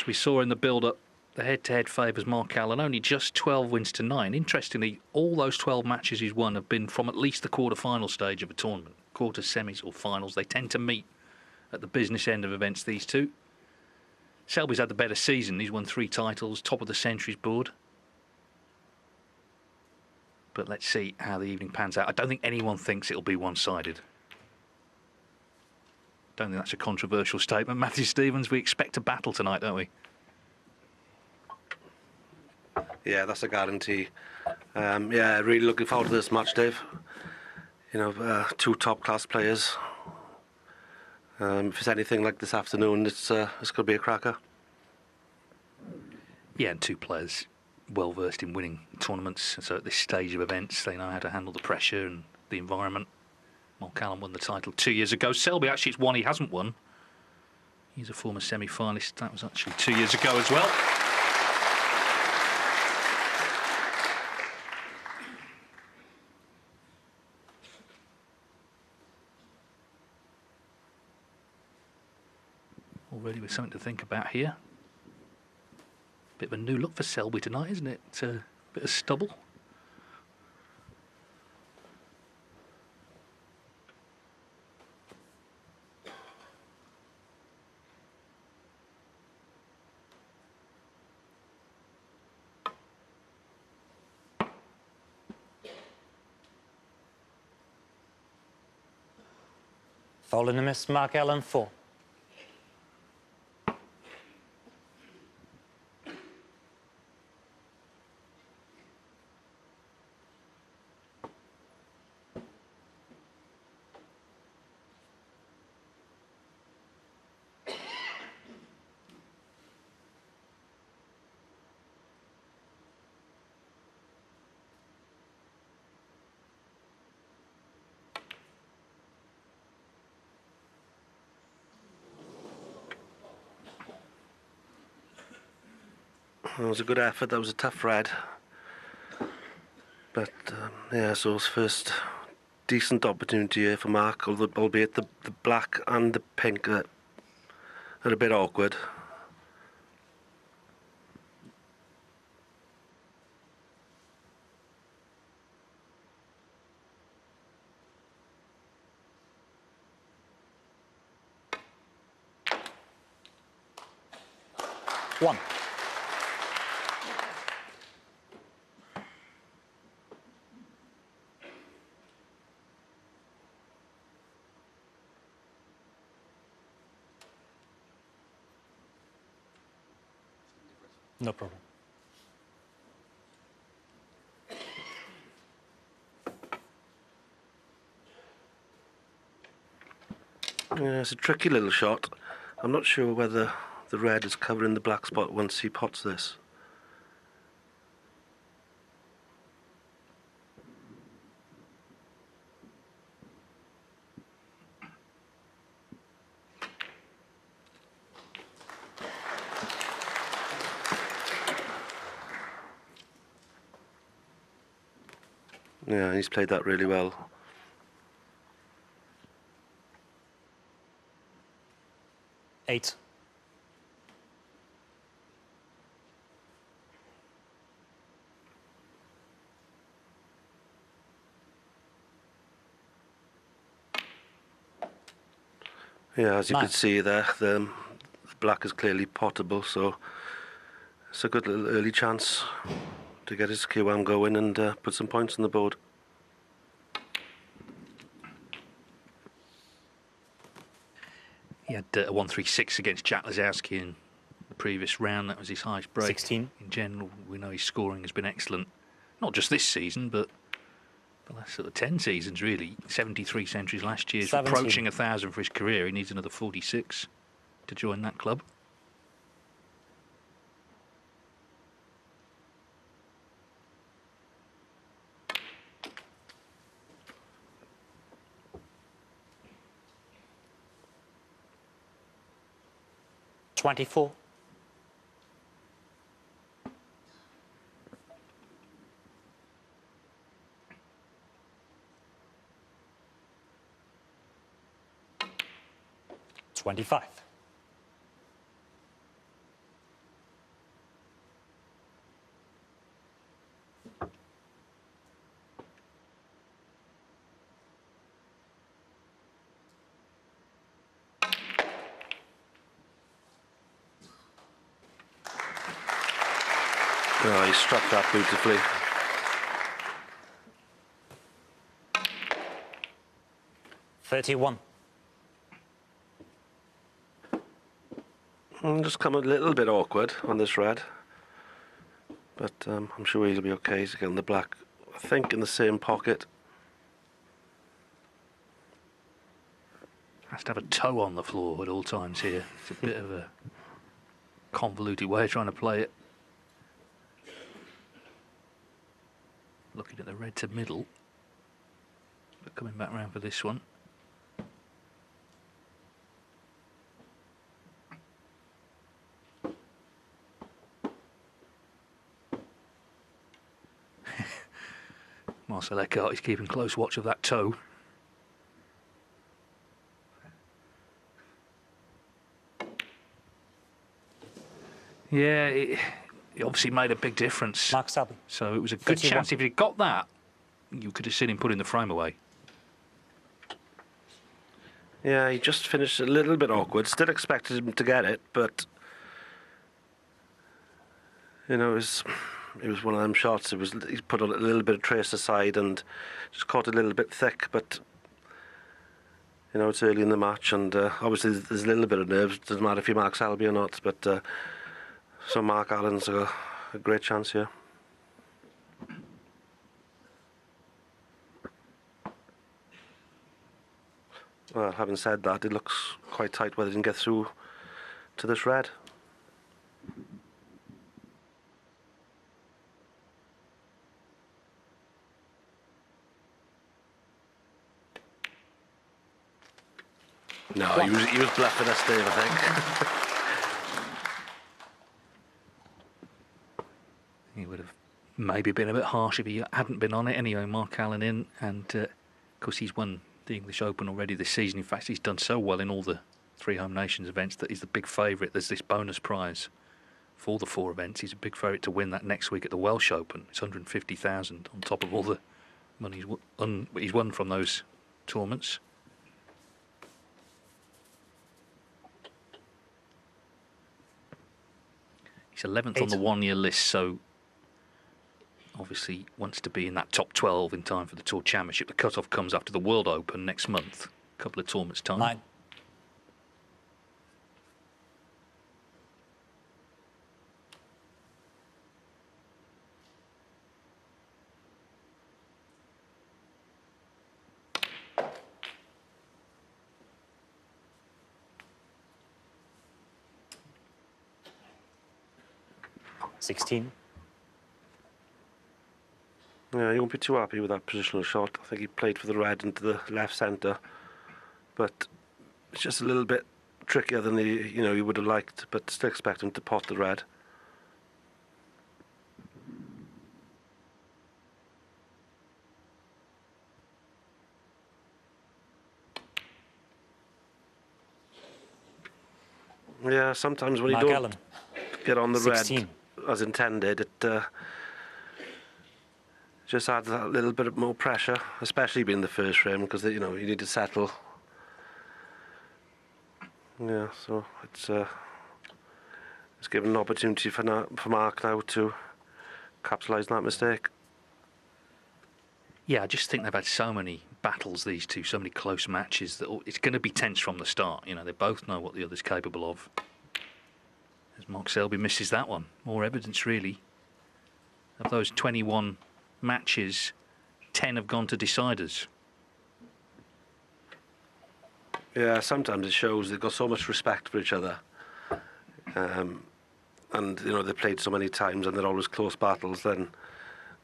As we saw in the build-up, the head-to-head favours Mark Allen, only just 12 wins to 9. Interestingly, all those 12 matches he's won have been from at least the quarter-final stage of a tournament. Quarters, semis or finals. They tend to meet at the business end of events, these two. Selby's had the better season. He's won 3 titles, top of the centuries board. But let's see how the evening pans out. I don't think anyone thinks it'll be one-sided. Don't think that's a controversial statement. Matthew Stevens, we expect a battle tonight, don't we? Yeah, that's a guarantee. Yeah, really looking forward to this match, Dave. You know, 2 top-class players. If it's anything like this afternoon, it's going to be a cracker. Yeah, and 2 players well-versed in winning tournaments. So at this stage of events, they know how to handle the pressure and the environment. Mark Allen won the title 2 years ago. Selby, actually, it's one he hasn't won. He's a former semi-finalist. That was actually 2 years ago as well. Already with something to think about here. Bit of a new look for Selby tonight, isn't it? A bit of stubble. Following the miss, Mark Allen 4. It was a good effort. That was a tough red. But, yeah, so it's first decent opportunity here for Mark, albeit the black and the pink are a bit awkward. One. No problem. Yeah, it's a tricky little shot. I'm not sure whether the red is covering the black spot once he pots this. Yeah, he's played that really well. Eight. Yeah, as you 9. can see there, the black is clearly potable, so it's a good little early chance to get his QM going and put some points on the board. He had a 136 against Jack Lazowski in the previous round. That was his highest break. 16. In general, we know his scoring has been excellent. Not just this season, but the last sort of 10 seasons, really. 73 centuries last year. He's 17. approaching 1,000 for his career. He needs another 46 to join that club. $24. $25. Oh, he struck that beautifully. $31. Just come a little bit awkward on this red. But I'm sure he'll be okay. He's getting the black, I think, in the same pocket. Has to have a toe on the floor at all times here. It's a bit of a convoluted way of trying to play it. Looking at the red to middle. But coming back round for this one. Marcel Eckhart is keeping close watch of that toe. Yeah, it obviously made a big difference. Mark Selby. So it was a good 51. chance. If he'd got that, you could have seen him putting the frame away. Yeah, he just finished a little bit awkward. Still expected him to get it, but you know, it was one of them shots. He put a little bit of trace aside and just caught a little bit thick. But you know, it's early in the match, and obviously there's a little bit of nerves. It doesn't matter if you mark Selby or not. But so Mark Allen's got a great chance here. Well, having said that, it looks quite tight whether he can get through to this red. No, he was bluffing us, Dave, I think. He would have maybe been a bit harsh if he hadn't been on it. Anyway, Mark Allen in, and of course he's won the English Open already this season. In fact, he's done so well in all the 3 Home Nations events that he's the big favourite. There's this bonus prize for the 4 events. He's a big favourite to win that next week at the Welsh Open. It's 150,000 on top of all the money he's won from those tournaments. He's 11th on the 1-year list, so obviously wants to be in that top 12 in time for the Tour Championship. The cut-off comes after the World Open next month, a couple of tournaments' time. 9. $16. Yeah, you won't be too happy with that positional shot. I think he played for the red into the left centre, but it's just a little bit trickier than he would have liked. But still expect him to pot the red. Yeah, sometimes when Mark you don't Allen. get on the 16. red as intended, it just adds that little bit more pressure, especially being the first frame, because you need to settle. Yeah, so it's given an opportunity for Mark now to capitalise on that mistake. Yeah, I just think they've had so many battles, these two, so many close matches, that it's going to be tense from the start. You know, they both know what the other's capable of. As Mark Selby misses that one. More evidence, really. Of those 21 matches, 10 have gone to deciders. Yeah, sometimes it shows they've got so much respect for each other. And, they've played so many times and they're always close battles, then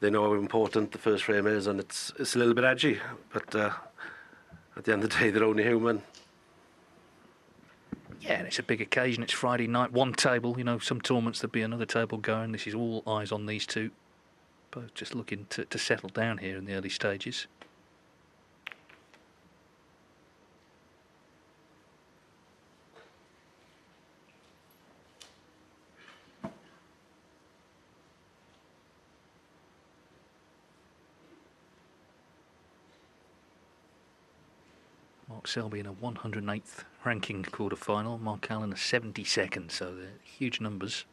they know how important the first frame is, and it's a little bit edgy. But at the end of the day, they're only human. Yeah, and it's a big occasion. It's Friday night, one table. You know, some tournaments there'll be another table going. This is all eyes on these two. Both just looking to settle down here in the early stages. Mark Selby in a 108th ranking quarter-final. Mark Allen a 72nd, so they're huge numbers.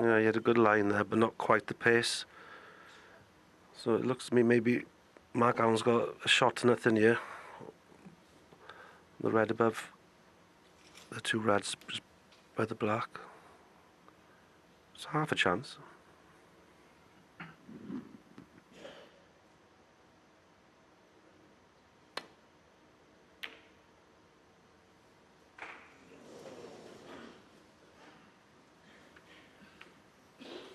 Yeah, he had a good line there, but not quite the pace. So it looks to me maybe Mark Allen's got a shot to nothing here. The red above the two reds just by the black. It's half a chance.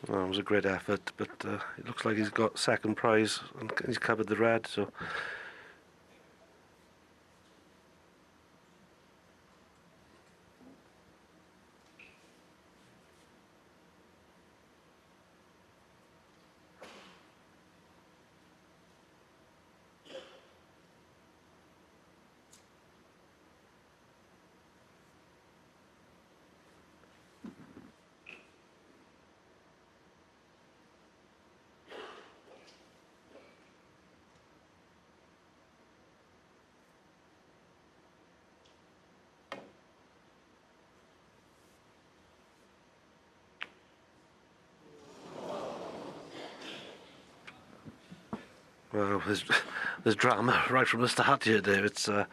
Well, it was a great effort, but it looks like he's got second prize and he's covered the red, so... Well, there's drama right from the start here, Dave. It's as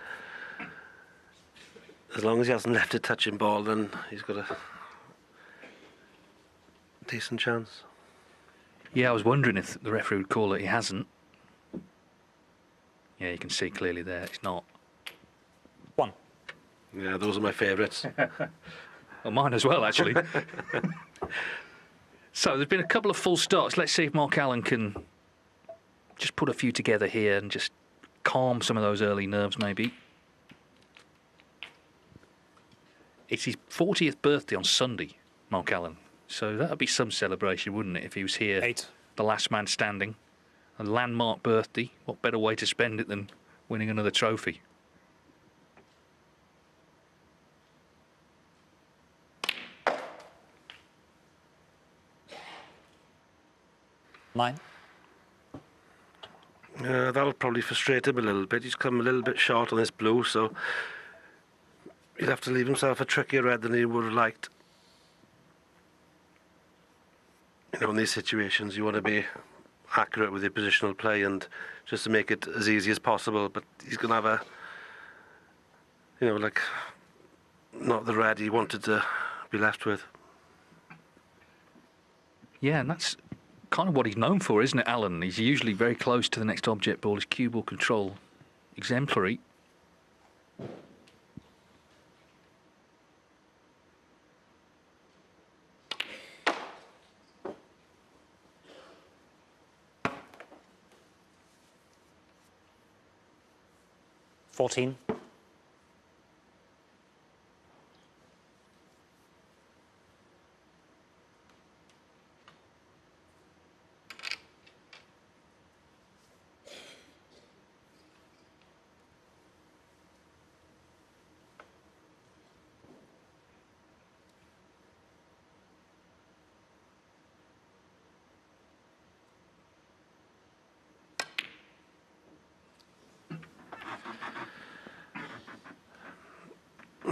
long as he hasn't left it touching ball, then he's got a decent chance. Yeah, I was wondering if the referee would call it. He hasn't. Yeah, you can see clearly there. It's not. 1. Yeah, those are my favourites. Well, mine as well, actually. So there's been a couple of full starts. Let's see if Mark Allen can just put a few together here and just calm some of those early nerves, maybe. It's his 40th birthday on Sunday, Mark Allen. So that would be some celebration, wouldn't it, if he was here, 8. the last man standing. A landmark birthday. What better way to spend it than winning another trophy? Nine. That'll probably frustrate him a little bit. He's come a little bit short on this blue, so he'll have to leave himself a trickier red than he would have liked. You know, in these situations, you want to be accurate with your positional play and just to make it as easy as possible. But he's going to have a, you know, like, not the red he wanted to be left with. Yeah, and that's kind of what he's known for, isn't it, Alan? He's usually very close to the next object ball. His cue ball control, exemplary. Fourteen.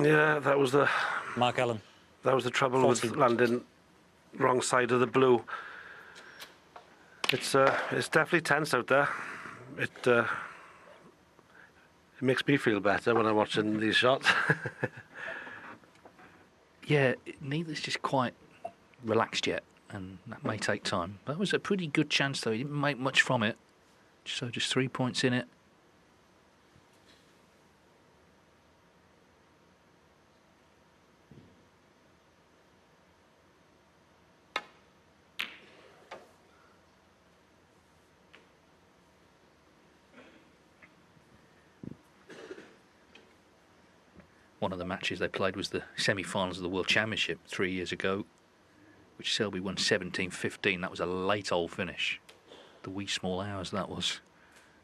Yeah, that was the Mark Allen. trouble 14. with landing wrong side of the blue. It's definitely tense out there. It makes me feel better when I'm watching these shots. Yeah, neither's just quite relaxed yet, and that may take time. That was a pretty good chance, though. He didn't make much from it. So just 3 points in it. One of the matches they played was the semi-finals of the World Championship 3 years ago, which Selby won 17-15. That was a late old finish. The wee small hours that was.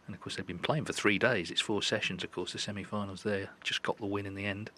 And of course they've been playing for 3 days. It's 4 sessions, of course, the semi-finals there. Just got the win in the end.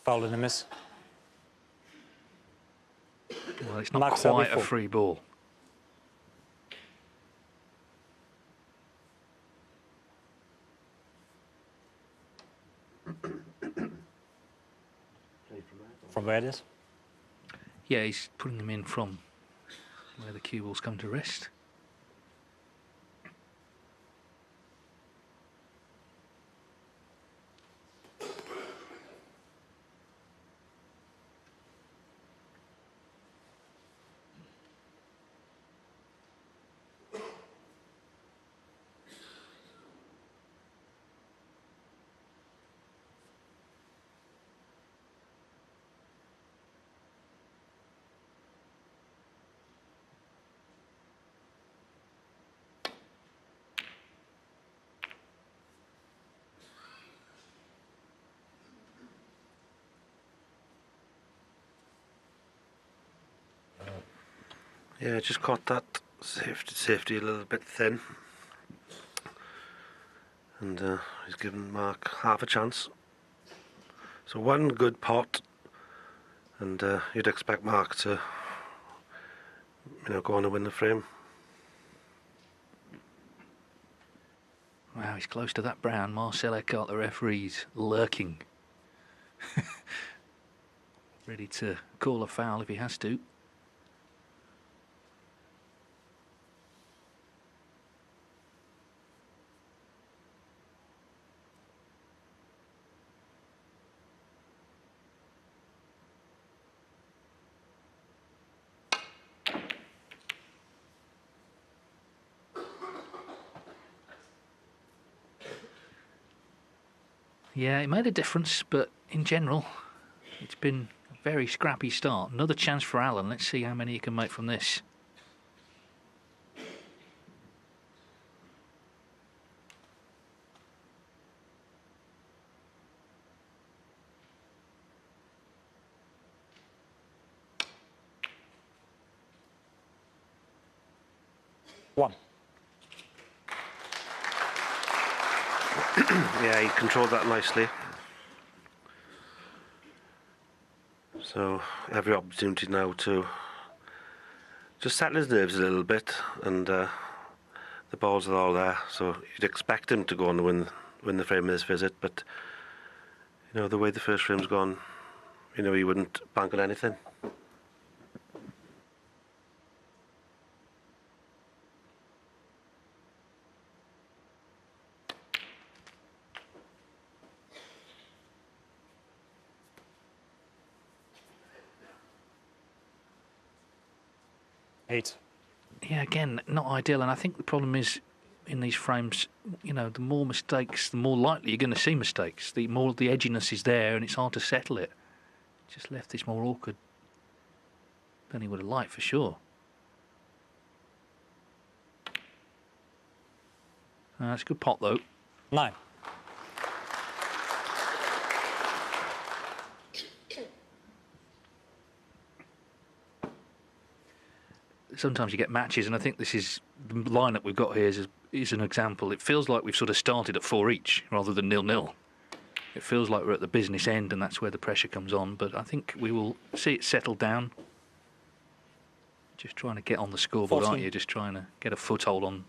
Foul and a miss. Well, it's not Mark Selby quite a full. free ball. From where it is? Yeah, he's putting them in from where the cue balls come to rest. Yeah, just caught that safety a little bit thin. And he's given Mark half a chance. So one good pot, and you'd expect Mark to, go on and win the frame. Wow, he's close to that brown. Marcel Eckhart, the referee's lurking. Ready to call a foul if he has to. Yeah, it made a difference, but in general, it's been a very scrappy start. Another chance for Alan. Let's see how many he can make from this. One. Yeah, he controlled that nicely. So every opportunity now to just settle his nerves a little bit, and the balls are all there. So you'd expect him to go on and win the frame of this visit, but the way the first frame's gone, he wouldn't bank on anything. Eight. Yeah, again, not ideal. And I think the problem is in these frames, the more mistakes, the more likely you're going to see mistakes. The more the edginess is there, and it's hard to settle it. Just left this more awkward than he would have liked, for sure. It's a good pot, though. 9. Sometimes you get matches, and I think this is the lineup we've got here is an example. It feels like we've sort of started at 4 each rather than 0-0. It feels like we're at the business end, and that's where the pressure comes on. But I think we will see it settle down. Just trying to get on the scoreboard, 14. aren't you? Just trying to get a foothold on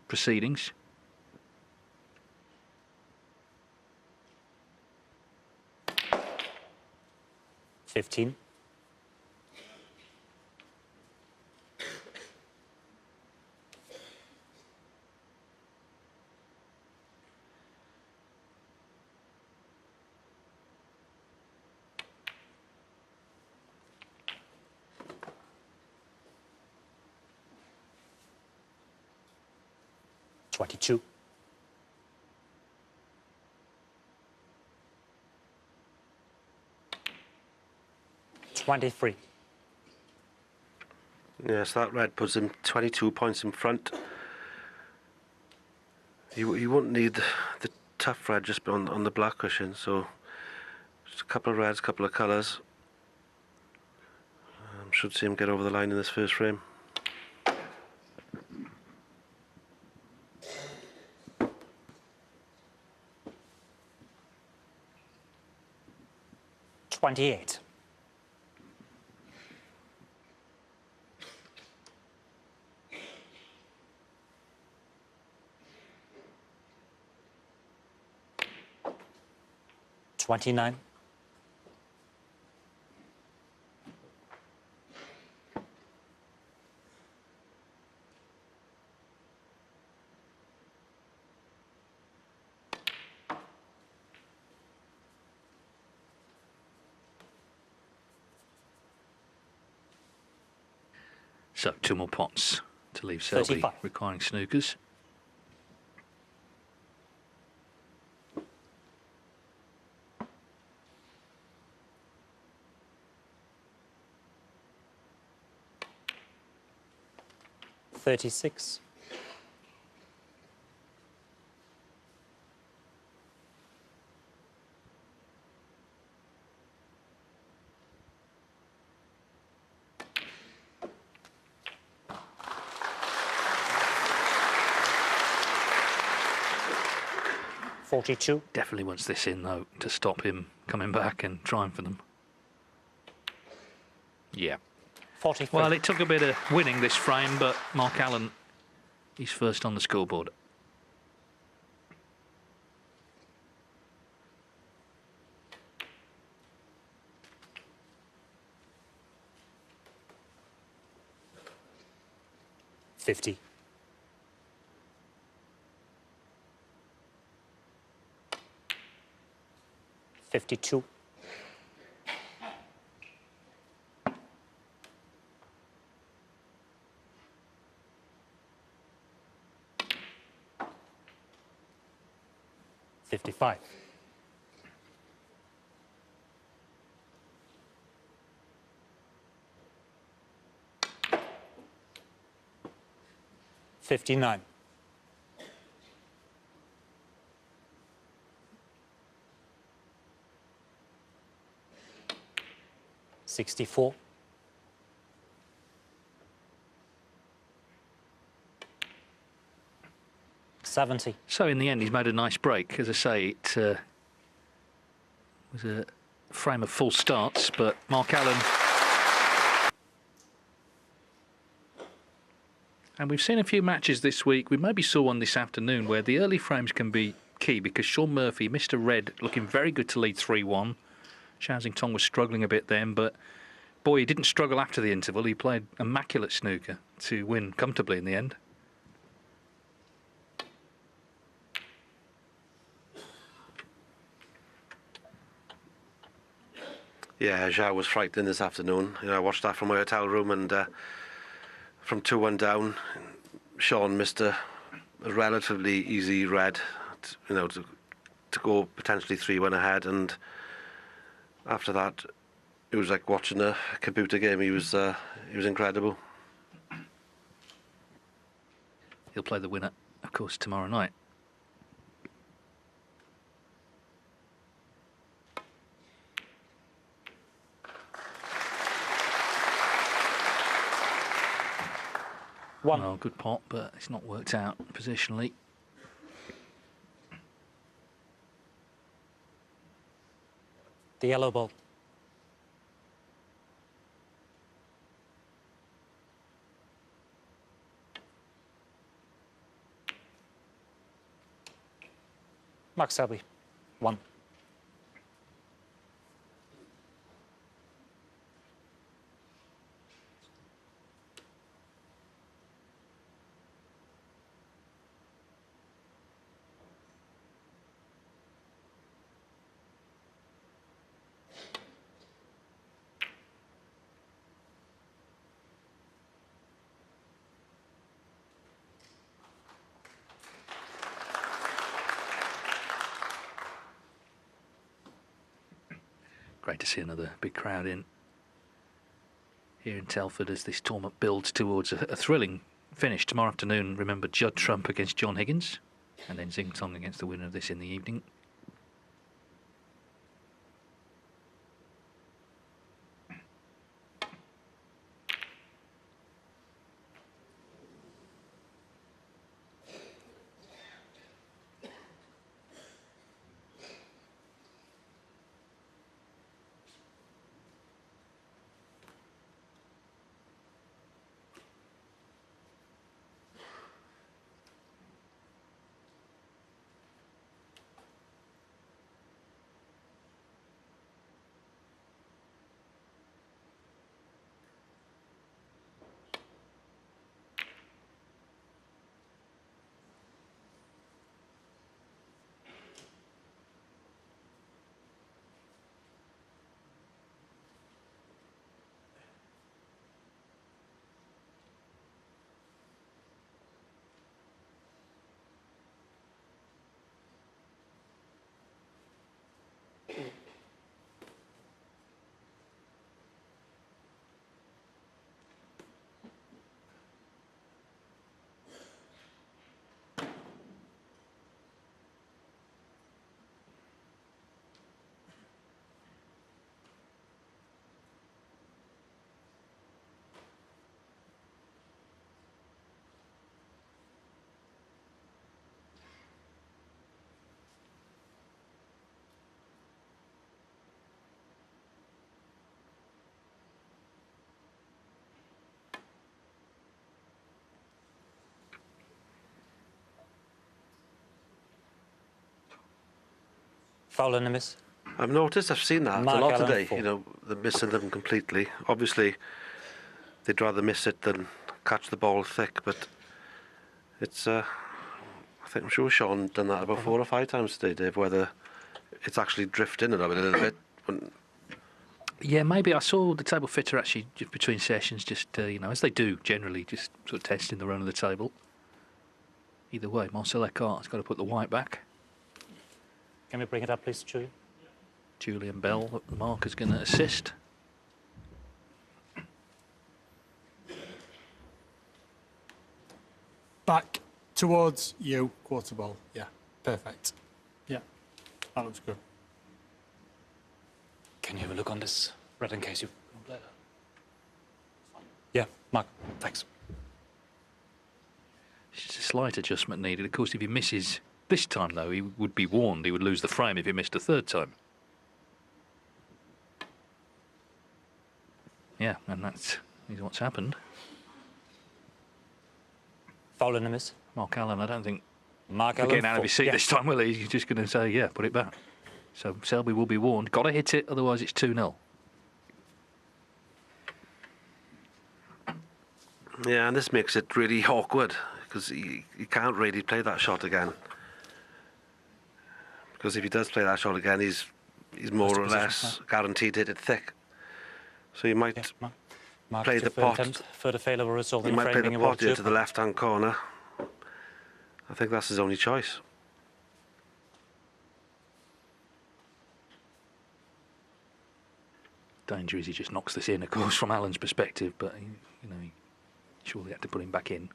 proceedings. $15. 22. 23. Yes, that red puts him 22 points in front. You won't need the tough red just on the black cushion, so just a couple of reds, a couple of colours. Should see him get over the line in this first frame. 28. $29. So 2 more pots to leave Selby 35. requiring snookers. $36. $42. Definitely wants this in, though, to stop him coming back and trying for them. Yeah. 43. Well, it took a bit of winning this frame, but Mark Allen, he's first on the scoreboard. $50. $52. $55. $59. $64. $70. So in the end, he's made a nice break. As I say, it was a frame of full starts, but Mark Allen... And we've seen a few matches this week. We maybe saw one this afternoon where the early frames can be key because Sean Murphy, Mr. Red, looking very good to lead 3-1. Shazing Tong was struggling a bit then, but boy, he didn't struggle after the interval. He played immaculate snooker to win comfortably in the end. Yeah, Zhao was frightening this afternoon. You know, I watched that from my hotel room, and from 2-1 down, Sean missed a relatively easy red, to go potentially 3-1 ahead, and after that, it was like watching a computer game. He was incredible. He'll play the winner, of course, tomorrow night. One. Well, good pot, but it's not worked out positionally. The yellow ball. Mark Selby. 1. Great to see another big crowd in here in Telford as this tournament builds towards a thrilling finish tomorrow afternoon. Remember, Judd Trump against John Higgins, and then Xing Tong against the winner of this in the evening. Foul and a miss. I've noticed, I've seen that Mark a lot Allen, today. 4. You know, they're missing them completely. Obviously, they'd rather miss it than catch the ball thick, but it's, I think I'm sure Sean done that about 4 or 5 times today, Dave, whether it's actually drifting a little bit. When, Yeah, maybe I saw the table fitter actually just between sessions, just you know, as they do generally, just sort of testing the run of the table. Either way, Marcel Eckhart's got to put the white back. Can we bring it up, please, Julian? Julian Bell at the mark is going to assist. Back towards you, quarter ball. Yeah, perfect. Yeah, that looks good. Can you have a look on this, Red, in case you... Yeah, Mark, thanks. It's just a slight adjustment needed. Of course, if he misses this time, though, he would be warned. He would lose the frame if he missed a third time. Yeah, and that's what's happened. Foul and a miss. Mark Allen, I don't think Mark he'll Allen, get out of his 4. seat Yeah. this time, will he? He's just going to say, yeah, put it back. So Selby will be warned. Got to hit it, otherwise it's 2-0. yeah, and this makes it really awkward because he can't really play that shot again. Because if he does play that shot again, he's more or position, less guaranteed to hit it thick. So he might Yeah, Mark, play it's the your third pot. attempt. Further failure will result He in a might play framing the and pot here World to the left-hand corner. I think that's his only choice. Danger is he just knocks this in, of course, from Allen's perspective, but he surely had to put him back in.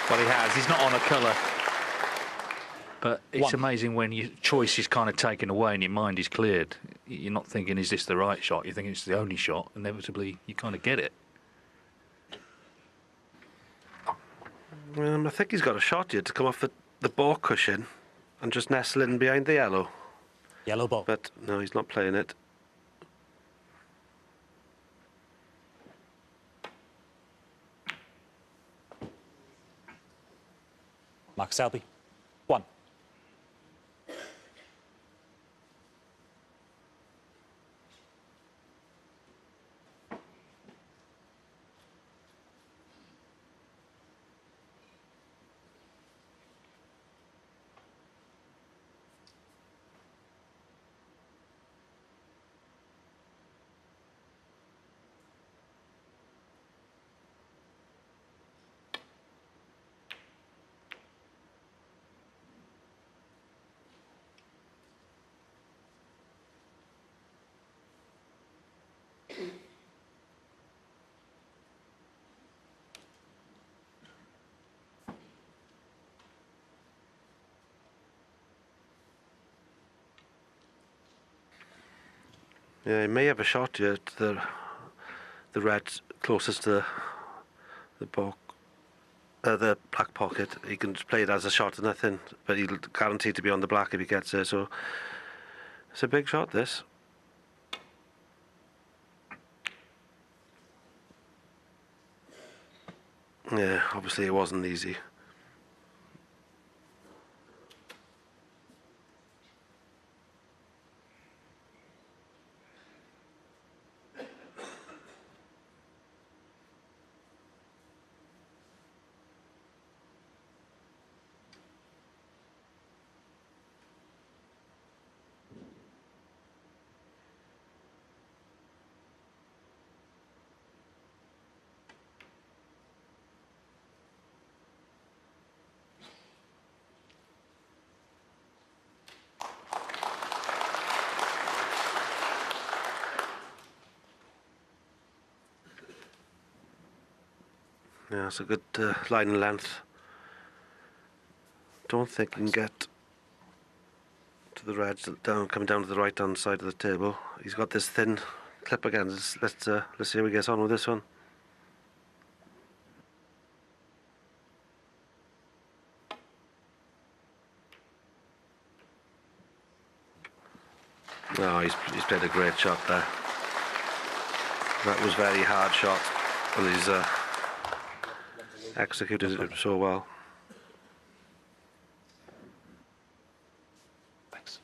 Well, he has. He's not on a colour. But it's 1. amazing when your choice is kind of taken away and your mind is cleared. You're not thinking, is this the right shot? You're thinking it's the only shot. Inevitably, you kind of get it. I think he's got a shot here to come off the ball cushion and just nestle in behind the yellow. Yellow ball. But no, he's not playing it. Mark Selby, 1. Yeah, he may have a shot here to the red closest to the the black pocket. He can just play it as a shot or nothing, but he'll guarantee to be on the black if he gets there. So it's a big shot, this. Yeah, obviously it wasn't easy. Yeah, it's a good line and length. Don't think he can get to the reds coming down to the right hand side of the table. He's got this thin clip again. Let's see how he gets on with this one. No, he's played a great shot there. That was very hard shot, and he's executed it so well. Thanks.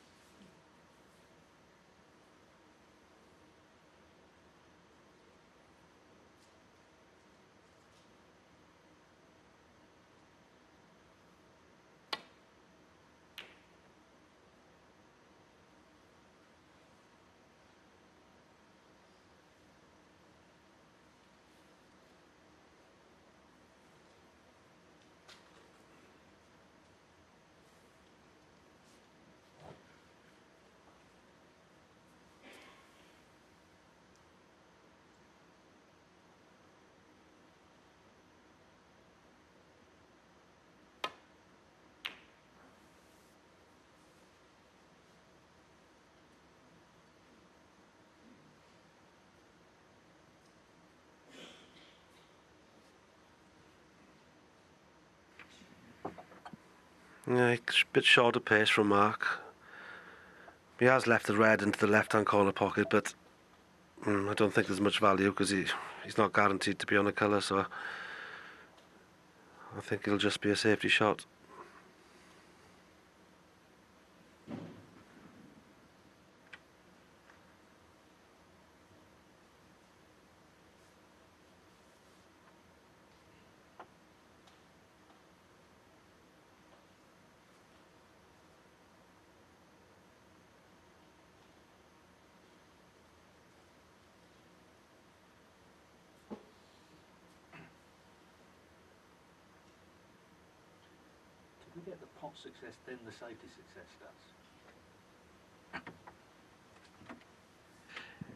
Yeah, a bit short of pace from Mark. He has left the red into the left-hand corner pocket, but I don't think there's much value because he's not guaranteed to be on a colour, so I think it'll just be a safety shot. Did we get the pot success, then the safety success stats?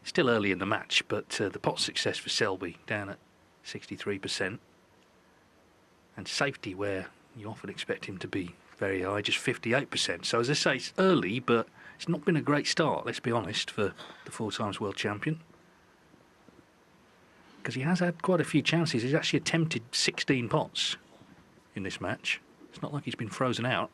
Still early in the match, but the pot success for Selby down at 63%. And safety, where you often expect him to be very high, just 58%. So as I say, it's early, but it's not been a great start, let's be honest, for the 4 times world champion. Because he has had quite a few chances. He's actually attempted 16 pots in this match. It's not like he's been frozen out.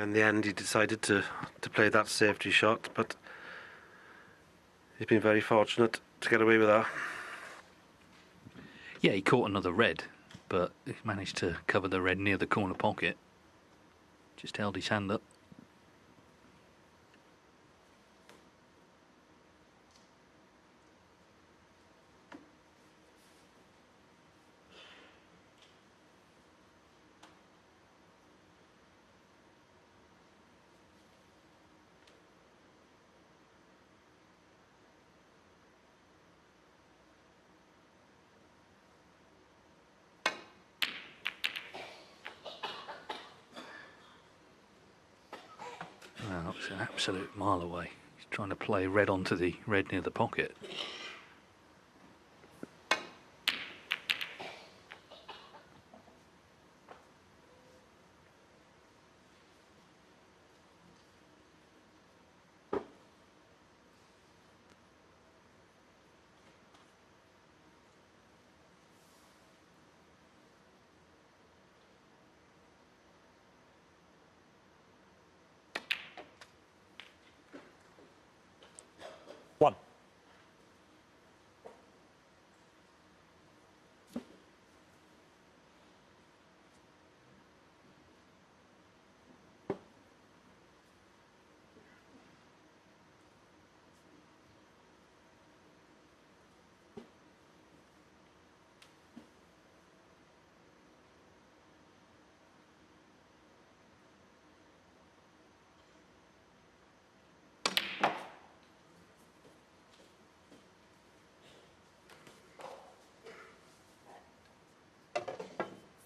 In the end, he decided to play that safety shot, but he's been very fortunate to get away with that. Yeah, he caught another red, but he managed to cover the red near the corner pocket. Just held his hand up. Well, it's an absolute mile away. He's trying to play red onto the red near the pocket. One.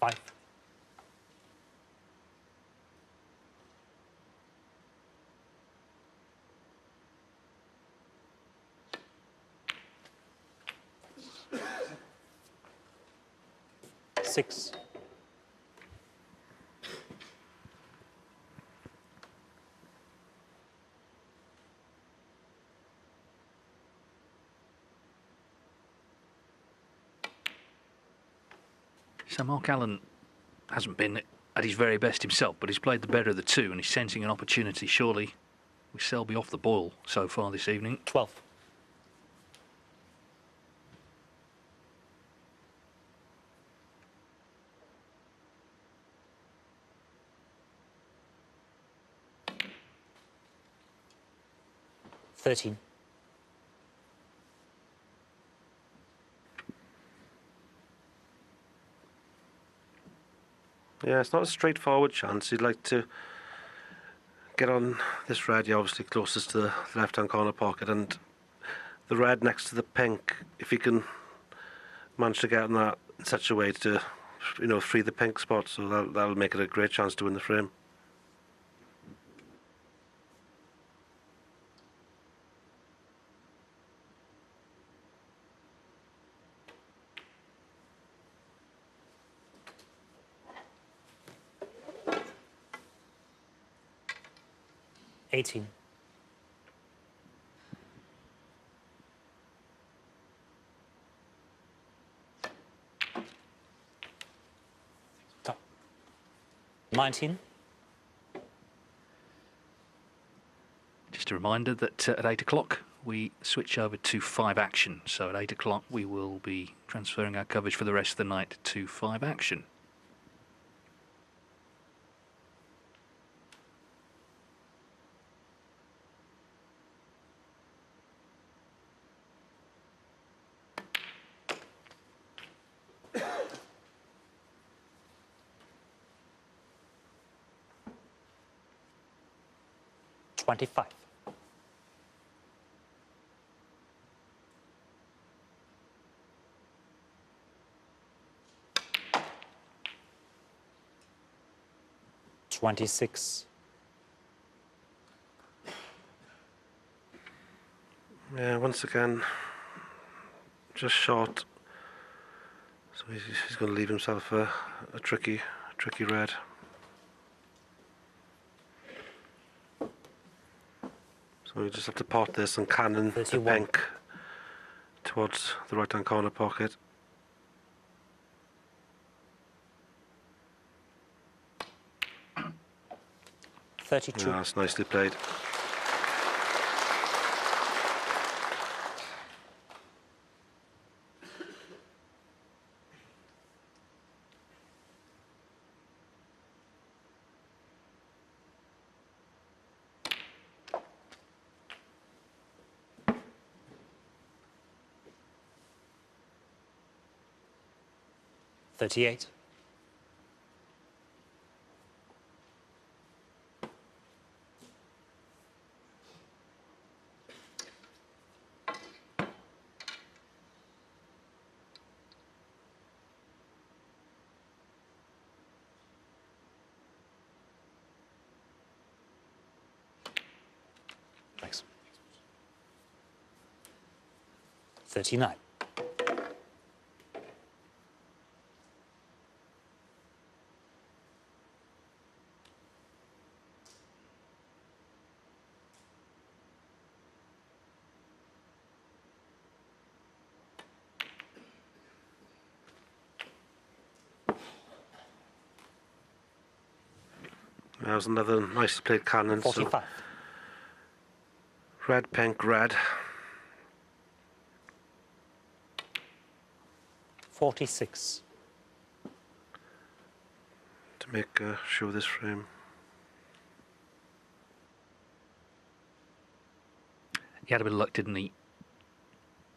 Five. 6. So Mark Allen hasn't been at his very best himself, but he's played the better of the two, and he's sensing an opportunity, surely, with Selby off the boil so far this evening. 12. $13. Yeah, it's not a straightforward chance. He'd like to get on this red, you're obviously closest to the left-hand corner pocket, and the red next to the pink, if he can manage to get on that in such a way to, free the pink spot, so that'll make it a great chance to win the frame. $18. Top. 19. Just a reminder that at 8 o'clock we switch over to 5 action. So at 8 o'clock we will be transferring our coverage for the rest of the night to 5 action. $25. $26. Yeah, once again, just short. So he's going to leave himself a tricky red. So we just have to pot this and cannon the 31. pink towards the right-hand corner pocket. $32. Yeah, that's nicely played. $38. Thanks. 39. That was another nicely played cannon. 45. So red, pink, red. 46. To make show of this frame. He had a bit of luck, didn't he?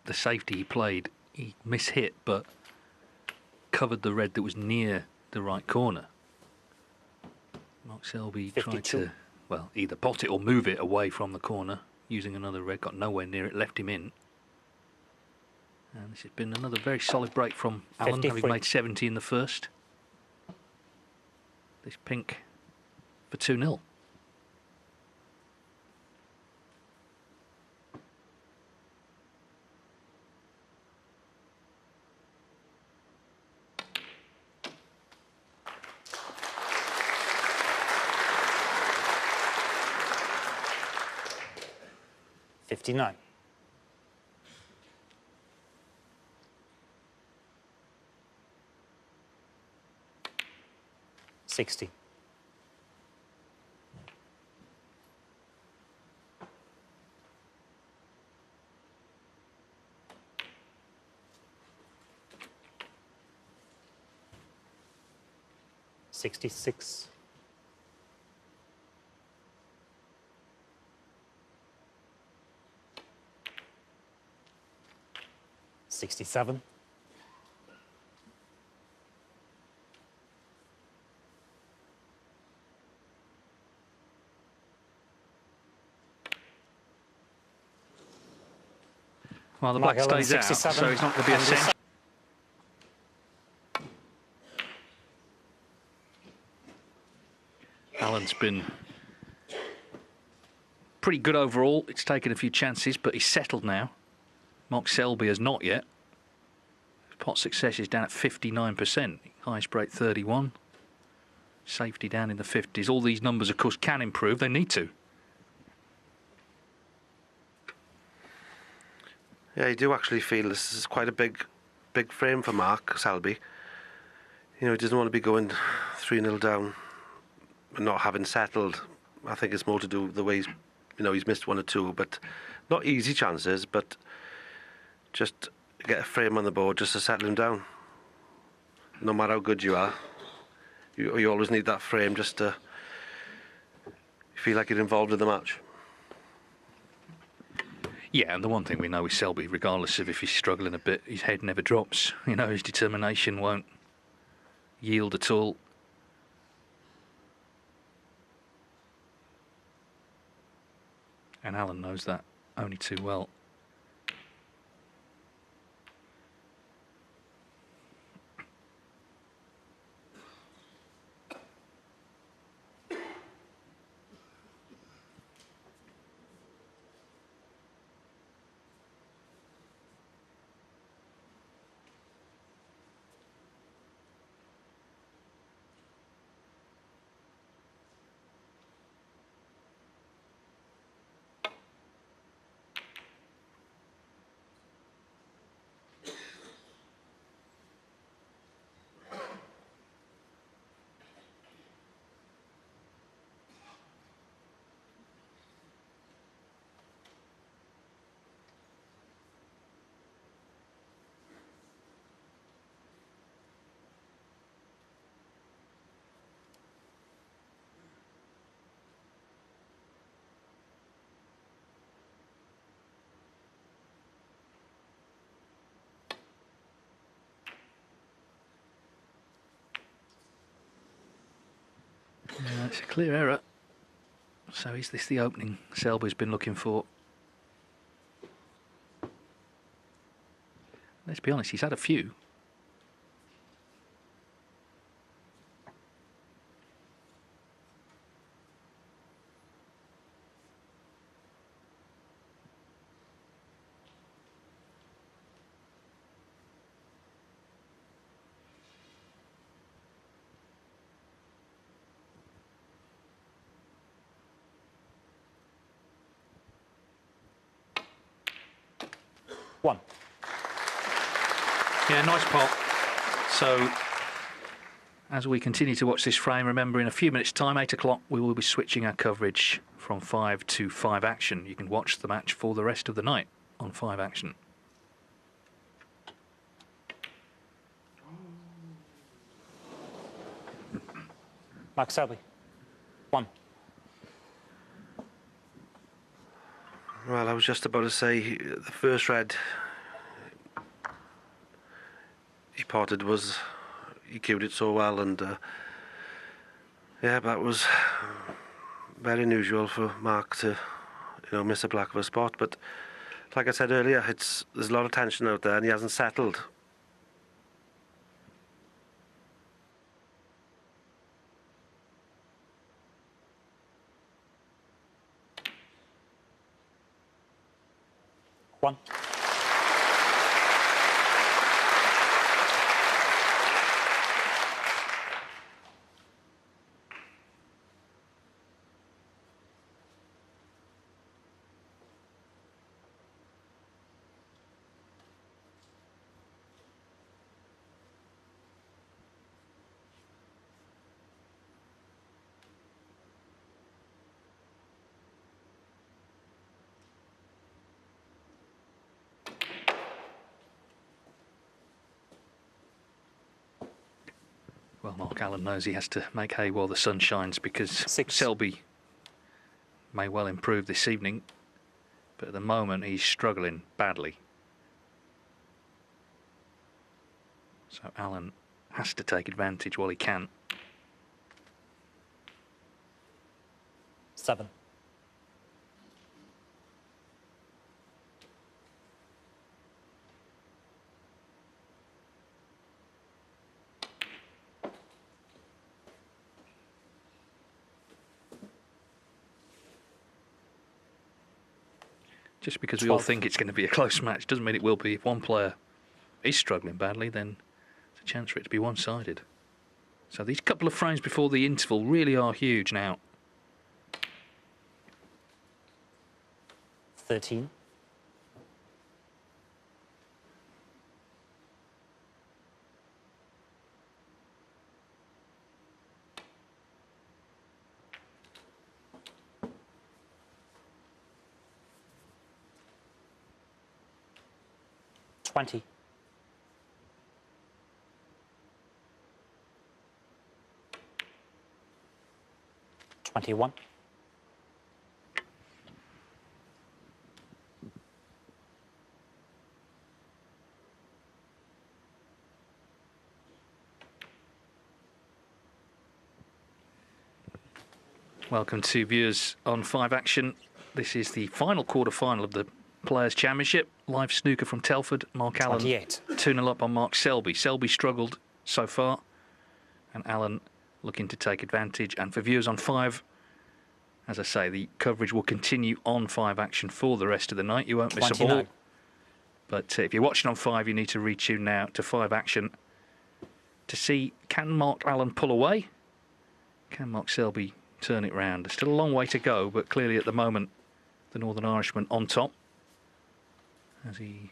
The safety he played, he mishit, but covered the red that was near the right corner. Mark Selby tried 52. to, well, either pot it or move it away from the corner using another red, got nowhere near it, left him in. And this has been another very solid break from Allen, having 53. made 70 in the first. This pink for 2-0. 59. 60. 66. 67. 'Well, the Mark black Allen, stays out, 67, so he's not going to be and essential. Allen's been pretty good overall. It's taken a few chances, but he's settled now. Mark Selby has not yet. His pot success is down at 59%. Highest break 31. Safety down in the 50s. All these numbers, of course, can improve. They need to. Yeah, you do actually feel this is quite a big frame for Mark Selby. You know, he doesn't want to be going 3-0 down and not having settled. I think it's more to do with the way he's missed one or two, but not easy chances, but just get a frame on the board just to settle him down. No matter how good you are, you always need that frame just to feel like you're involved in the match. Yeah, and the one thing we know with Selby, regardless of if he's struggling a bit, his head never drops. You know, his determination won't yield at all. And Alan knows that only too well. Yeah, it's a clear error. So is this the opening Selby's been looking for? Let's be honest, he's had a few. One. Yeah, nice pot. So, as we continue to watch this frame, remember in a few minutes' time, 8 o'clock, we will be switching our coverage from 5 to 5 action. You can watch the match for the rest of the night on 5 action. Mark Selby. One. Well, I was just about to say, the first red he potted he cued it so well, and yeah, that was very unusual for Mark to, miss a black of a spot. But like I said earlier, there's a lot of tension out there, and he hasn't settled. One. Well, Mark Allen knows he has to make hay while the sun shines because 6. Selby may well improve this evening, but at the moment he's struggling badly. So Allen has to take advantage while he can. 7. Just because we all 12. think it's going to be a close match doesn't mean it will be. If one player is struggling badly, then there's a chance for it to be one-sided. So these couple of frames before the interval really are huge now. 13. 20. 21. 'Welcome to viewers on 5 Action. This is the final quarter-final of the Players' Championship. Live snooker from Telford. Mark Allen 28. 2-0 up on Mark Selby. Selby struggled so far, and Allen looking to take advantage. And for viewers on 5, as I say, the coverage will continue on 5 Action for the rest of the night. You won't miss a ball. 29. But if you're watching on 5, you need to retune now to 5 Action to see, can Mark Allen pull away? Can Mark Selby turn it round? There's still a long way to go, but clearly at the moment the Northern Irishman on top as he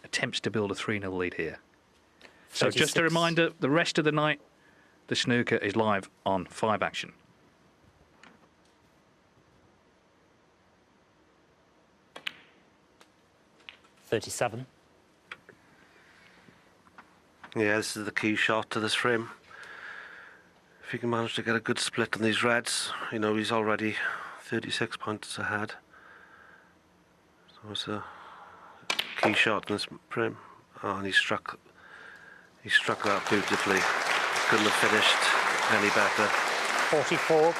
attempts to build a 3-0 lead here. So just a 36. reminder, the rest of the night the snooker is live on 5 Action. $37. Yeah, this is the key shot to this frame. If he can manage to get a good split on these reds, you know, he's already 36 points ahead. So it's a key shot in this frame. Oh, and he struck that beautifully. Couldn't have finished any better. 44.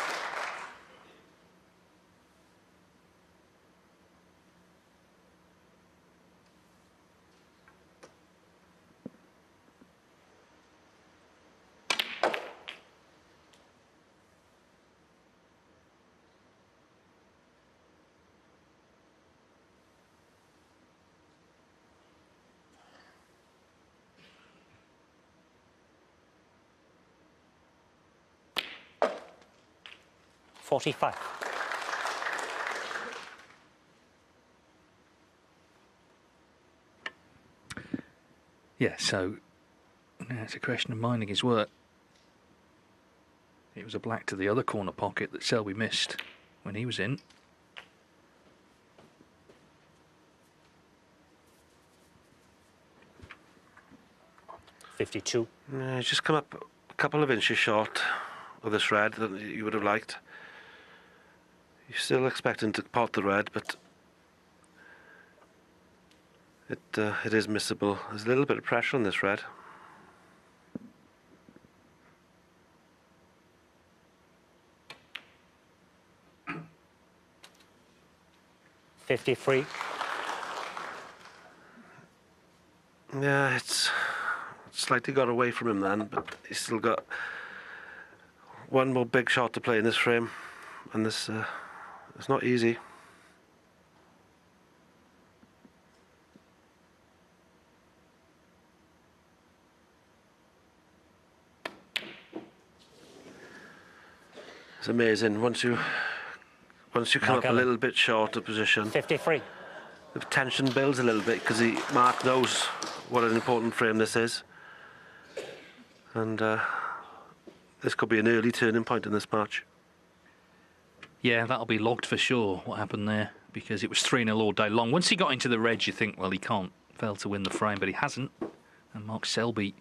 45. Yeah, so now it's a question of minding his work. It was a black to the other corner pocket that Selby missed when he was in. $52. Yeah, he's just come up a couple of inches short of this red that you would have liked. You're still expecting to pot the red, but it is missable. There's a little bit of pressure on this red. $53. Yeah, it's slightly got away from him then, but he's still got one more big shot to play in this frame, and this it's not easy. It's amazing once you come up a little bit short of position. 53. The tension builds a little bit because Mark knows what an important frame this is, and this could be an early turning point in this match. Yeah, that'll be logged for sure, what happened there, because it was 3-0 all day long. Once he got into the reds, you think, well, he can't fail to win the frame, but he hasn't. And Mark Selby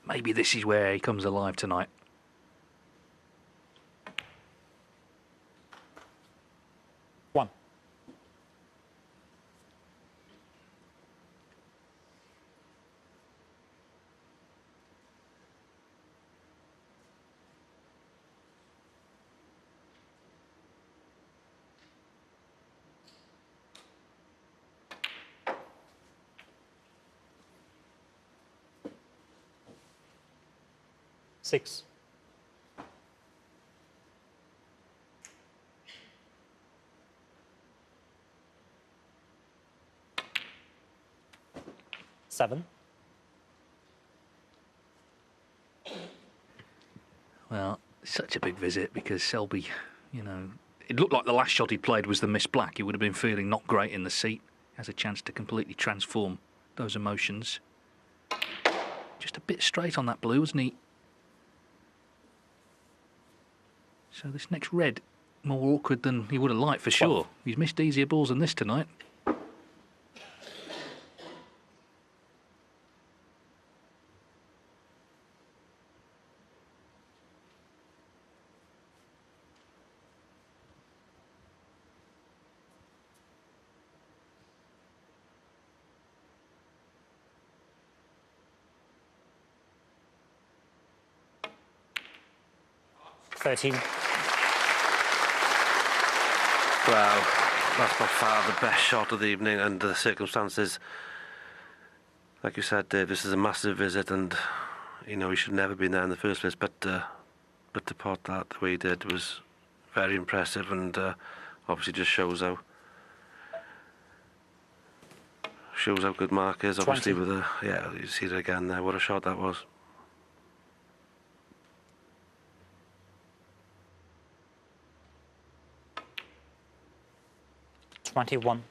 Maybe this is where he comes alive tonight. One. Six. Seven. Well, such a big visit because Selby, it looked like the last shot he played was the Miss Black. He would have been feeling not great in the seat. Has a chance to completely transform those emotions. Just a bit straight on that blue, wasn't he? So this next red, more awkward than he would have liked for sure. He's missed easier balls than this tonight. Thirteen. Well, that's by far the best shot of the evening under the circumstances. Like you said, Dave, this is a massive visit, and he should never have been there in the first place. But to pot that the way he did was very impressive, and obviously just shows how good Mark is. Obviously, 20. you see it again there. What a shot that was. 21.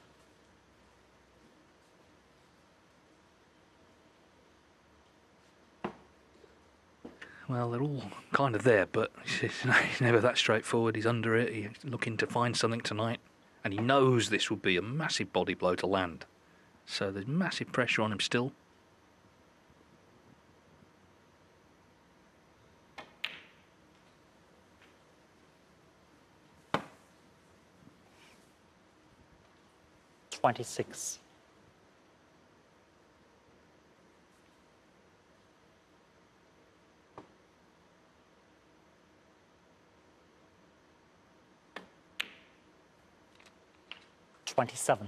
Well, they're all kind of there, but he's never that straightforward. He's under it. He's looking to find something tonight. And he knows this will be a massive body blow to land. So there's massive pressure on him still. $26. $27.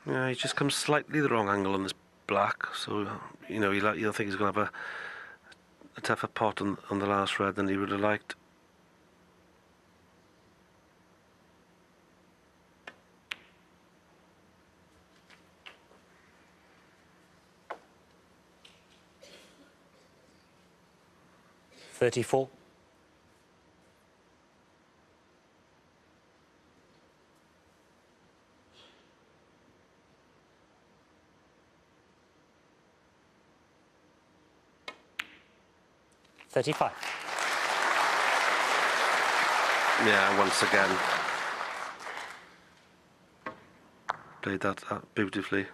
Yeah, he just comes slightly the wrong angle on this black, so you'll think he's going to have a tougher pot on the last red than he would have liked. $34. $35. Yeah, once again played that beautifully.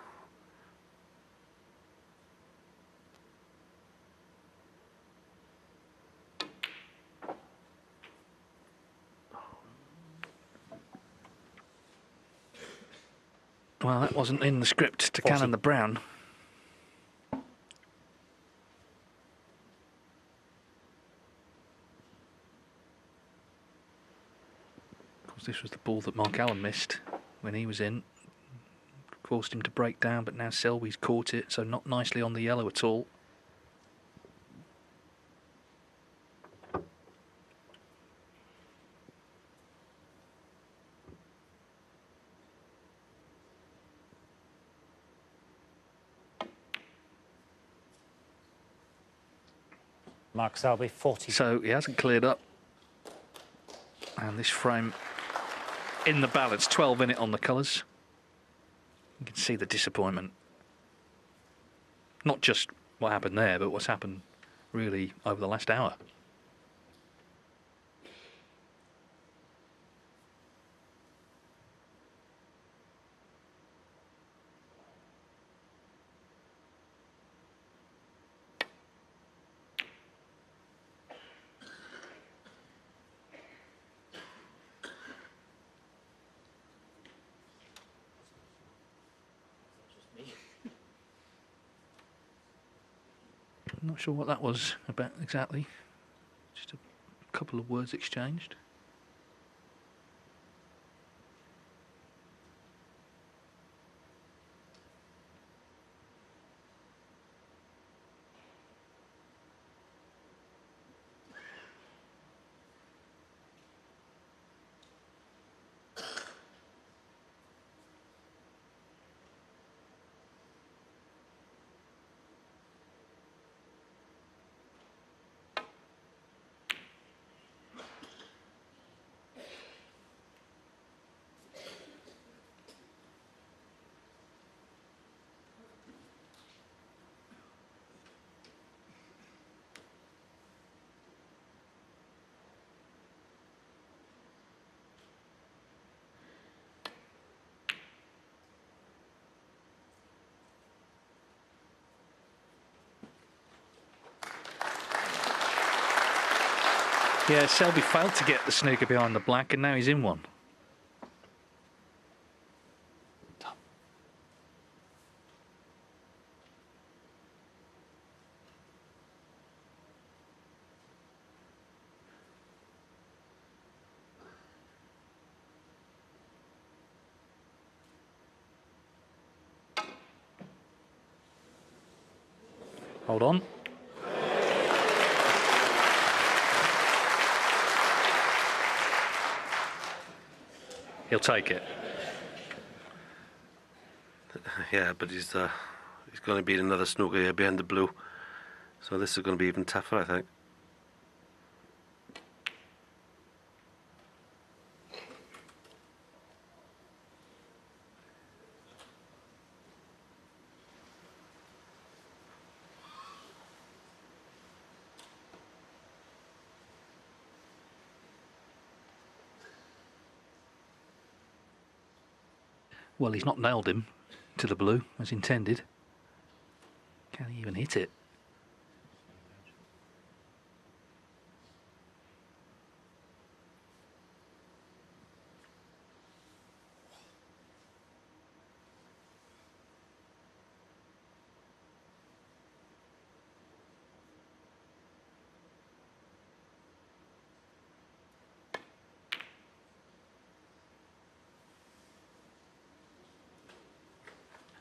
Well, that wasn't in the script to 40. cannon the brown. Of course, this was the ball that Mark Allen missed when he was in. Forced him to break down, but now Selby's caught it, so not nicely on the yellow at all. Mark Selby, 40. So he hasn't cleared up. And this frame in the balance, 12 in it on the colours. You can see the disappointment. Not just what happened there, but what's happened really over the last hour. Not sure what that was about exactly. Just a couple of words exchanged. Yeah, Selby failed to get the snooker behind the black, and now he's in one. Hold on. He'll take it. Yeah, but he's going to beat another snooker here behind the blue. So this is going to be even tougher, I think. Well, he's not nailed him to the blue as intended. Can he even hit it?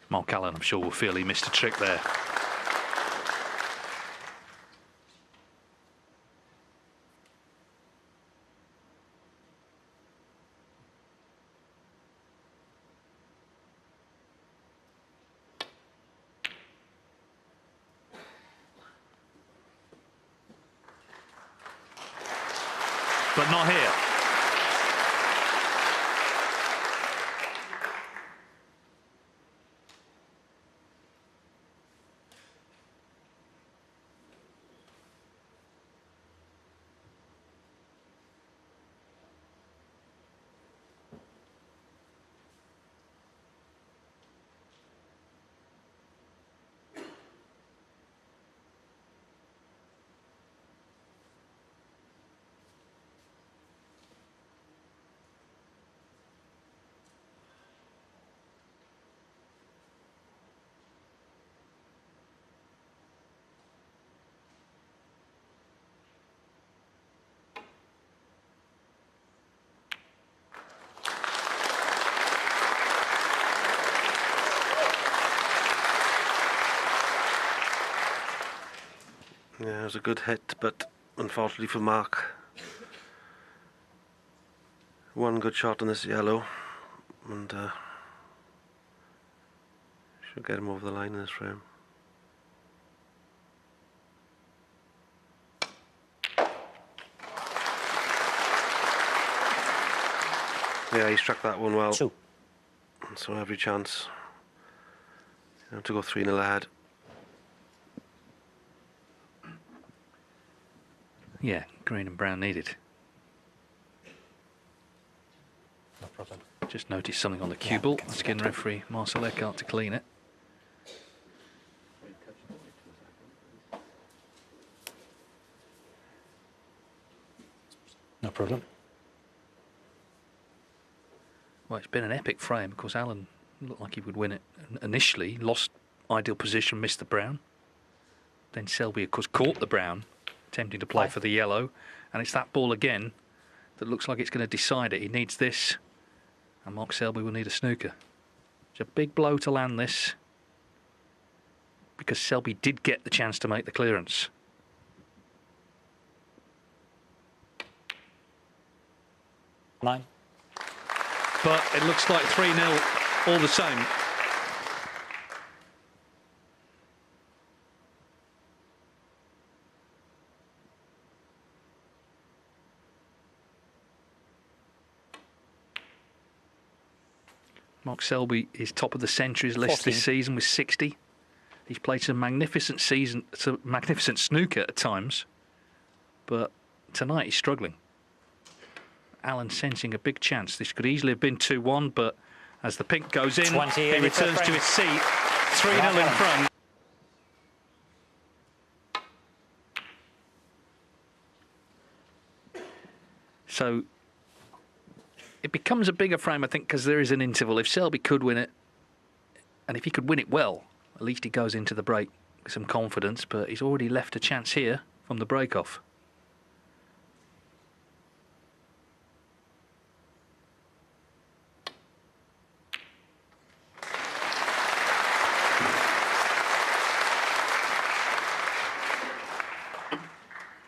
Mark Allen, I'm sure, will feel he missed a trick there. But not here. Yeah, it was a good hit, but unfortunately for Mark, one good shot on this yellow, and should get him over the line in this frame. Yeah, he struck that one well. 2. So every chance to go 3-0 ahead. Yeah, green and brown needed. No problem. Just noticed something on the cue ball. Asking referee Marcel Eckhart to clean it. No problem. Well, it's been an epic frame. Of course, Allen looked like he would win it initially. Lost ideal position, missed the brown. Then Selby, of course, caught the brown, attempting to play for the yellow. And it's that ball again that looks like it's going to decide it. He needs this. And Mark Selby will need a snooker. It's a big blow to land this, because Selby did get the chance to make the clearance. Nine. But it looks like 3-0 all the same. Mark Selby is top of the centuries list 14. this season with 60. He's played some magnificent snooker at times, but tonight he's struggling. Alan sensing a big chance. This could easily have been 2-1, but as the pink goes in, 20, he returns to his seat. 3-0 in front. So it becomes a bigger frame, I think, because there is an interval. If Selby could win it, and if he could win it well, at least he goes into the break with some confidence, but he's already left a chance here from the break-off.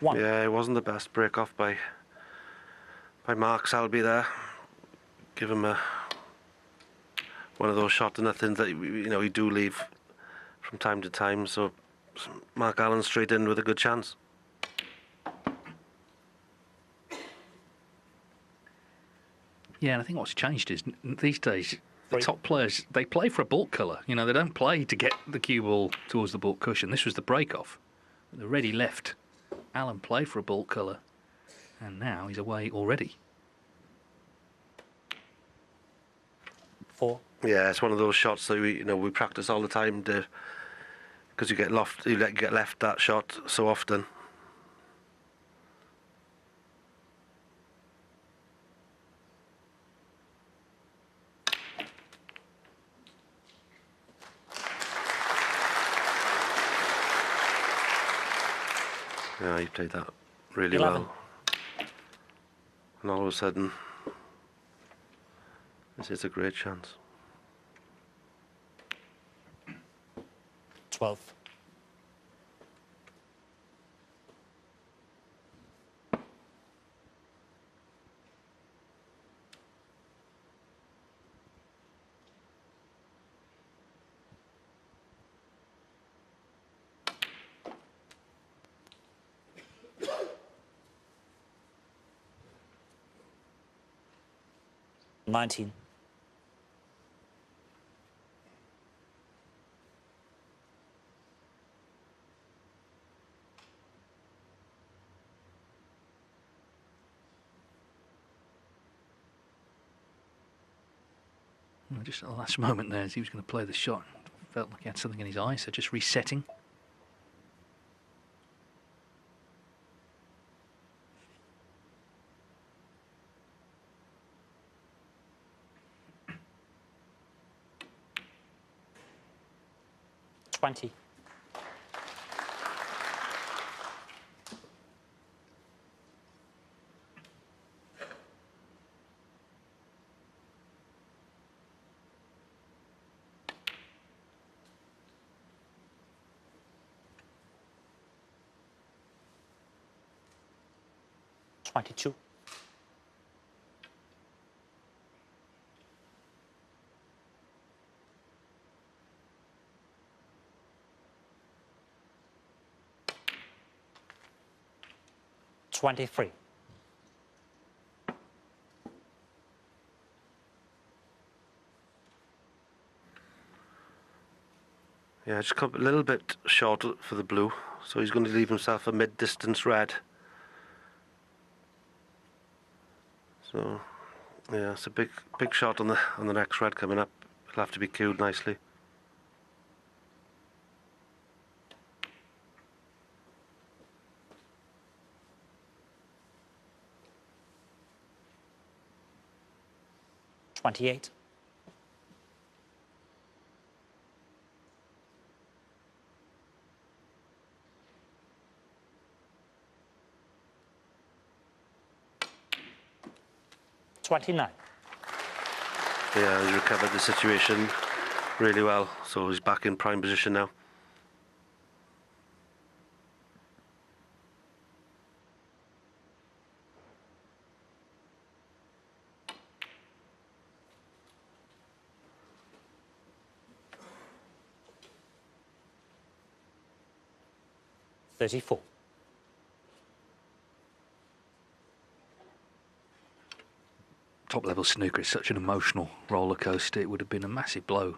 One. Yeah, it wasn't the best break off by Mark Selby there. Give him one of those shot to nothings that you do leave from time to time. So Mark Allen straight in with a good chance. Yeah, and I think what's changed is these days the Three. top players, they play for a baulk colour. You know, they don't play to get the cue ball towards the baulk cushion. This was the break-off. The ready left. Alan played for a baulk colour, and now he's away already. 4. Yeah, it's one of those shots that we practice all the time, Dave, because you get left that shot so often. Yeah, he played that really 11. well. And all of a sudden, this is a great chance. 12. Nineteen. Just at the last moment there, as he was going to play the shot, felt like he had something in his eye, so just resetting. Twenty. Twenty-two. 23. Yeah, just a little bit short for the blue, so he's going to leave himself a mid-distance red. So, yeah, it's a big shot on the next red coming up. It'll have to be cued nicely. Twenty-eight. 29. Yeah, he's recovered the situation really well, so he's back in prime position now. $34. Top level snooker is such an emotional roller coaster. It would have been a massive blow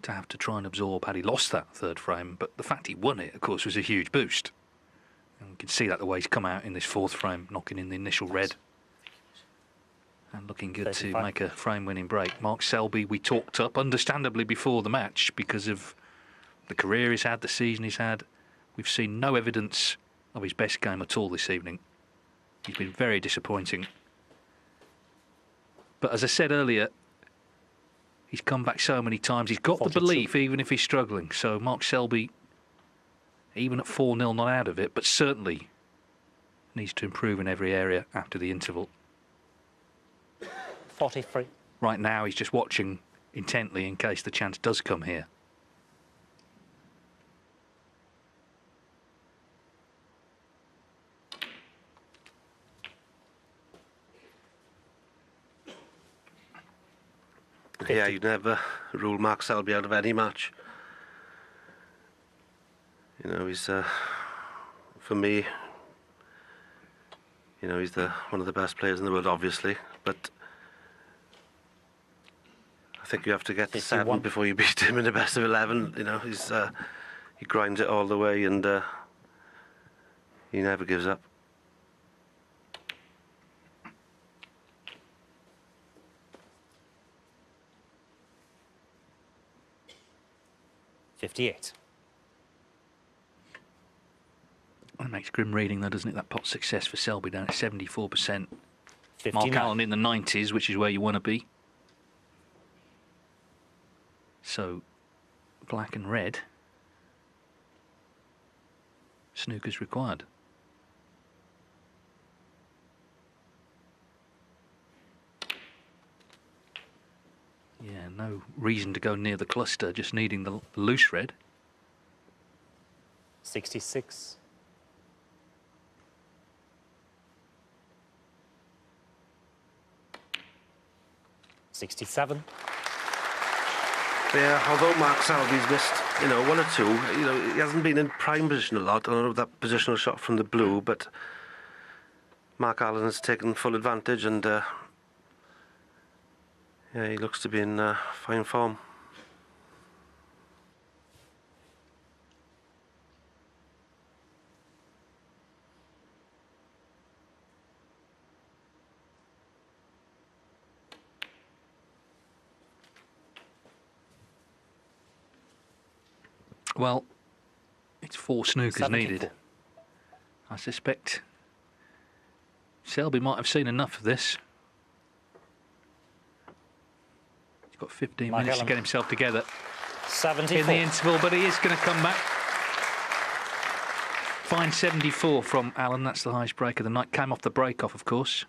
to have to try and absorb had he lost that third frame, but the fact he won it, of course, was a huge boost. And you can see that the way he's come out in this fourth frame, knocking in the initial red and looking good 35. to make a frame-winning break. Mark Selby, we talked up, understandably, before the match because of the career he's had, the season he's had. We've seen no evidence of his best game at all this evening. He's been very disappointing. But as I said earlier, he's come back so many times. He's got 42. the belief, even if he's struggling. So Mark Selby, even at 4-0, not out of it, but certainly needs to improve in every area after the interval. 43. Right now, he's just watching intently in case the chance does come here. Yeah, you'd never rule Mark Selby out of any match. You know, he's for me, you know, he's one of the best players in the world, obviously, but I think you have to get to 7 51. before you beat him in the best of 11. You know, he grinds it all the way, and he never gives up. $58. That makes grim reading, though, doesn't it? That pot success for Selby down at 74%. 59. Mark Allen in the 90s, which is where you want to be. So, black and red. Snooker's required. Yeah, no reason to go near the cluster, just needing the loose red. 66. $67. Yeah, although Mark Selby's missed, you know, 1 or 2, you know, he hasn't been in prime position a lot. I don't know that positional shot from the blue, but Mark Allen has taken full advantage, and yeah, he looks to be in fine form. Well, it's 4 snookers 74. needed. I suspect Selby might have seen enough of this. He's got 15 Mark minutes Allen. to get himself together 74. in the interval, but he is going to come back. Fine 74 from Allen. That's the highest break of the night. Came off the break-off, of course.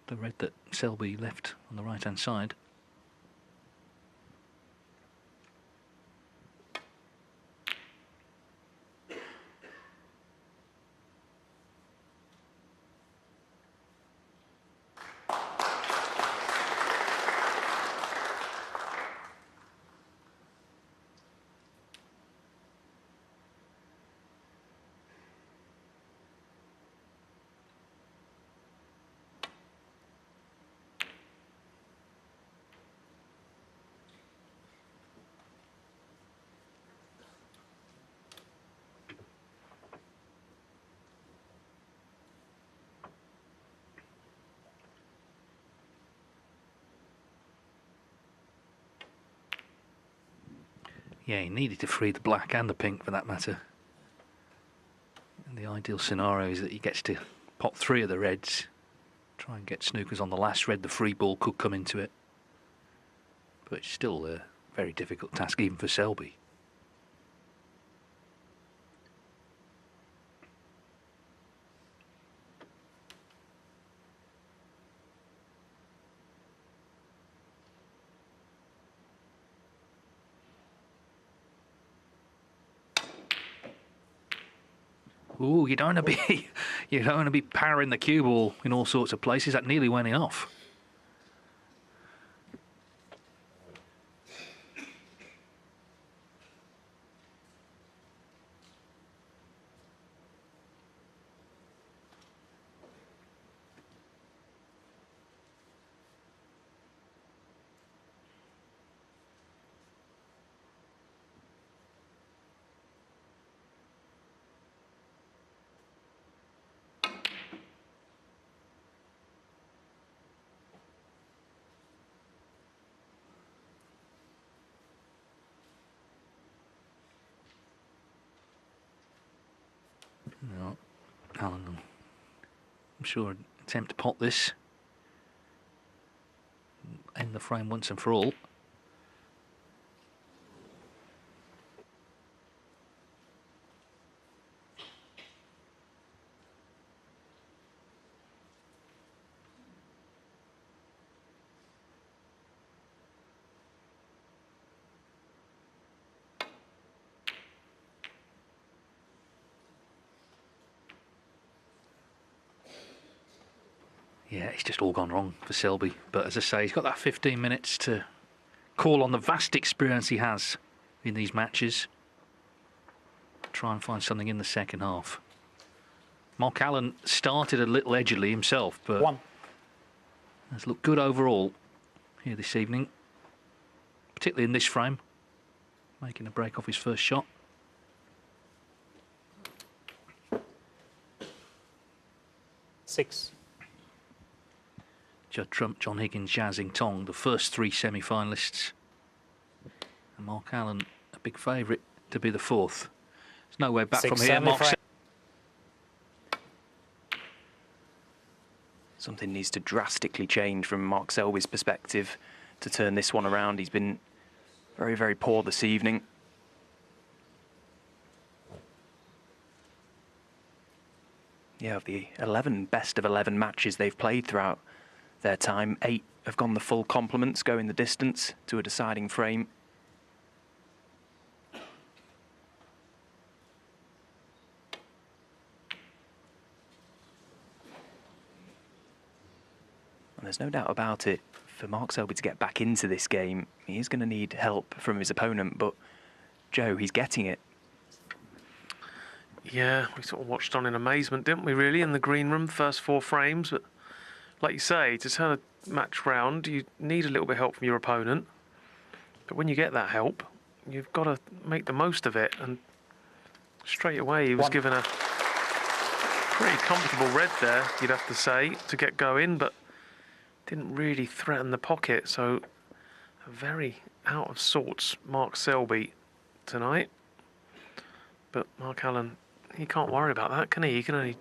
The red that Selby left on the right-hand side. Yeah, he needed to free the black and the pink for that matter. And the ideal scenario is that he gets to pot 3 of the reds, try and get snookers on the last red. The free ball could come into it. But it's still a very difficult task even for Selby. Ooh, you don't want to be, you don't want to be powering the cue ball in all sorts of places. That nearly went off. No, Alan, I'm sure attempt to pot this. End the frame once and for all. Yeah, it's just all gone wrong for Selby. But as I say, he's got that 15 minutes to call on the vast experience he has in these matches. Try and find something in the second half. Mark Allen started a little edgily himself, but has looked good overall here this evening, particularly in this frame, making a break off his first shot. Six. Judd Trump, John Higgins, Jiazing Tong, the first three semi-finalists. And Mark Allen, a big favourite to be the fourth. There's no way back from here. Mark. Something needs to drastically change from Mark Selby's perspective to turn this one around. He's been very, very poor this evening. Yeah, of the 11 best of 11 matches they've played throughout their time, 8 have gone the full complements, going the distance to a deciding frame. And there's no doubt about it, for Mark Selby to get back into this game, he is going to need help from his opponent, but Joe, he's getting it. Yeah, we sort of watched on in amazement, didn't we, really, in the green room, first 4 frames. But like you say, to turn a match round, you need a little bit of help from your opponent. But when you get that help, you've got to make the most of it. And straight away, he was given a pretty comfortable red there, you'd have to say, to get going, but didn't really threaten the pocket. So a very out of sorts Mark Selby tonight. But Mark Allen, he can't worry about that, can he? He can only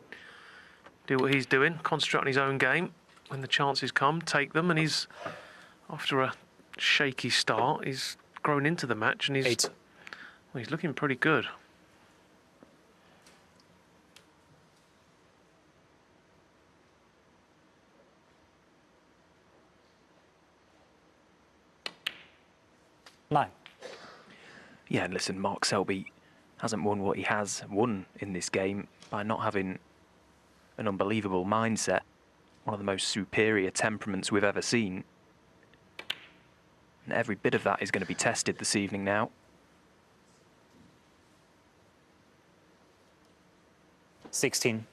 do what he's doing, concentrate on his own game. When the chances come, take them. And he's, after a shaky start, he's grown into the match and he's looking pretty good. Nine. Yeah, and listen, Mark Selby hasn't won what he has won in this game by not having an unbelievable mindset. One of the most superior temperaments we've ever seen. And every bit of that is going to be tested this evening now. 16.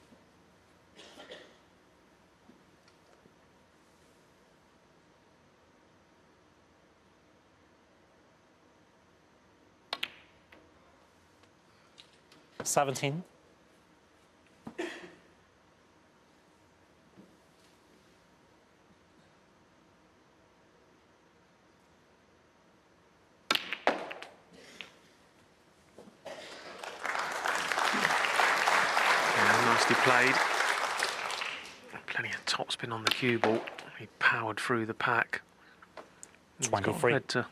Seventeen. Nicely played. Plenty of topspin on the cue ball. He powered through the pack. He's got 23. red to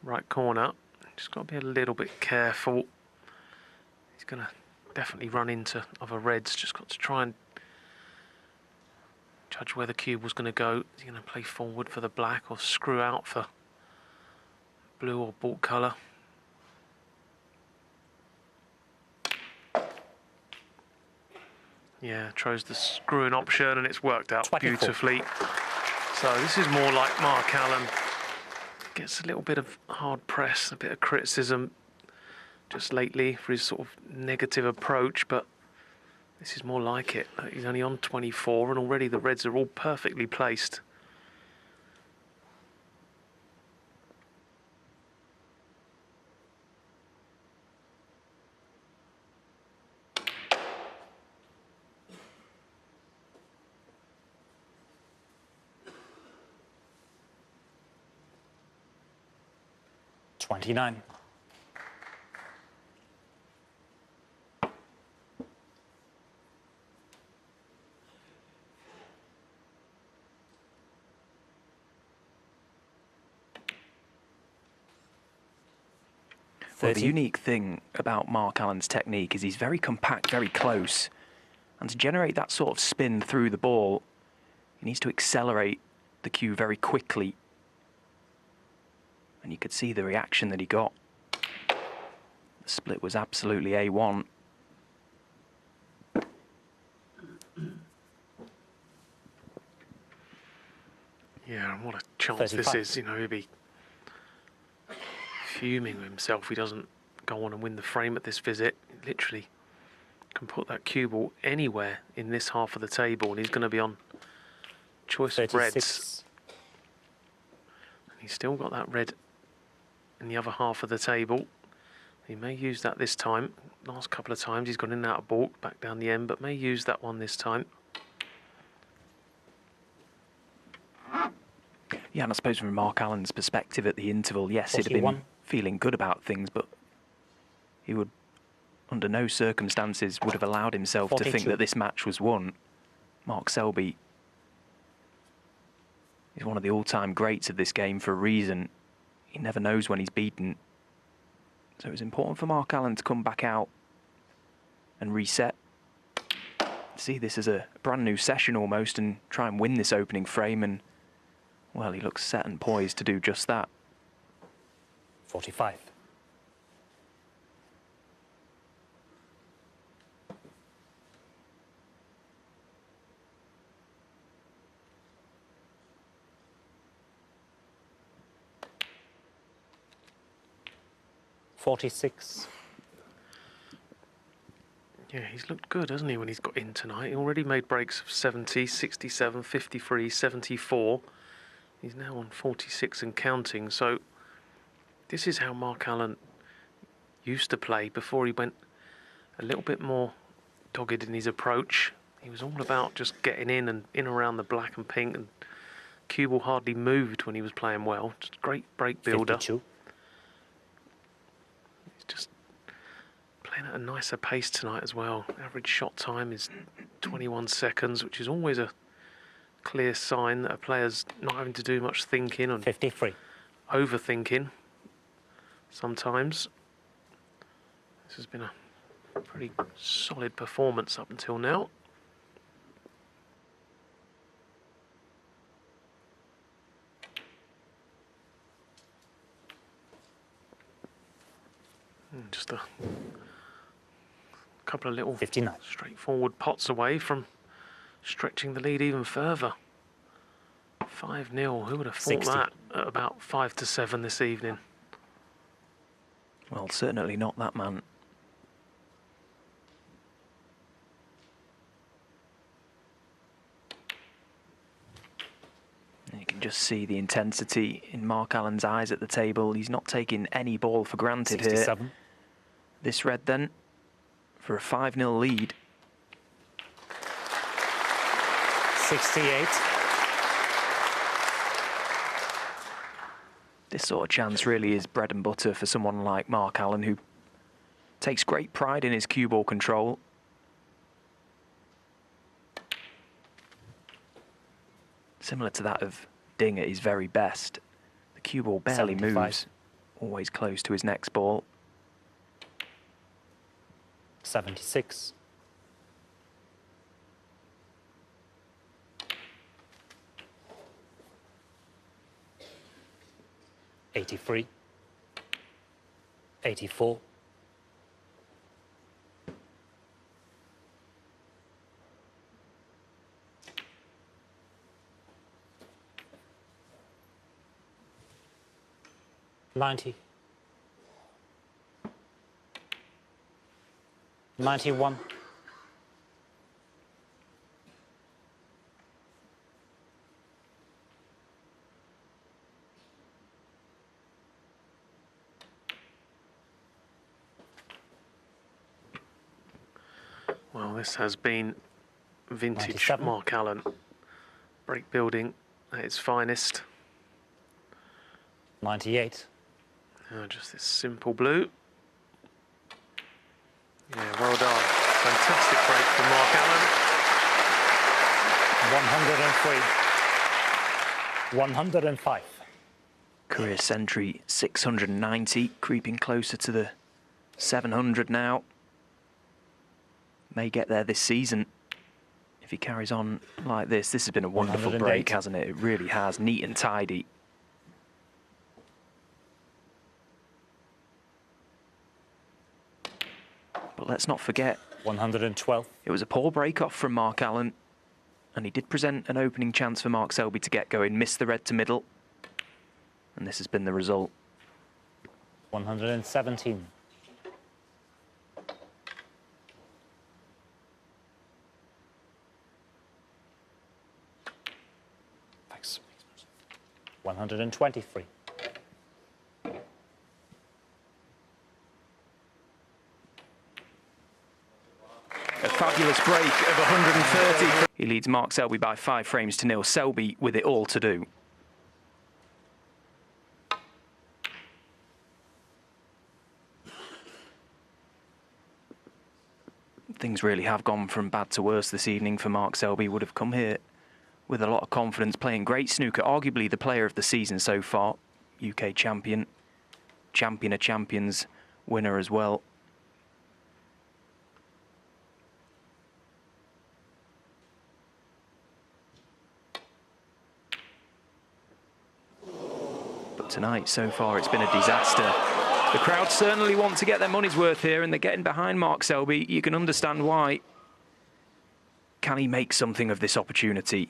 right corner. Just got to be a little bit careful. He's going to definitely run into other reds. Just got to try and judge where the cube was going to go. Is he going to play forward for the black or screw out for blue or bought colour? Yeah, chose the screwing option and it's worked out 24. beautifully. So this is more like Mark Allen. Gets a little bit of hard press, a bit of criticism just lately for his sort of negative approach, but this is more like it. He's only on 24 and already the reds are all perfectly placed. $29. Well, the unique thing about Mark Allen's technique is he's very compact, very close. And to generate that sort of spin through the ball, he needs to accelerate the cue very quickly. And you could see the reaction that he got. The split was absolutely A1. Yeah, and what a chance 35. this is. You know, he'd be fuming with himself if he doesn't go on and win the frame at this visit. He literally can put that cue ball anywhere in this half of the table and he's going to be on choice of reds. 36. And he's still got that red in the other half of the table. He may use that this time. Last couple of times he's gone in and out of balk, back down the end, but may use that one this time. Yeah, and I suppose from Mark Allen's perspective at the interval, yes, he'd have 41. been feeling good about things, but he would, under no circumstances, would have allowed himself to think 42. that this match was won. Mark Selby is one of the all-time greats of this game for a reason. He never knows when he's beaten. So it was important for Mark Allen to come back out and reset. See this as a brand new session almost and try and win this opening frame, and well, he looks set and poised to do just that. 45. $46. Yeah, he's looked good, hasn't he, when he's got in tonight? He already made breaks of 70, 67, 53, 74. He's now on 46 and counting. So this is how Mark Allen used to play before he went a little bit more dogged in his approach. He was all about just getting in and in around the black and pink, and cue ball hardly moved when he was playing well. Just great break builder. 52. He's just playing at a nicer pace tonight as well. Average shot time is 21 seconds, which is always a clear sign that a player's not having to do much thinking and 53. overthinking sometimes. This has been a pretty solid performance up until now. Just a couple of little 59. straightforward pots away from stretching the lead even further. 5-0. Who would have thought 60. that at about 5-7 this evening? Well, certainly not that man. And you can just see the intensity in Mark Allen's eyes at the table. He's not taking any ball for granted 67. here. This red then for a 5-0 lead. 68. This sort of chance really is bread and butter for someone like Mark Allen, who takes great pride in his cue ball control. Similar to that of Ding at his very best. The cue ball barely 75. moves, always close to his next ball. 76. 83. 84. 90. 91. Well, this has been vintage 97. Mark Allen. Break building at its finest. 98. Just this simple blue. Yeah, well done. Fantastic break from Mark Allen. 103. 105. Career century 690, creeping closer to the 700 now. May get there this season if he carries on like this. This has been a wonderful 108. break, hasn't it? It really has. Neat and tidy. But let's not forget, 112. it was a poor break-off from Mark Allen, and he did present an opening chance for Mark Selby to get going, missed the red to middle, and this has been the result. 117. Thanks. 123. A fabulous break of 130. He leads Mark Selby by 5 frames to 0. Selby with it all to do. Things really have gone from bad to worse this evening for Mark Selby. Would have come here with a lot of confidence, playing great snooker, arguably the player of the season so far. UK champion, champion of champions, winner as well. But tonight, so far, it's been a disaster. The crowd certainly want to get their money's worth here, and they're getting behind Mark Selby. You can understand why. Can he make something of this opportunity?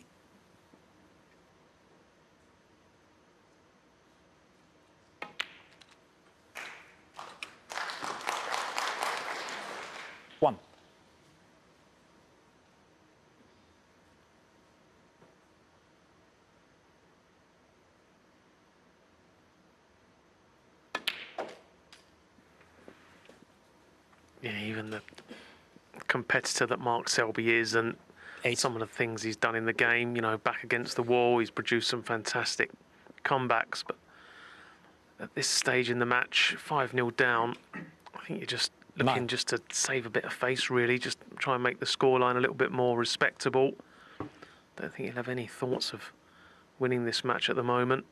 One. Yeah, even the competitor that Mark Selby is, and 8. some of the things he's done in the game, you know, back against the wall, he's produced some fantastic comebacks. But at this stage in the match, 5-0 down, I think you're just looking 9. just to save a bit of face, really, just try and make the scoreline a little bit more respectable. Don't think he'll have any thoughts of winning this match at the moment.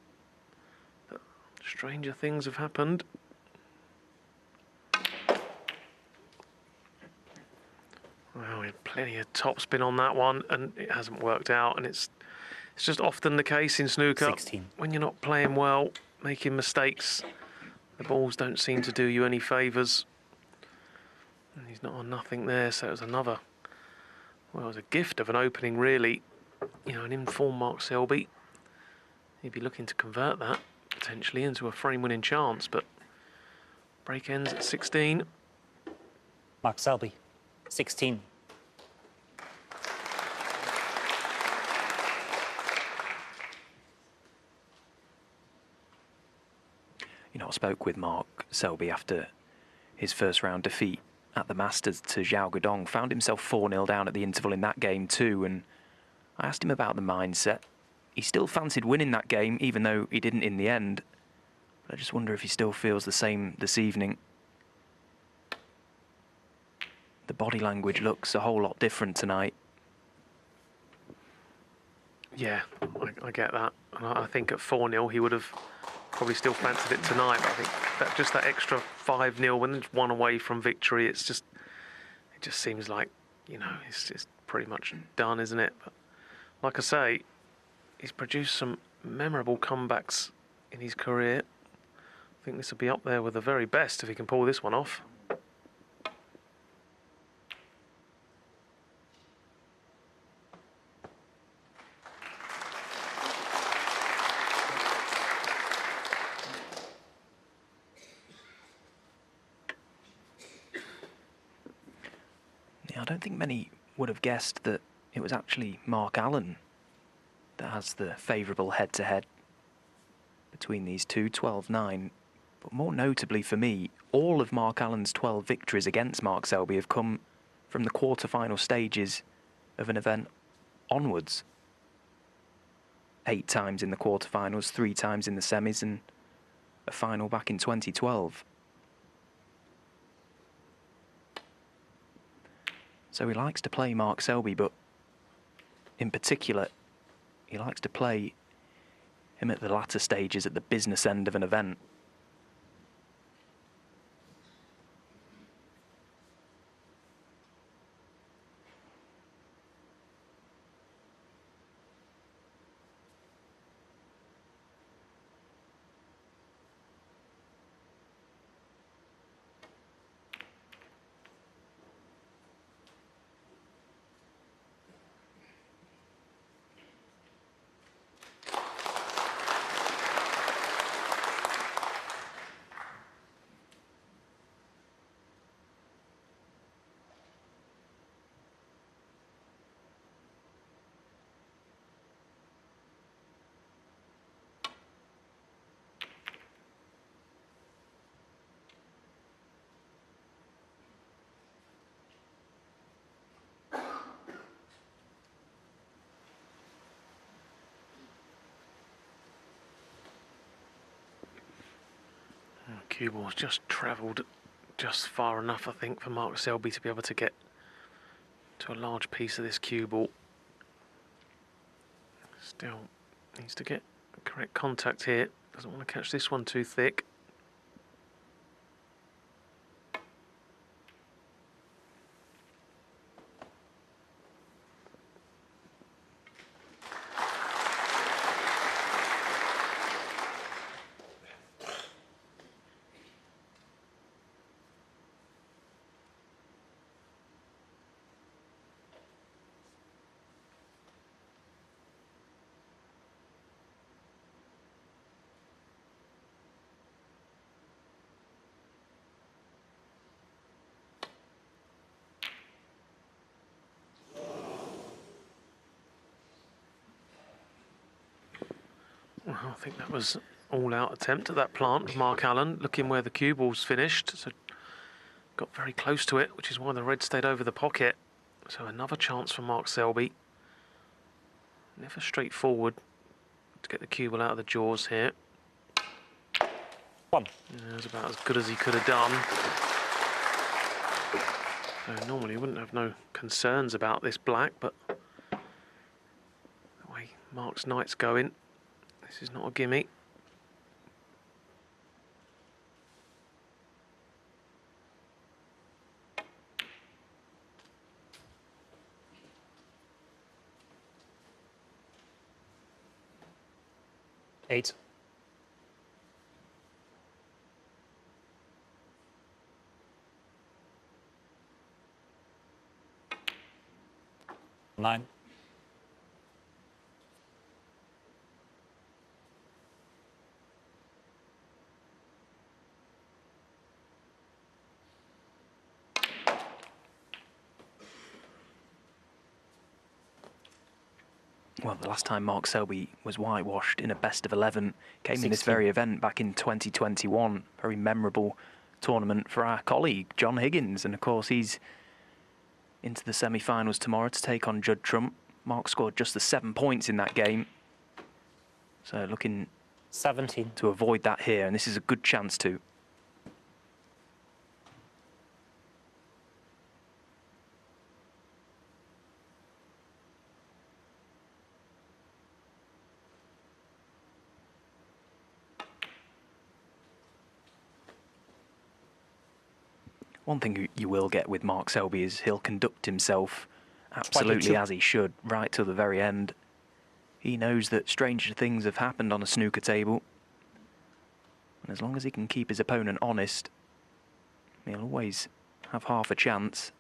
But stranger things have happened. Well, we had plenty of topspin on that one, and it hasn't worked out. And it's just often the case in snooker. 16. When you're not playing well, making mistakes, the balls don't seem to do you any favours. And he's not on nothing there, so it was another. Well, it was a gift of an opening, really. You know, an informed Mark Selby. He'd be looking to convert that potentially into a frame-winning chance, but break ends at 16. Mark Selby. 16. You know, I spoke with Mark Selby after his first round defeat at the Masters to Zhao Guodong. Found himself 4-0 down at the interval in that game too, and I asked him about the mindset. He still fancied winning that game, even though he didn't in the end. But I just wonder if he still feels the same this evening. The body language looks a whole lot different tonight. Yeah, I get that. And I think at 4-0 he would have probably still fancied it tonight. But I think that just that extra 5-0 when it's one away from victory, it just seems like, you know, it's just pretty much done, isn't it? But like I say, he's produced some memorable comebacks in his career. I think this will be up there with the very best if he can pull this one off. I don't think many would have guessed that it was actually Mark Allen that has the favourable head-to-head between these two, 12-9. But more notably for me, all of Mark Allen's 12 victories against Mark Selby have come from the quarter-final stages of an event onwards. 8 times in the quarter-finals, 3 times in the semis, and a final back in 2012. So he likes to play Mark Selby, but in particular, he likes to play him at the latter stages, at the business end of an event. Cue ball's just travelled just far enough, I think, for Mark Selby to be able to get to a large piece of this cue ball. Still needs to get correct contact here. Doesn't want to catch this one too thick. Well, I think that was all-out attempt at that plant of Mark Allen, looking where the cue ball's finished. So got very close to it, which is why the red stayed over the pocket. So another chance for Mark Selby. Never straightforward to get the cue ball out of the jaws here. 1. Yeah, it was about as good as he could have done. So normally he wouldn't have no concerns about this black, but the way Mark's knight's going, this is not a gimme. Eight. Nine. Well, the last time Mark Selby was whitewashed in a best of 11 came in this 16. very event back in 2021. Very memorable tournament for our colleague, John Higgins. And of course, he's into the semi-finals tomorrow to take on Judd Trump. Mark scored just the 7 points in that game. So looking 17. to avoid that here, and this is a good chance to. One thing you will get with Mark Selby is he'll conduct himself absolutely 22. as he should, right till the very end. He knows that stranger things have happened on a snooker table. And as long as he can keep his opponent honest, he'll always have half a chance.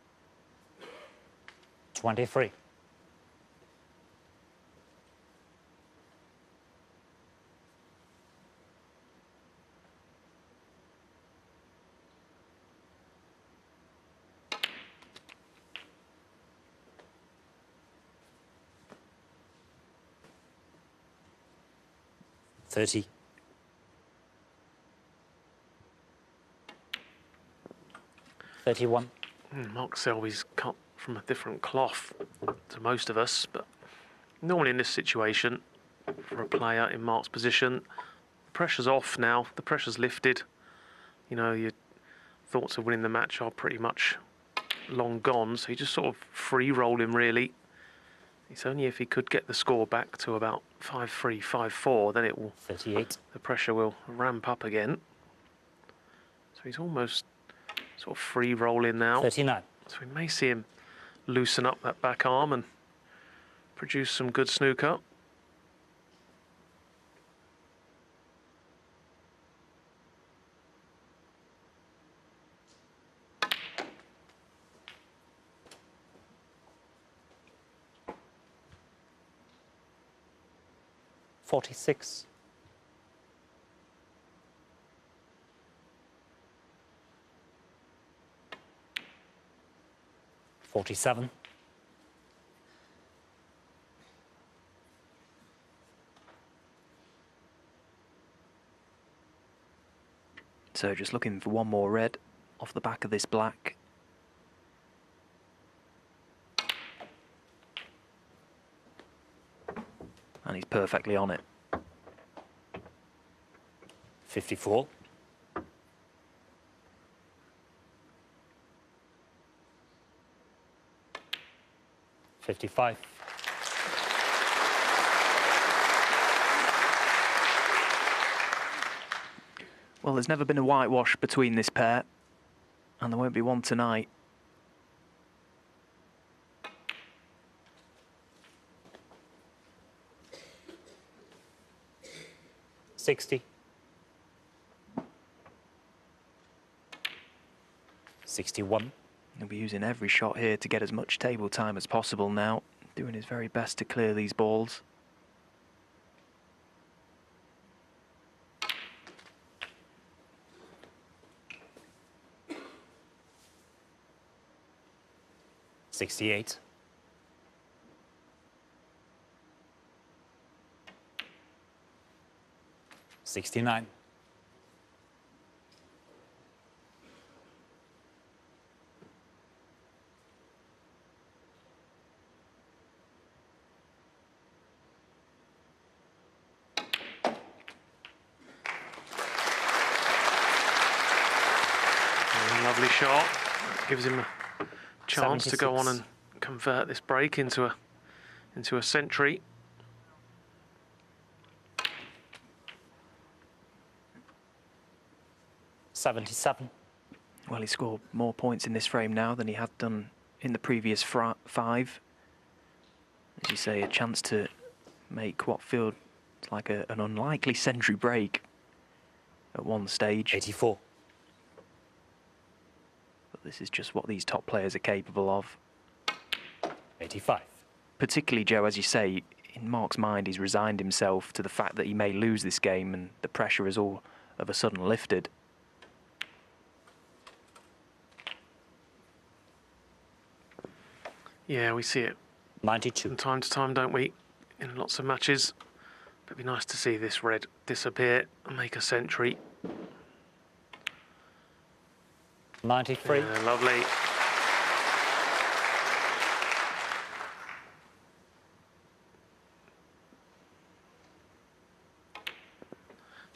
23. 30. Mark Selby's cut from a different cloth to most of us, but normally in this situation, for a player in Mark's position, the pressure's off now, the pressure's lifted. You know, your thoughts of winning the match are pretty much long gone, so you just sort of free roll him really. It's only if he could get the score back to about 5-3, 5-4, then it will. 38. The pressure will ramp up again. So he's almost sort of free rolling now. 39. So we may see him loosen up that back arm and produce some good snooker. $46. 47. So just looking for one more red off the back of this black. And he's perfectly on it. 54. 55. Well, there's never been a whitewash between this pair, and there won't be one tonight. $60. 61. He'll be using every shot here to get as much table time as possible now, doing his very best to clear these balls. $68. 69. Lovely shot. Gives him a chance to go on 76. and convert this break into a century. $77. Well, he scored more points in this frame now than he had done in the previous five. As you say, a chance to make what feels like an unlikely century break at one stage. 84. But this is just what these top players are capable of. 85. Particularly, Joe, as you say, in Mark's mind, he's resigned himself to the fact that he may lose this game, and the pressure is all of a sudden lifted. Yeah, we see it 92. from time to time, don't we? In lots of matches. But it'd be nice to see this red disappear and make a century. 93. Yeah, lovely.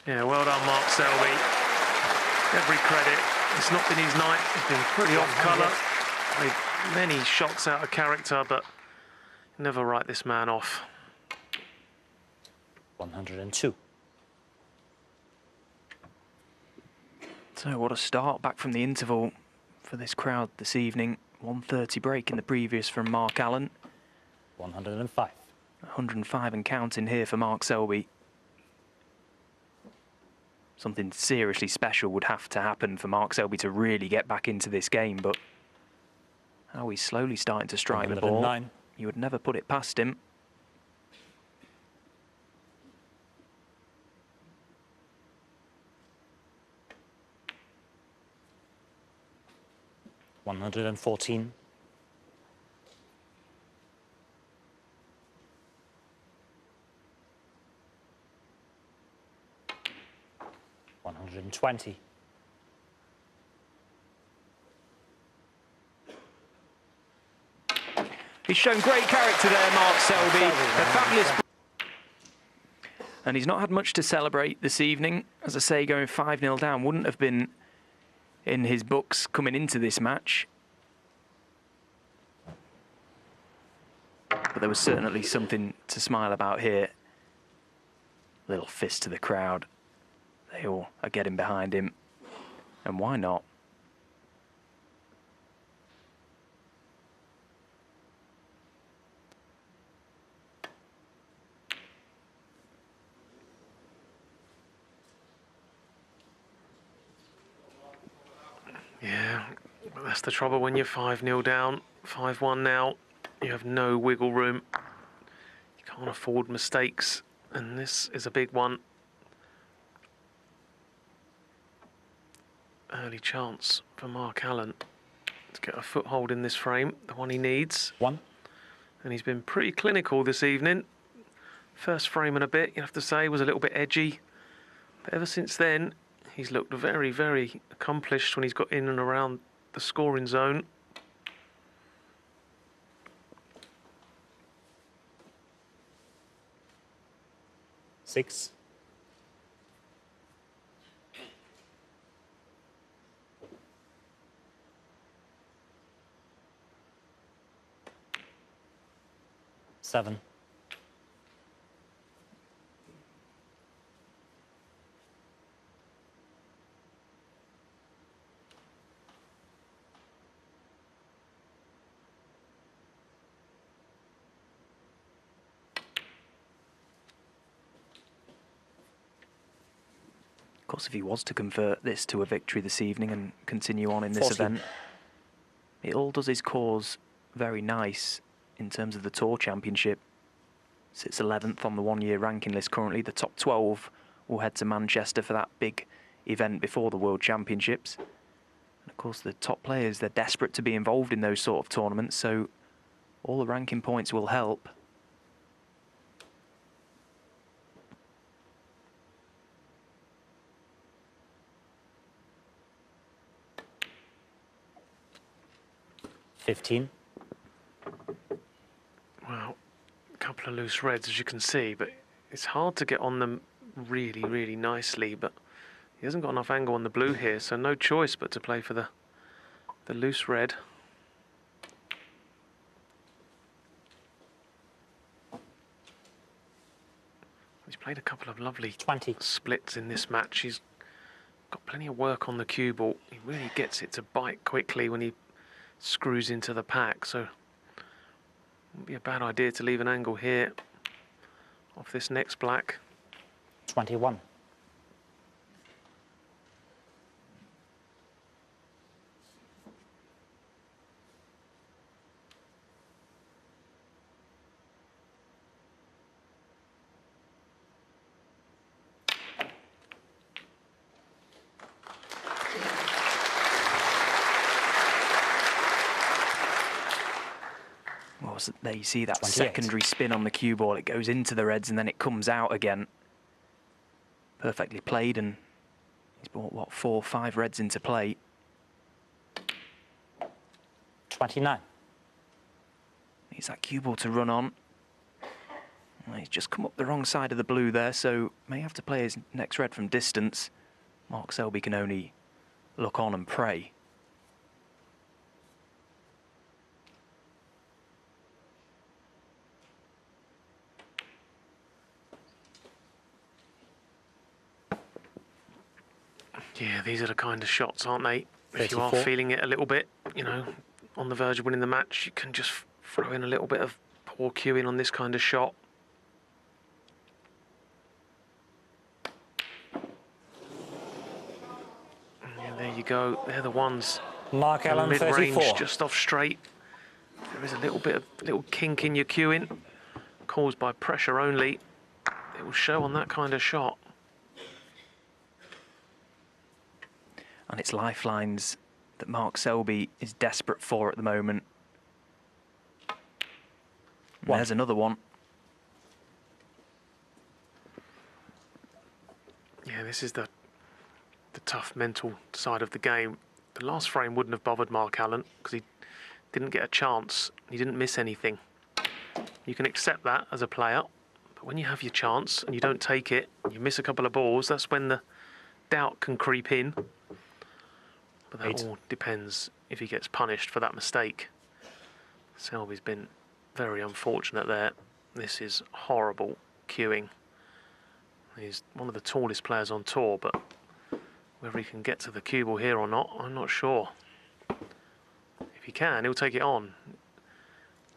Yeah, well done, Mark Selby. Every credit. It's not been his night. He's been pretty off colour. Played many shots out of character, but never write this man off. 102. So what a start back from the interval for this crowd this evening. 130 break in the previous from Mark Allen. 105. 105 and counting here for Mark Selby. Something seriously special would have to happen for Mark Selby to really get back into this game, but how he's slowly starting to strike the ball. 109. You would never put it past him. $114. 120. He's shown great character there, Mark Selby. A fabulous. And he's not had much to celebrate this evening. As I say, going 5-0 down wouldn't have been in his books coming into this match. But there was certainly something to smile about here. Little fist to the crowd. They all are getting behind him. And why not? Yeah, that's the trouble when you're 5-0 down, 5-1 now. You have no wiggle room. You can't afford mistakes, and this is a big one. Early chance for Mark Allen to get a foothold in this frame, the one he needs. 1. And he's been pretty clinical this evening. First frame and a bit, you have to say, was a little bit edgy. But ever since then, he's looked very, very accomplished when he's got in and around the scoring zone. Six. Seven. Of course, if he was to convert this to a victory this evening and continue on in this 14. event, it all does his cause very nice in terms of the Tour Championship. Sits 11th on the one-year ranking list currently. The top 12 will head to Manchester for that big event before the World Championships. And of course, the top players, they're desperate to be involved in those sort of tournaments, so all the ranking points will help. $15. Wow, a couple of loose reds, as you can see, but it's hard to get on them really, really nicely. But he hasn't got enough angle on the blue here, so no choice but to play for the loose red. He's played a couple of lovely 20. splits in this match. He's got plenty of work on the cue ball. He really gets it to bite quickly when he screws into the pack, so wouldn't be a bad idea to leave an angle here off this next black. 21. Well, so there you see that 28. secondary spin on the cue ball. It goes into the reds and then it comes out again. Perfectly played, and he's brought, what, 4 or 5 reds into play. 29. Needs that cue ball to run on. Well, he's just come up the wrong side of the blue there, so may have to play his next red from distance. Mark Selby can only look on and pray. Yeah, these are the kind of shots, aren't they? If you are 34. feeling it a little bit, you know, on the verge of winning the match, you can just throw in a little bit of poor cueing on this kind of shot. Yeah, there you go. They're the ones. Mark The Allen, mid-range, 34. just off straight. There is a little kink in your cueing, caused by pressure only. It will show on that kind of shot. And it's lifelines that Mark Selby is desperate for at the moment. And there's another one. Yeah, this is the the tough mental side of the game. The last frame wouldn't have bothered Mark Allen because he didn't get a chance. He didn't miss anything. You can accept that as a player, but when you have your chance and you don't take it, you miss a couple of balls, that's when the doubt can creep in. But that all depends if he gets punished for that mistake. Selby's been very unfortunate there. This is horrible cueing. He's one of the tallest players on tour, but whether he can get to the cue ball here or not, I'm not sure. If he can, he'll take it on.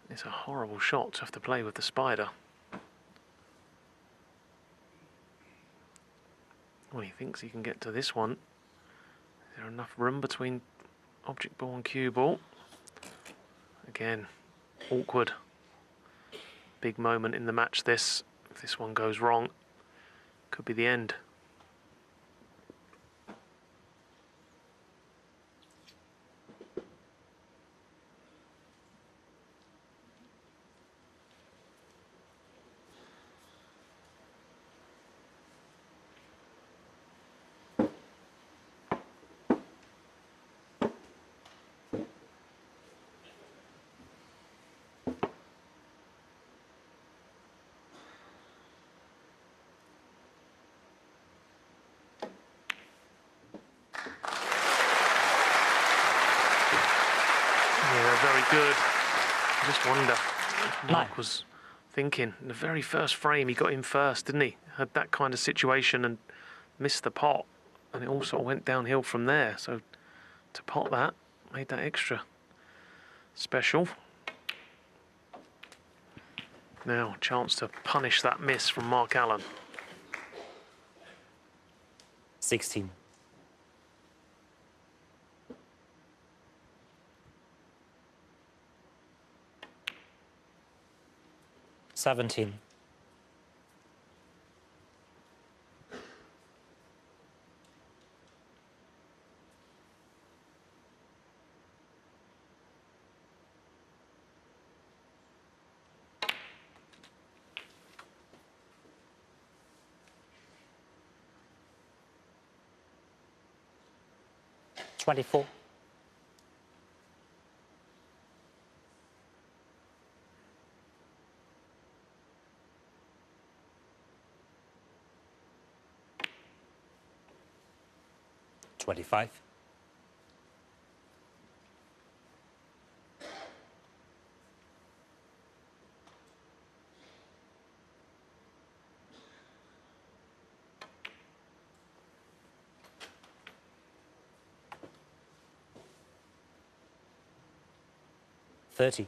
It's a horrible shot to have to play with the spider. Well, he thinks he can get to this one. Is there enough room between object ball and cue ball? Again, awkward. Big moment in the match this. If this one goes wrong, could be the end. Very good. I just wonder if Mark was thinking. In the very first frame, he got in first, didn't he? Had that kind of situation and missed the pot. And it all sort of went downhill from there. So to pot that, made that extra special. Now, chance to punish that miss from Mark Allen. 16. 17. 24. 25. 30.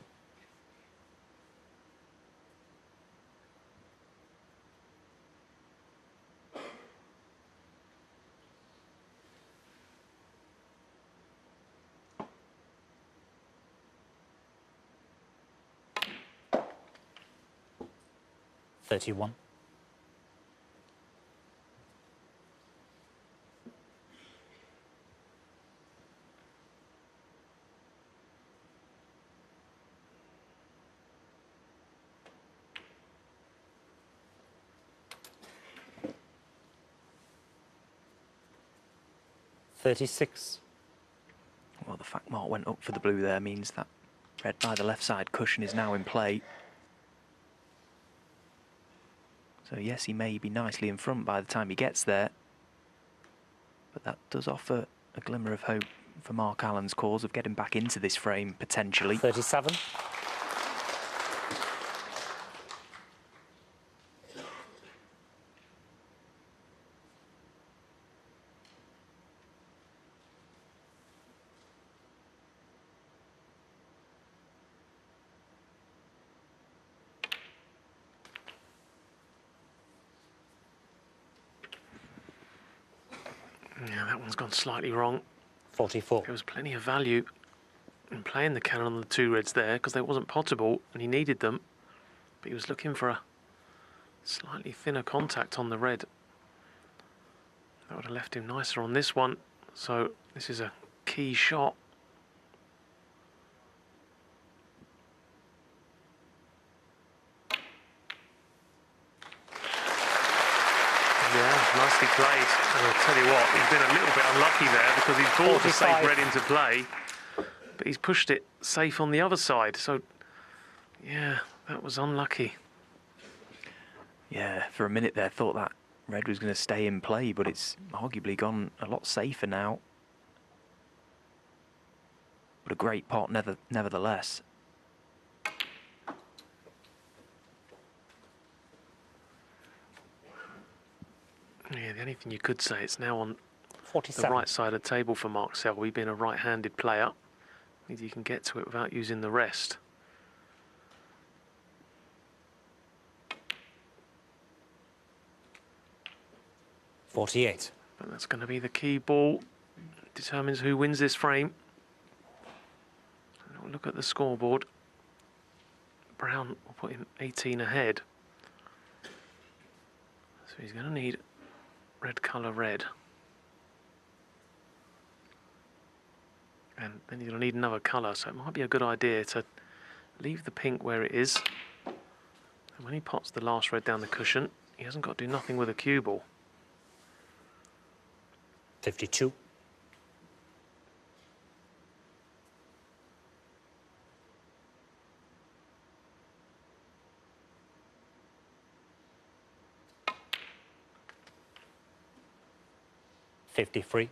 31. 36. Well, the fact Mark went up for the blue there means that red by the left side cushion is now in play. So yes, he may be nicely in front by the time he gets there, but that does offer a glimmer of hope for Mark Allen's cause of getting back into this frame potentially. 37. Yeah, that one's gone slightly wrong. 44. There was plenty of value in playing the cannon on the two reds there because they wasn't potable and he needed them, but he was looking for a slightly thinner contact on the red. That would have left him nicer on this one. So this is a key shot. Yeah, nicely played. And I'll tell you what, he's been a little bit unlucky there because he's brought the safe 45. red into play, but he's pushed it safe on the other side. So, yeah, that was unlucky. Yeah, for a minute there, thought that red was going to stay in play, but it's arguably gone a lot safer now. But a great pot, nevertheless. Yeah, the only thing you could say, it's now on the 47. right side of the table for Mark Selby, being a right-handed player. Means you can get to it without using the rest. $48. But that's going to be the key ball. Determines who wins this frame. And we'll look at the scoreboard. Brown will put him 18 ahead. So he's going to need red colour red. And then he's going to need another colour, so it might be a good idea to leave the pink where it is. And when he pots the last red down the cushion, he hasn't got to do nothing with a cue ball. 52. $53.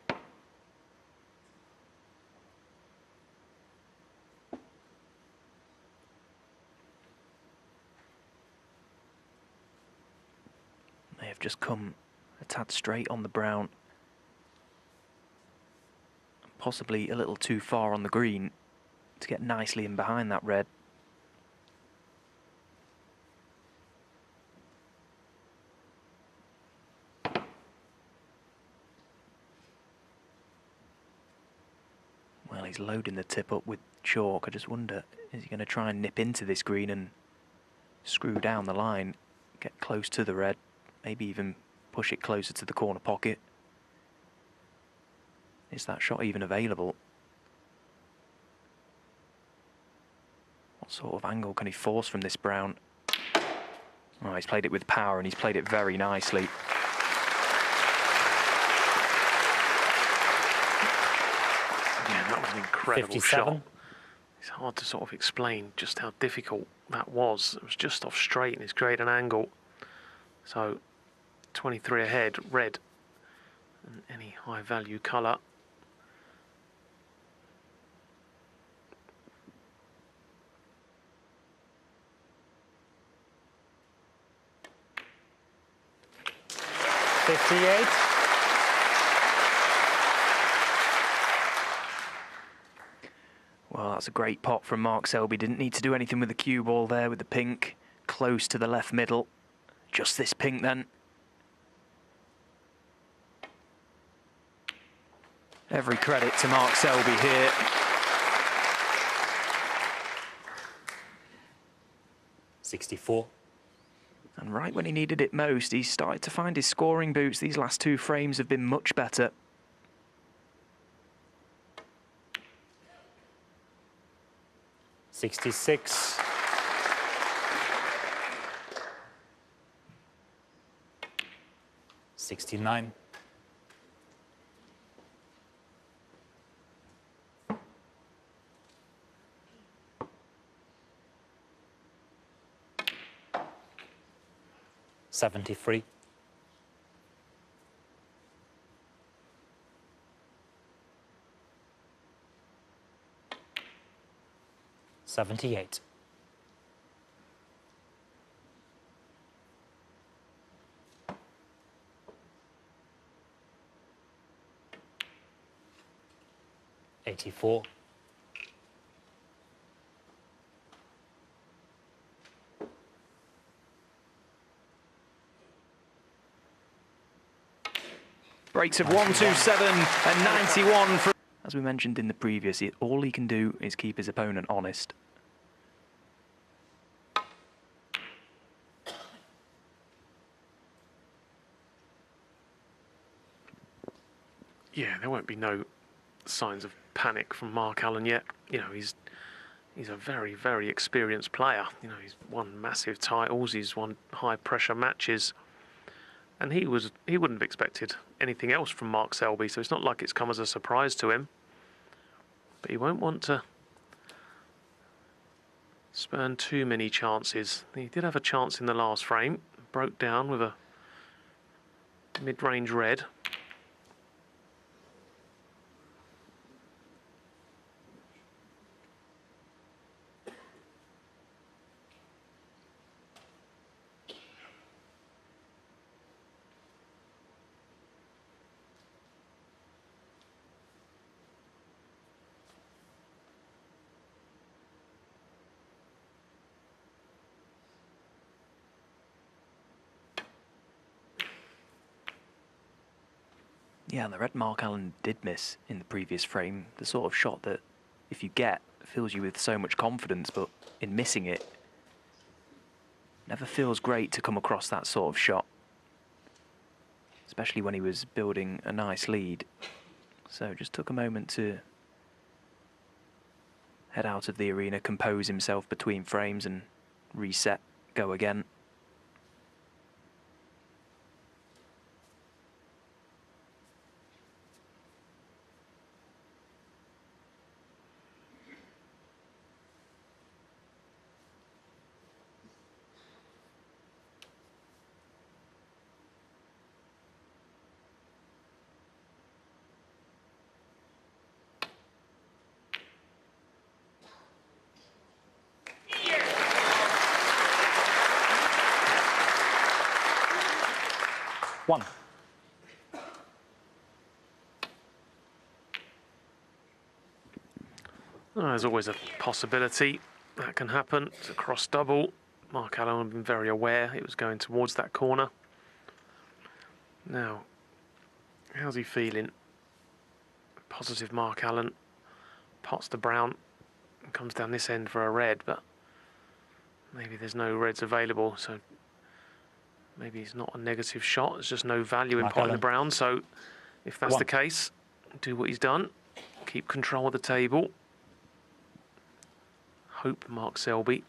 They have just come a tad straight on the brown. Possibly a little too far on the green to get nicely in behind that red. Well, he's loading the tip up with chalk. I just wonder, is he going to try and nip into this green and screw down the line, get close to the red, maybe even push it closer to the corner pocket? Is that shot even available? What sort of angle can he force from this brown? Oh, he's played it with power and he's played it very nicely. Yeah, that was an incredible 57. shot. It's hard to sort of explain just how difficult that was. It was just off straight and it's created an angle. So 23 ahead, red, and any high value colour. $58. Well, that's a great pot from Mark Selby. Didn't need to do anything with the cue ball there with the pink close to the left middle. Just this pink then. Every credit to Mark Selby here. $64. And right when he needed it most, he started to find his scoring boots. These last two frames have been much better. $66. $69. $73. $78. $84. Breaks of 127 and 91 from... As we mentioned in the previous, all he can do is keep his opponent honest. Yeah, there won't be no signs of panic from Mark Allen yet. You know, he's a very, very experienced player. You know, he's won massive titles, he's won high pressure matches. And he wouldn't have expected anything else from Mark Selby, so it's not like it's come as a surprise to him. But he won't want to spurn too many chances. He did have a chance in the last frame, broke down with a mid-range red. Yeah, and the red Mark Allen did miss in the previous frame. The sort of shot that, if you get, fills you with so much confidence, but in missing it, never feels great to come across that sort of shot. Especially when he was building a nice lead. So just took a moment to head out of the arena, compose himself between frames and reset, go again. One. There's always a possibility that can happen. It's a cross double. Mark Allen had been very aware it was going towards that corner. Now, how's he feeling? Positive Mark Allen. Pots the brown and comes down this end for a red, but maybe there's no reds available, so maybe it's not a negative shot. There's just no value in Mark potting the Allen. brown. So if that's One. the case, do what he's done. Keep control of the table. Hope Mark Selby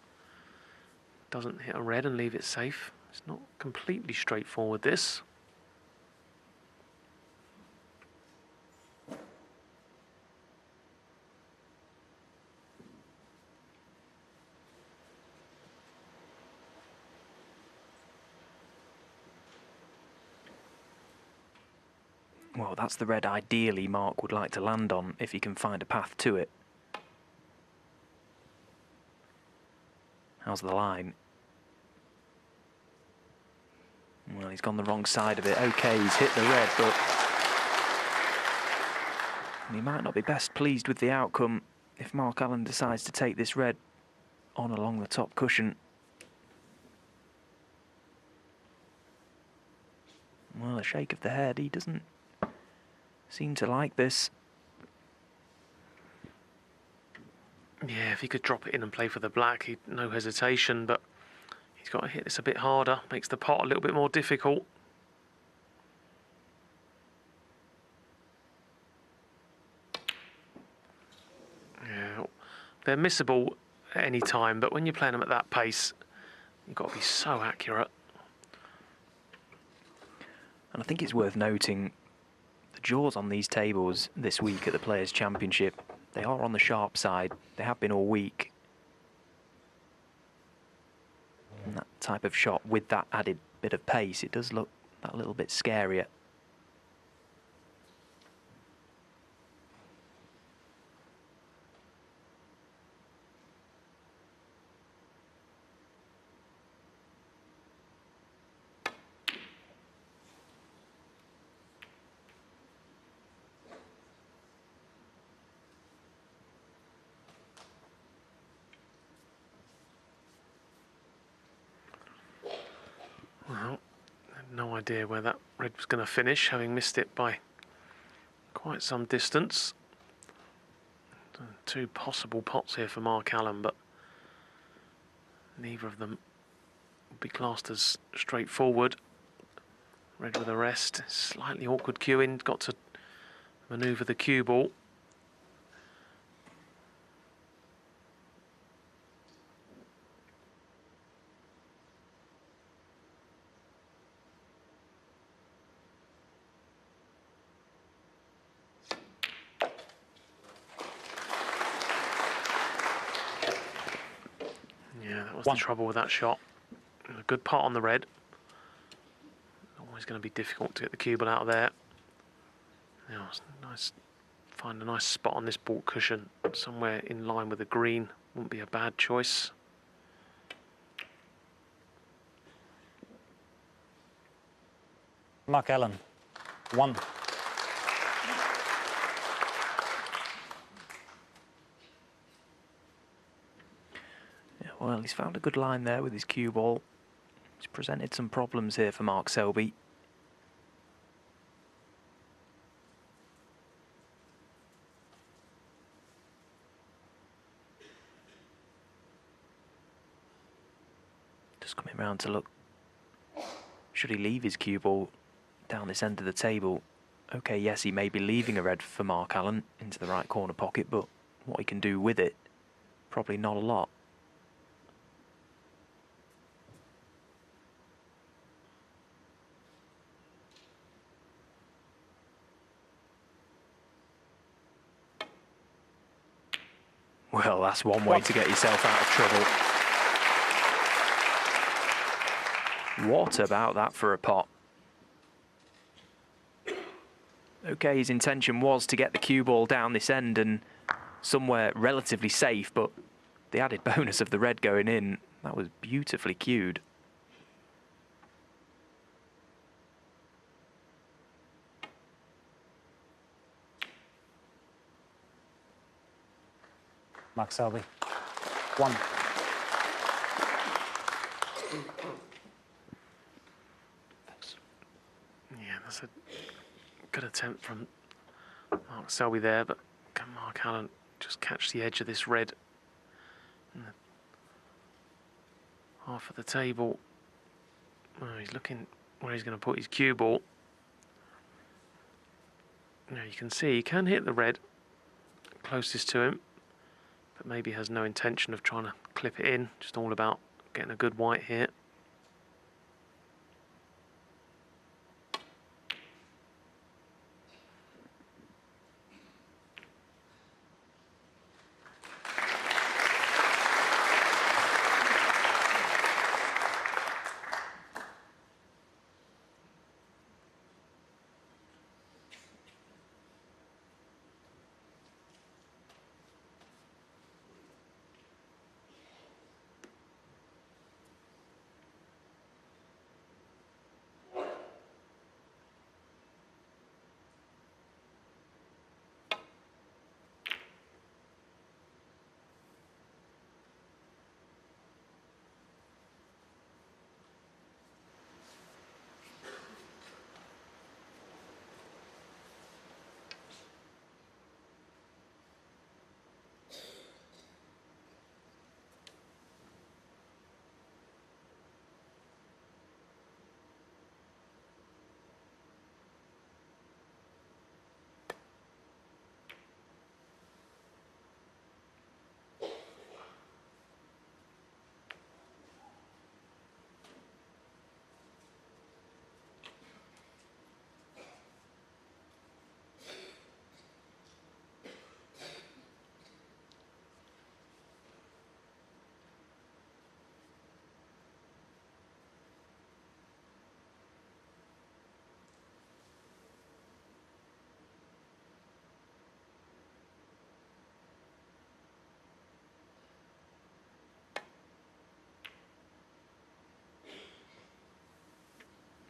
doesn't hit a red and leave it safe. It's not completely straightforward, this. Well, that's the red ideally Mark would like to land on if he can find a path to it. How's the line? Well, he's gone the wrong side of it. Okay, he's hit the red, but he might not be best pleased with the outcome if Mark Allen decides to take this red on along the top cushion. Well, a shake of the head. He doesn't seem to like this. Yeah, if he could drop it in and play for the black, he'd no hesitation, but he's got to hit this a bit harder. Makes the pot a little bit more difficult. Yeah, they're missable at any time, but when you're playing them at that pace, you've got to be so accurate. And I think it's worth noting the draws on these tables this week at the Players' Championship, they are on the sharp side. They have been all week. And that type of shot with that added bit of pace, it does look that little bit scarier. Well, I had no idea where that red was going to finish, having missed it by quite some distance. Two possible pots here for Mark Allen, but neither of them would be classed as straightforward. Red with a rest, slightly awkward cueing, got to manoeuvre the cue ball. was the trouble with that shot. A good putt on the red. Always going to be difficult to get the cue ball out of there. Now, it's nice. Find a nice spot on this baulk cushion, somewhere in line with the green. Wouldn't be a bad choice. Mark Allen, 1. Yeah, well, he's found a good line there with his cue ball. He's presented some problems here for Mark Selby. Just coming round to look. Should he leave his cue ball down this end of the table? Okay, yes, he may be leaving a red for Mark Allen into the right corner pocket, but what he can do with it, probably not a lot. Well, that's one way to get yourself out of trouble. What about that for a pot? Okay, his intention was to get the cue ball down this end and somewhere relatively safe, but the added bonus of the red going in, that was beautifully cued. Mark Selby, 1. Yeah, that's a good attempt from Mark Selby there, but can Mark Allen just catch the edge of this red in the half of the table? Oh, he's looking where he's going to put his cue ball. Now you can see he can hit the red closest to him, but maybe has no intention of trying to clip it in, just all about getting a good white here.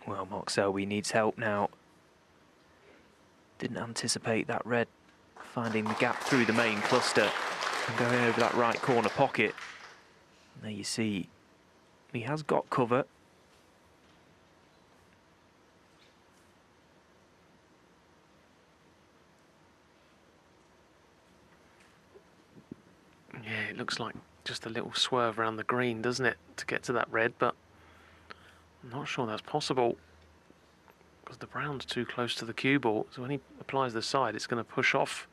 Well, Mark Selby needs help now. Didn't anticipate that red finding the gap through the main cluster and going over that right corner pocket. And there you see, he has got cover. Yeah, it looks like just a little swerve around the green, doesn't it, to get to that red, but I'm not sure that's possible because the brown's too close to the cue ball. So when he applies the side, it's going to push off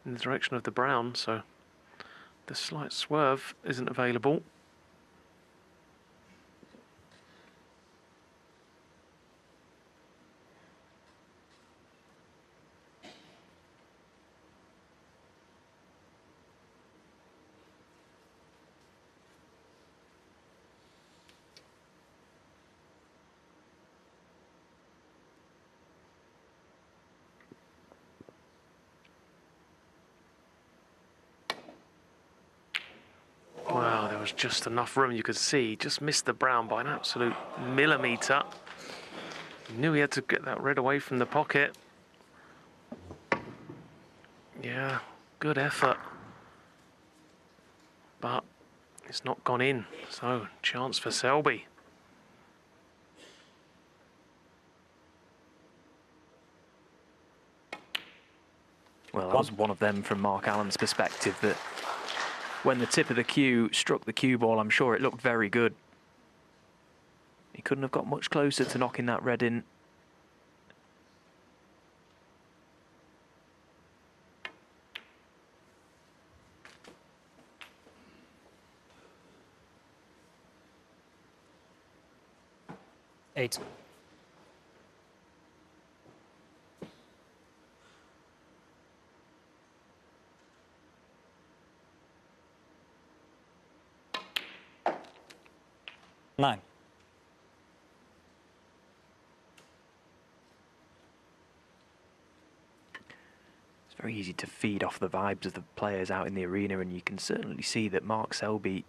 in the direction of the brown. So the slight swerve isn't available. was just enough room. You could see he just missed the brown by an absolute millimetre. He knew he had to get that red away from the pocket. Yeah, good effort. But it's not gone in, so chance for Selby. Well, that was one of them from Mark Allen's perspective, that when the tip of the cue struck the cue ball, I'm sure it looked very good. He couldn't have got much closer to knocking that red in. Eight. Nine. It's very easy to feed off the vibes of the players out in the arena, and you can certainly see that Mark Selby,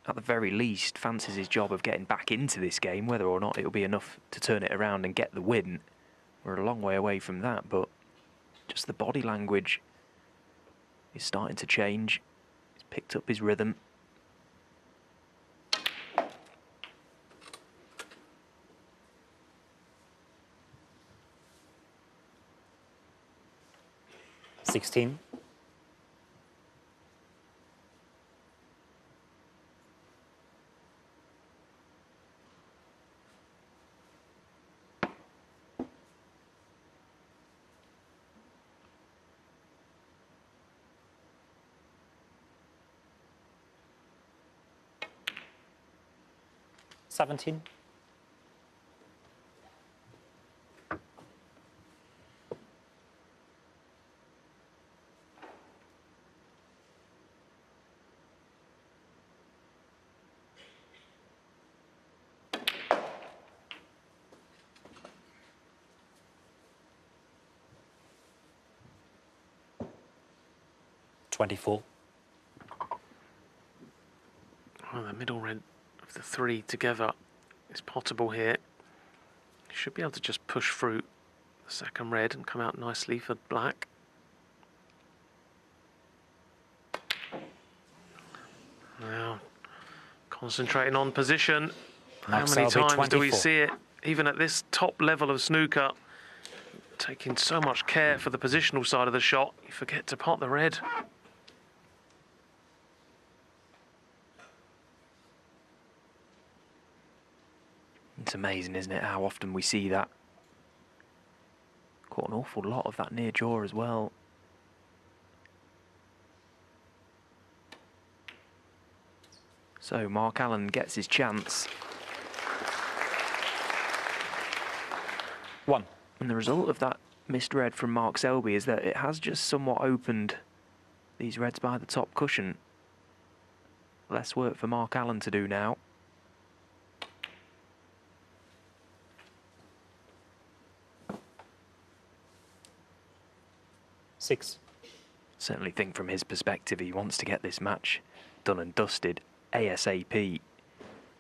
at the very least, fancies his job of getting back into this game. Whether or not it'll be enough to turn it around and get the win, we're a long way away from that, but just the body language is starting to change. He's picked up his rhythm. Sixteen. Seventeen. $24. Well, the middle red of the three together is potable here. You should be able to just push through the second red and come out nicely for black. Now, concentrating on position. How Mark many Selby, times do we 24. see it, even at this top level of snooker, taking so much care for the positional side of the shot, you forget to pot the red. It's amazing, isn't it, how often we see that. Caught an awful lot of that near jaw as well. So Mark Allen gets his chance. One. And the result of that missed red from Mark Selby is that it has just somewhat opened these reds by the top cushion. Less work for Mark Allen to do now. Six. Certainly think from his perspective he wants to get this match done and dusted ASAP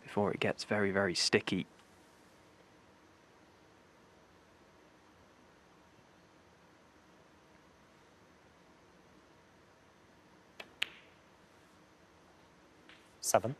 before it gets very, very sticky. Seven.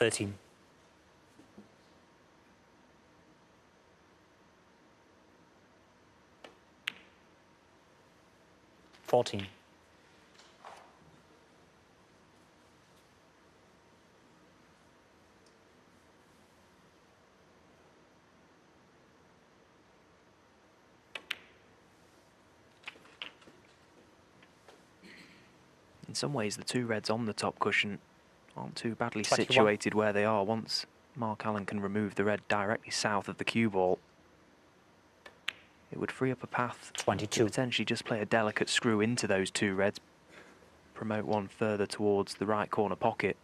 $13. 14. In some ways, the two reds on the top cushion aren't too badly 21. situated where they are once Mark Allen can remove the red directly south of the cue ball. It would free up a path to 22. potentially just play a delicate screw into those two reds, promote one further towards the right corner pocket.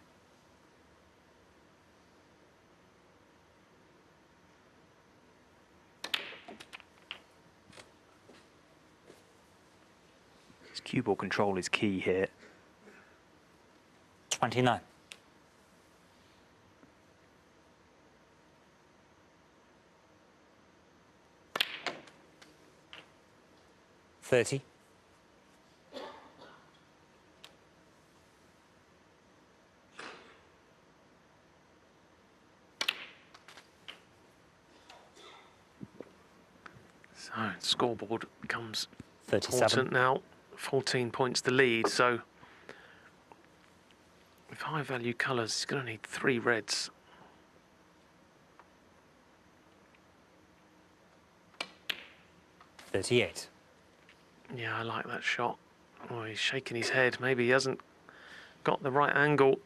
His cue ball control is key here. 29. $30. So scoreboard becomes 37. important now. 14 points to lead. So with high value colours, he's going to need 3 reds. $38. Yeah, I like that shot. Oh, he's shaking his head. Maybe he hasn't got the right angle,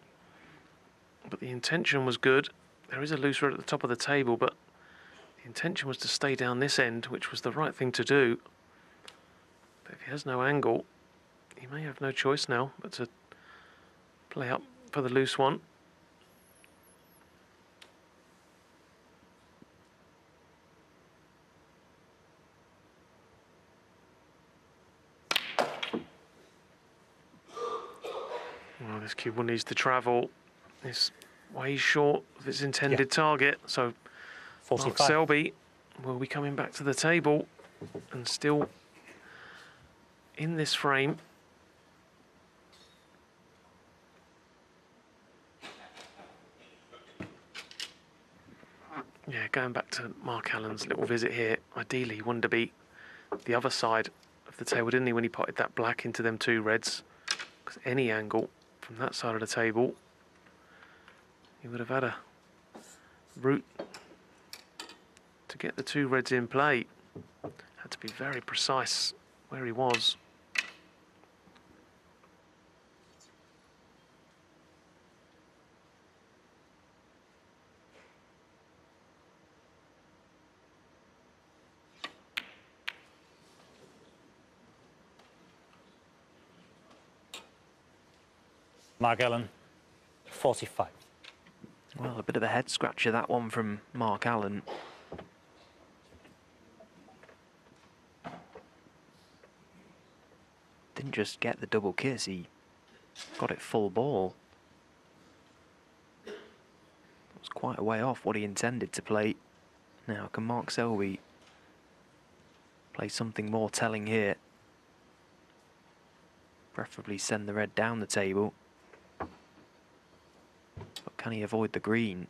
but the intention was good. There is a loose red at the top of the table, but the intention was to stay down this end, which was the right thing to do. But if he has no angle, he may have no choice now but to play up for the loose one. Well, this cue ball needs to travel. It's way short of its intended target, so Mark 45. Selby will be coming back to the table and still in this frame. Yeah, going back to Mark Allen's little visit here, ideally he wanted to be the other side of the table, didn't he, when he potted that black into them 2 reds? Because any angle from that side of the table, he would have had a route to get the 2 reds in play. Had to be very precise where he was. Mark Allen, 45. Well, a bit of a head scratcher, that one from Mark Allen. Didn't just get the double kiss, he got it full ball. It was quite a way off what he intended to play. Now, can Mark Selby play something more telling here? Preferably send the red down the table. But can he avoid the green?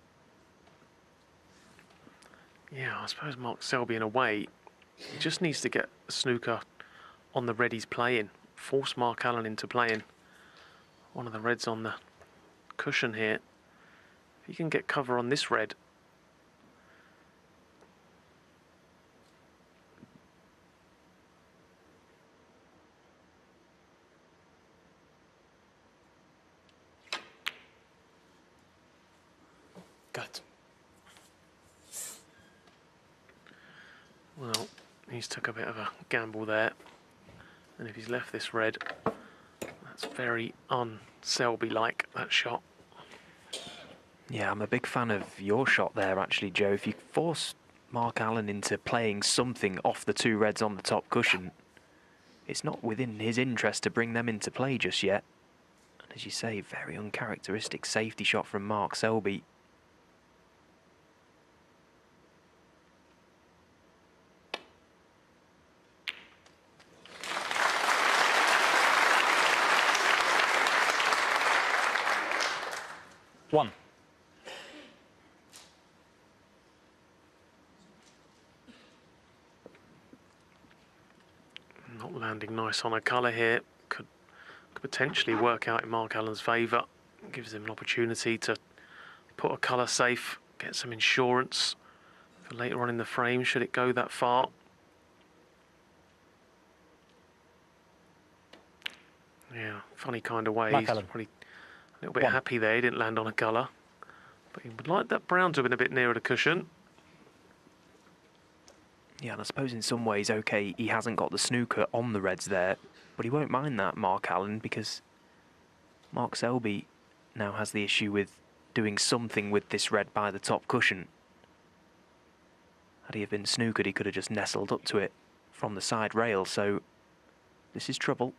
Yeah, I suppose Mark Selby, in a way, he just needs to get a snooker on the red he's playing. Force Mark Allen into playing one of the reds on the cushion here. If he can get cover on this red, Good. well, he's took a bit of a gamble there. And if he's left this red, that's very un-Selby-like, that shot. Yeah, I'm a big fan of your shot there, actually, Joe. If you force Mark Allen into playing something off the 2 reds on the top cushion, it's not within his interest to bring them into play just yet. And as you say, very uncharacteristic safety shot from Mark Selby. One. Not landing nice on a colour here. Could potentially work out in Mark Allen's favour. Gives him an opportunity to put a colour safe, get some insurance for later on in the frame, should it go that far. Yeah, funny kind of way. Mark He's Allen. probably a little bit One. happy there. He didn't land on a colour. But he would like that brown to have been a bit nearer the cushion. Yeah, and I suppose in some ways, okay, he hasn't got the snooker on the reds there, but he won't mind that, Mark Allen, because Mark Selby now has the issue with doing something with this red by the top cushion. Had he have been snookered, he could have just nestled up to it from the side rail, so this is trouble.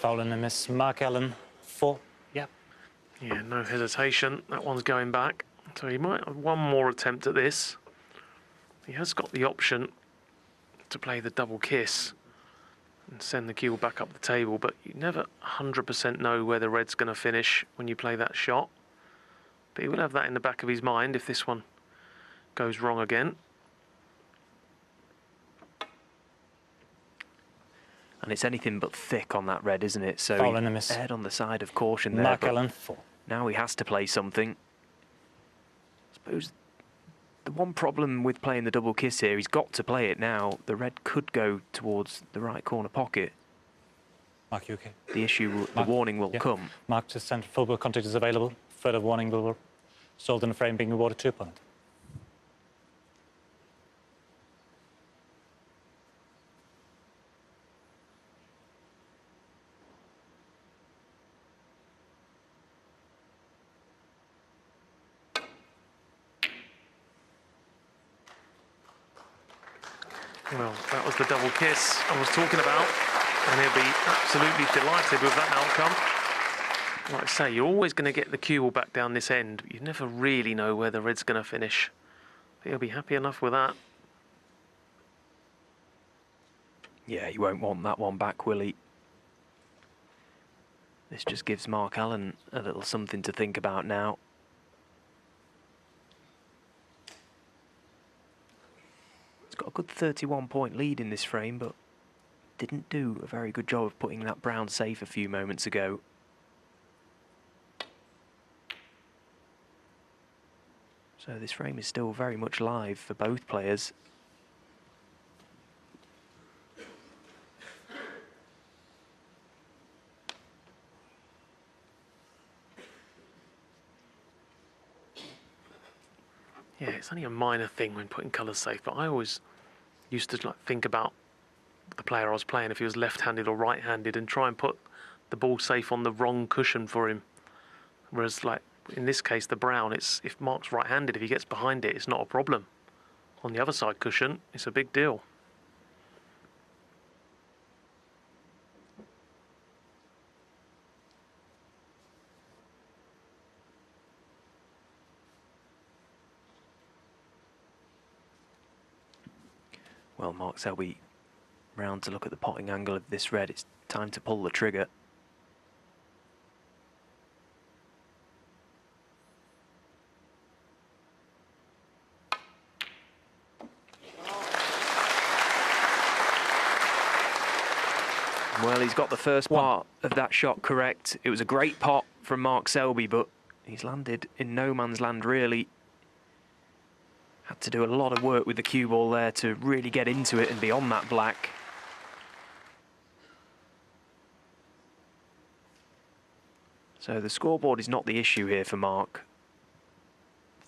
Foul and a miss. Mark Allen, 4. Yeah. Yeah, no hesitation. That one's going back. So he might have one more attempt at this. He has got the option to play the double kiss and send the cue ball back up the table, but you never 100% know where the red's going to finish when you play that shot. But he will have that in the back of his mind if this one goes wrong again. And it's anything but thick on that red, isn't it? So Foul and a miss. he erred on the side of caution there. Mark but Allen, 4. now he has to play something. I suppose the one problem with playing the double kiss here, he's got to play it now. The red could go towards the right corner pocket. Mark, you okay? The issue, the Mark, warning will yeah. come. Mark to center full ball contact is available. Further warning will result in a frame being awarded to opponent. Well, that was the double kiss I was talking about, and he'll be absolutely delighted with that outcome. Like I say, you're always going to get the cue ball back down this end, but you never really know where the red's going to finish. But he'll be happy enough with that. Yeah, he won't want that one back, will he? This just gives Mark Allen a little something to think about now. He's got a good 31-point lead in this frame, but didn't do a very good job of putting that brown safe a few moments ago. So this frame is still very much live for both players. Yeah, it's only a minor thing when putting colours safe, but I always used to think about the player I was playing, if he was left-handed or right-handed, and try and put the ball safe on the wrong cushion for him. Whereas, like in this case, the brown, it's if Mark's right-handed, if he gets behind it, it's not a problem. On the other side cushion, it's a big deal. Well, Mark Selby round to look at the potting angle of this red. It's time to pull the trigger. Well, he's got the first part of that shot correct. It was a great pot from Mark Selby, but he's landed in no man's land, really. Had to do a lot of work with the cue ball there to really get into it and be on that black. So the scoreboard is not the issue here for Mark.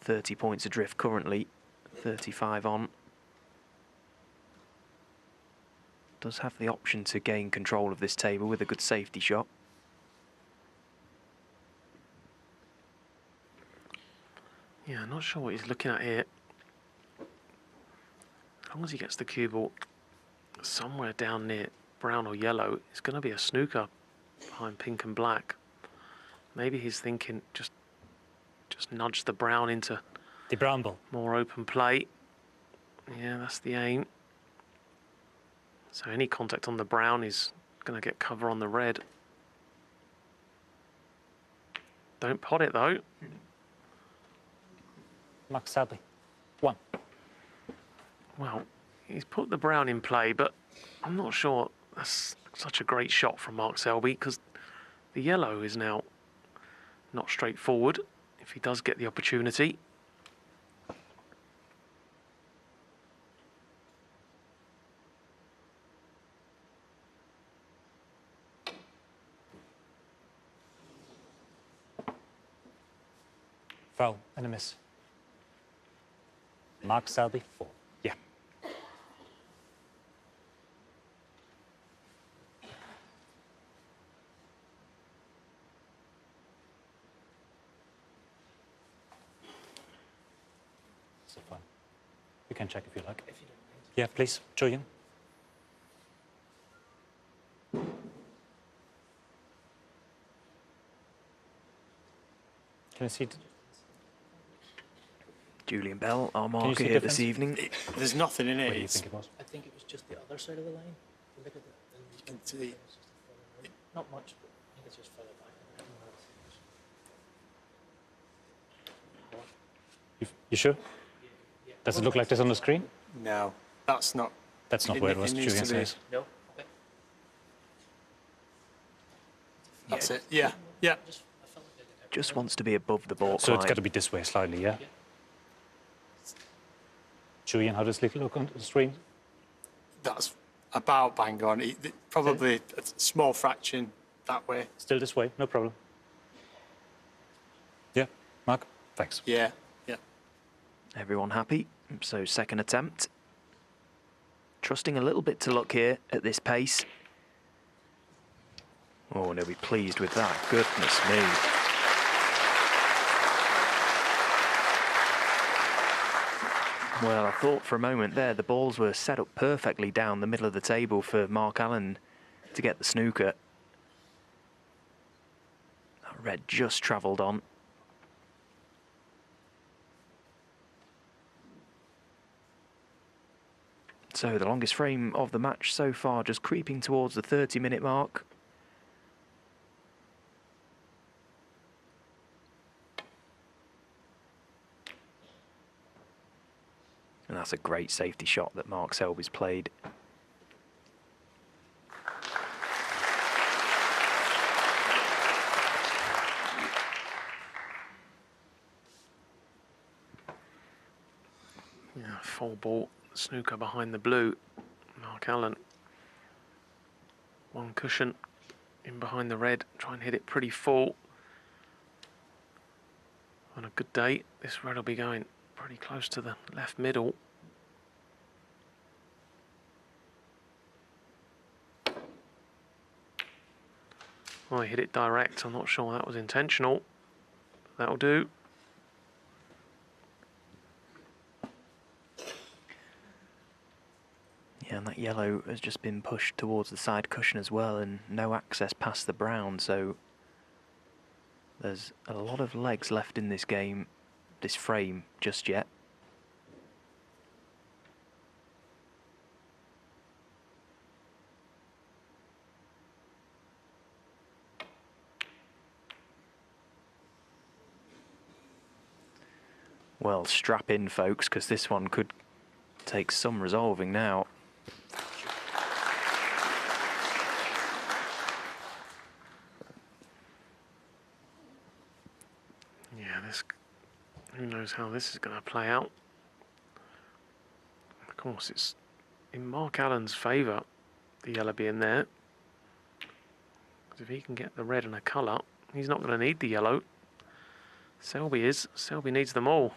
30 points adrift currently, 35 on. Does have the option to gain control of this table with a good safety shot. Yeah, I'm not sure what he's looking at here. As long as he gets the cue ball somewhere down near brown or yellow, it's going to be a snooker behind pink and black. Maybe he's thinking just nudge the brown into The brown ball. more open play. Yeah, that's the aim. So any contact on the brown is going to get cover on the red. Don't pot it though. Mark Selby, 1. Well, he's put the brown in play, but I'm not sure that's such a great shot from Mark Selby, because the yellow is now not straightforward if he does get the opportunity. Foul and a miss. Mark Selby, 4. Yeah. So fine. You can check if you like. Yeah, please, Julian. Can you see? Julian Bell, our you marker see here this difference? evening. There's nothing in it. Where do you It's, think it was? I think it was just the other side of the line. Look at that. you can see. Not much, but I think it's just further back. You sure? Does it look like this on the screen? No, that's not. That's not where it was, needs Julian to be. says. No? Okay. That's it. Yeah, yeah. I felt like I did Just wants to be above the baulk So line. it's got to be this way slightly, yeah? Julian, how does it look on the screen? That's about bang on. Probably a small fraction that way. Still this way, no problem. Yeah, Mark? Thanks. Yeah, yeah. Everyone happy? So second attempt. Trusting a little bit to luck here at this pace. Oh, and he'll be pleased with that. Goodness me. Well, I thought for a moment there the balls were set up perfectly down the middle of the table for Mark Allen to get the snooker. That red just travelled on. So the longest frame of the match so far, just creeping towards the 30-minute mark. And that's a great safety shot that Mark Selby's played. Yeah, full ball snooker behind the blue. Mark Allen. One cushion in behind the red. Try and hit it pretty full. On a good day, this red will be going pretty close to the left middle. Oh, he hit it direct. I'm not sure that was intentional. That'll do. Yeah, and that yellow has just been pushed towards the side cushion as well, and no access past the brown, so there's a lot of legs left in this game, this frame, just yet. Well, strap in, folks, because this one could take some resolving now. Yeah, this. Who knows how this is going to play out? Of course, it's in Mark Allen's favour, the yellow being there. Because if he can get the red and a colour, he's not going to need the yellow. Selby is. Selby needs them all.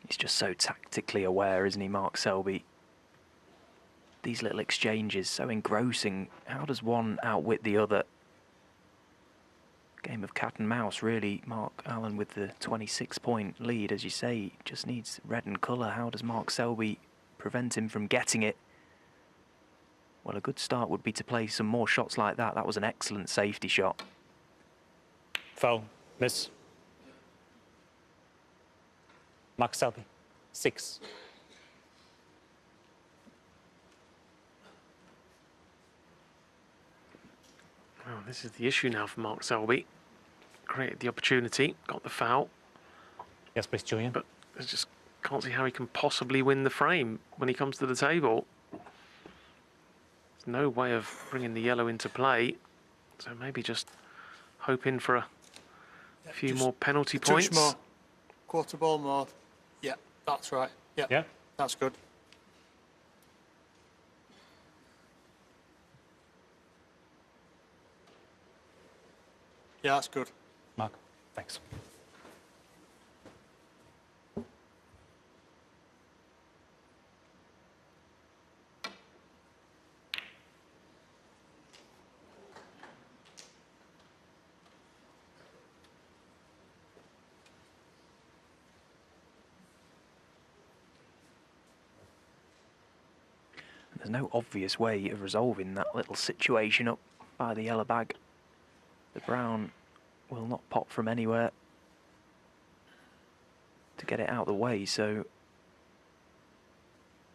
He's just so tactically aware, isn't he, Mark Selby? These little exchanges, so engrossing. How does one outwit the other? Game of cat and mouse, really. Mark Allen with the 26-point lead, as you say, just needs red and colour. How does Mark Selby prevent him from getting it? Well, a good start would be to play some more shots like that. That was an excellent safety shot. Foul, miss. Mark Selby, 6. Well, this is the issue now for Mark Selby. created the opportunity, got the foul, Yes, please, Julian. but I just can't see how he can possibly win the frame when he comes to the table. There's no way of bringing the yellow into play, so maybe just hoping for a few just more penalty a touch points. more. Quarter ball more. Yeah, that's right. Yeah, Yeah. that's good. Yeah, that's good. Mark, thanks. There's no obvious way of resolving that little situation up by the yellow bag. The brown will not pop from anywhere to get it out of the way, so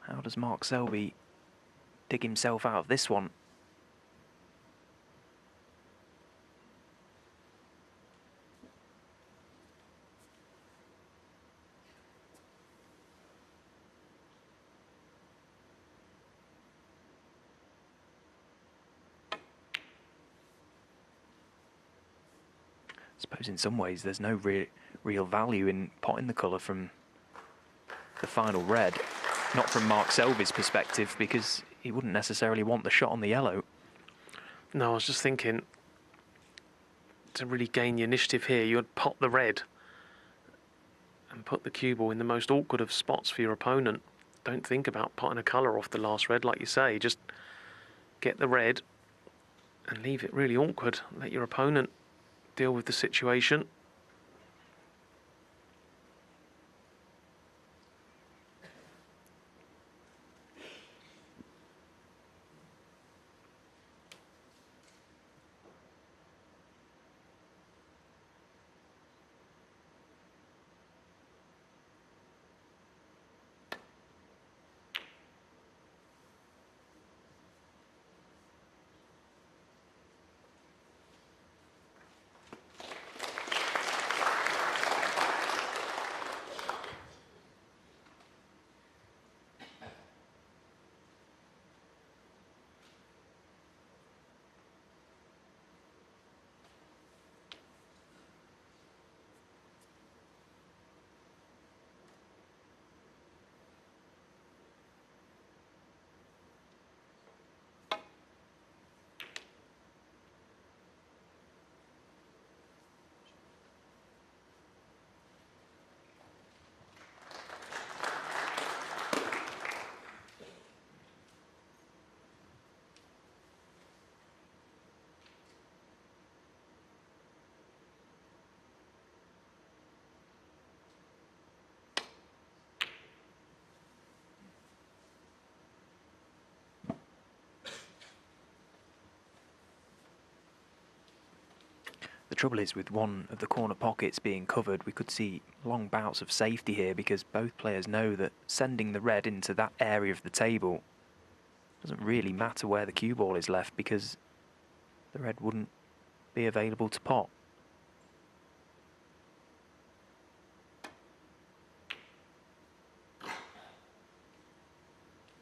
how does Mark Selby dig himself out of this one? I suppose in some ways there's no real value in potting the colour from the final red. Not from Mark Selby's perspective, because he wouldn't necessarily want the shot on the yellow. No, I was just thinking, to really gain the initiative here, you would pot the red and put the cue ball in the most awkward of spots for your opponent. Don't think about potting a colour off the last red, like you say. Just get the red and leave it really awkward. Let your opponent deal with the situation. The trouble is, with one of the corner pockets being covered, we could see long bouts of safety here, because both players know that sending the red into that area of the table doesn't really matter where the cue ball is left, because the red wouldn't be available to pot.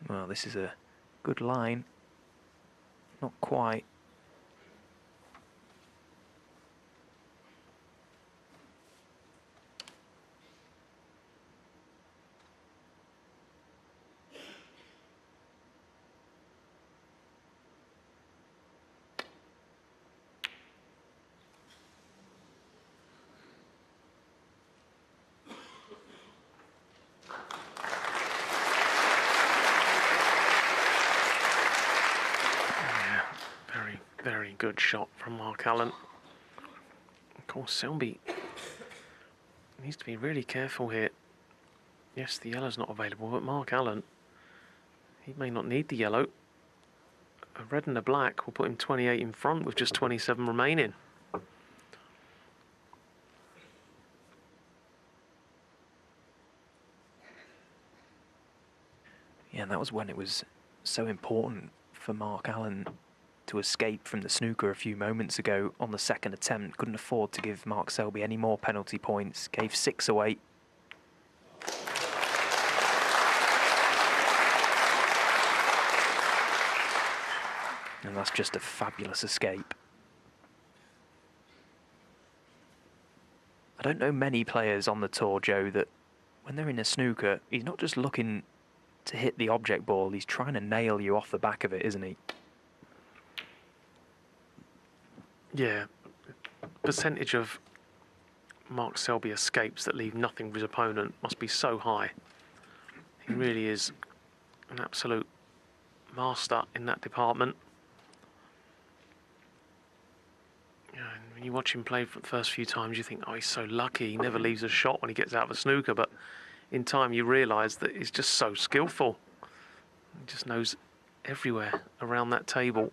Well, this is a good line. Not quite. Very good shot from Mark Allen. Of course, Selby needs to be really careful here. Yes, the yellow's not available, but Mark Allen, he may not need the yellow. A red and a black will put him 28 in front with just 27 remaining. Yeah, and that was when it was so important for Mark Allen to escape from the snooker a few moments ago on the second attempt. Couldn't afford to give Mark Selby any more penalty points. Gave 6 away. And that's just a fabulous escape. I don't know many players on the tour, Joe, that when they're in a snooker, he's not just looking to hit the object ball, he's trying to nail you off the back of it, isn't he? Yeah. Percentage of Mark Selby escapes that leave nothing for his opponent must be so high. He really is an absolute master in that department. Yeah, and when you watch him play for the first few times, you think, oh, he's so lucky. He never leaves a shot when he gets out of a snooker. But in time, you realise that he's just so skillful. He just knows everywhere around that table.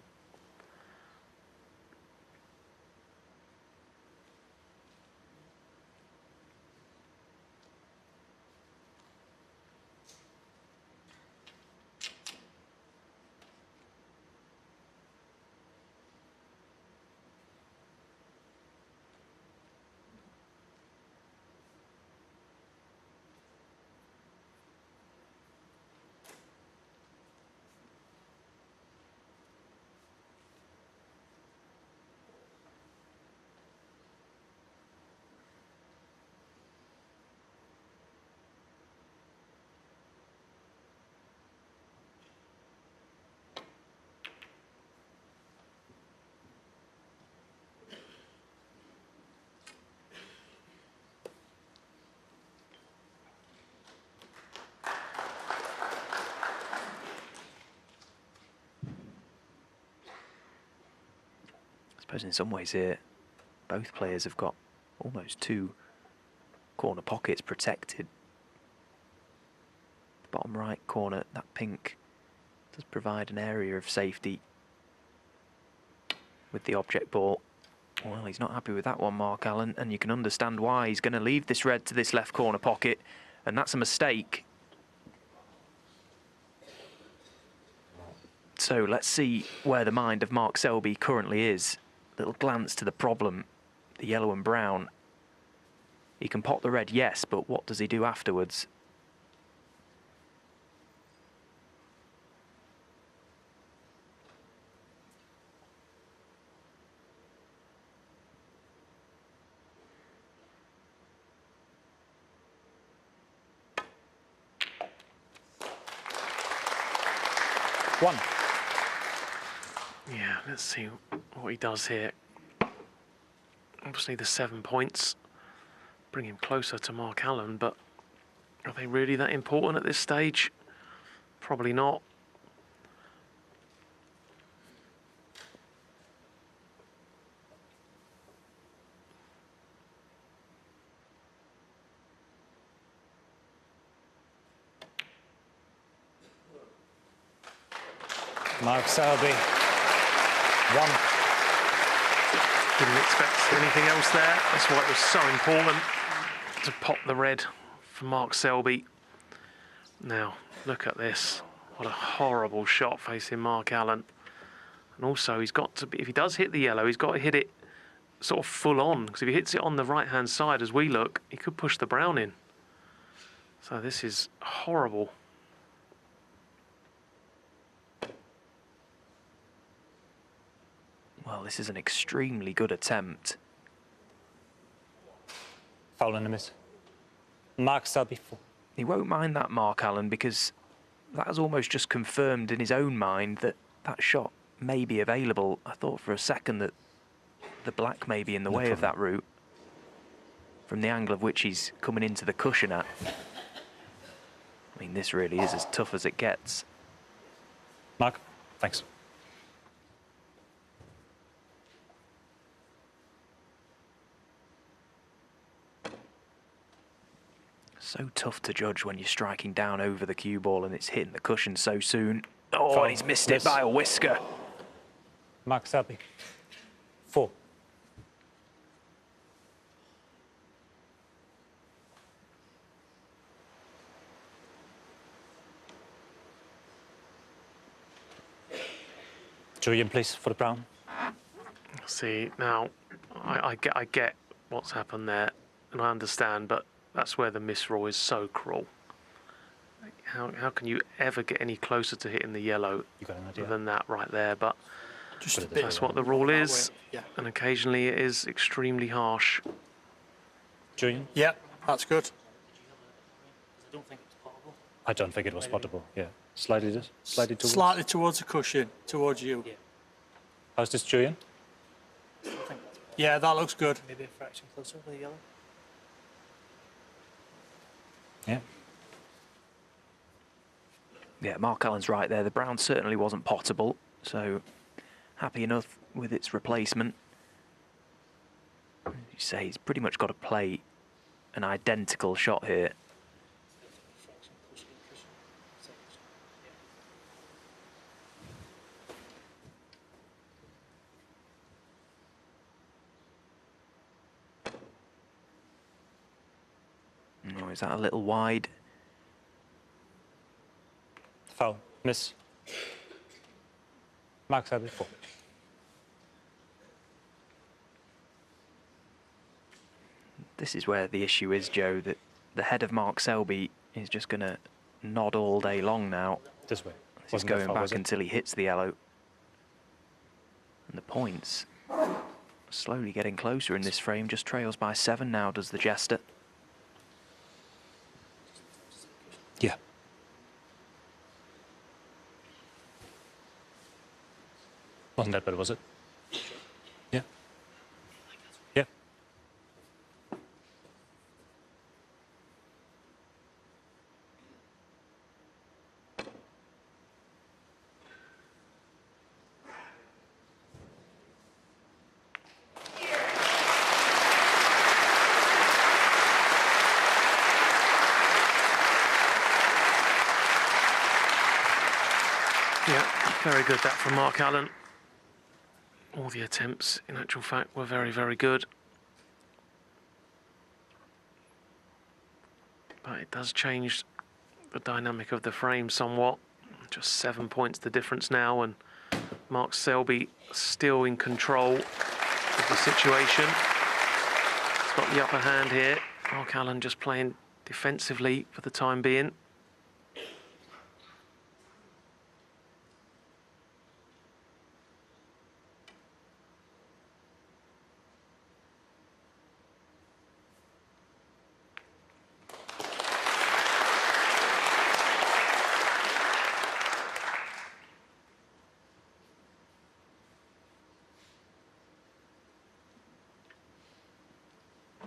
I suppose in some ways here, both players have got almost 2 corner pockets protected. The bottom right corner, that pink, does provide an area of safety with the object ball. Well, he's not happy with that one, Mark Allen, and you can understand why. He's going to leave this red to this left corner pocket, and that's a mistake. So let's see where the mind of Mark Selby currently is. Little glance to the problem, the yellow and brown. He can pot the red, yes, but what does he do afterwards? One. Yeah, let's see what he does here. Obviously the 7 points bring him closer to Mark Allen, but are they really that important at this stage? Probably not. Mark Selby. 1. Didn't expect anything else there. That's why it was so important to pop the red for Mark Selby. Now, look at this. What a horrible shot facing Mark Allen. And also, he's got to be, if he does hit the yellow, he's got to hit it sort of full on. Because if he hits it on the right-hand side as we look, he could push the brown in. So this is horrible. Well, this is an extremely good attempt. Foul and a miss. Mark Selby 4. He won't mind that, Mark Allen, because that has almost just confirmed in his own mind that that shot may be available. I thought for a second that the black may be in the way of that route from the angle of which he's coming into the cushion at. I mean, this really is as tough as it gets. Mark, thanks. So tough to judge when you're striking down over the cue ball and it's hitting the cushion so soon. Oh, Foul. and he's missed it Miss. by a whisker. Mark Selby 4. Julian, please, for the brown. See, now, I get what's happened there, and I understand, but that's where the misroll is so cruel. How can you ever get any closer to hitting the yellow You got an idea? than that right there? But Just Put a it this bit. way, that's what the Not rule that is, way. Yeah. and occasionally it is extremely harsh. Julian? Yeah, that's good. Because I don't think it's potable. I don't think it was spottable. Yeah. Slightly towards. Slightly towards the cushion, towards you. Yeah. How's this, Julian? I don't think that's potable. Yeah, that looks good. Maybe a fraction closer with the yellow. Yeah. Yeah, Mark Allen's right there. The brown certainly wasn't potable, so happy enough with its replacement. As you say, he's pretty much got to play an identical shot here. Fraction closer to the cushion. Seconds. Oh, is that a little wide? Foul. Miss. Mark Selby, 4. This is where the issue is, Joe, that the head of Mark Selby is just going to nod all day long now. This way. He's Wasn't that going foul, back was it? until he hits the yellow. And the points are slowly getting closer in this frame. Just trails by 7 now, does the Jester. Yeah. Wasn't that better, was it? Yeah. Yeah. Yeah, very good that from Mark Allen. All the attempts, in actual fact, were very, very good. But it does change the dynamic of the frame somewhat. Just 7 points the difference now, and Mark Selby still in control of the situation. He's got the upper hand here. Mark Allen just playing defensively for the time being.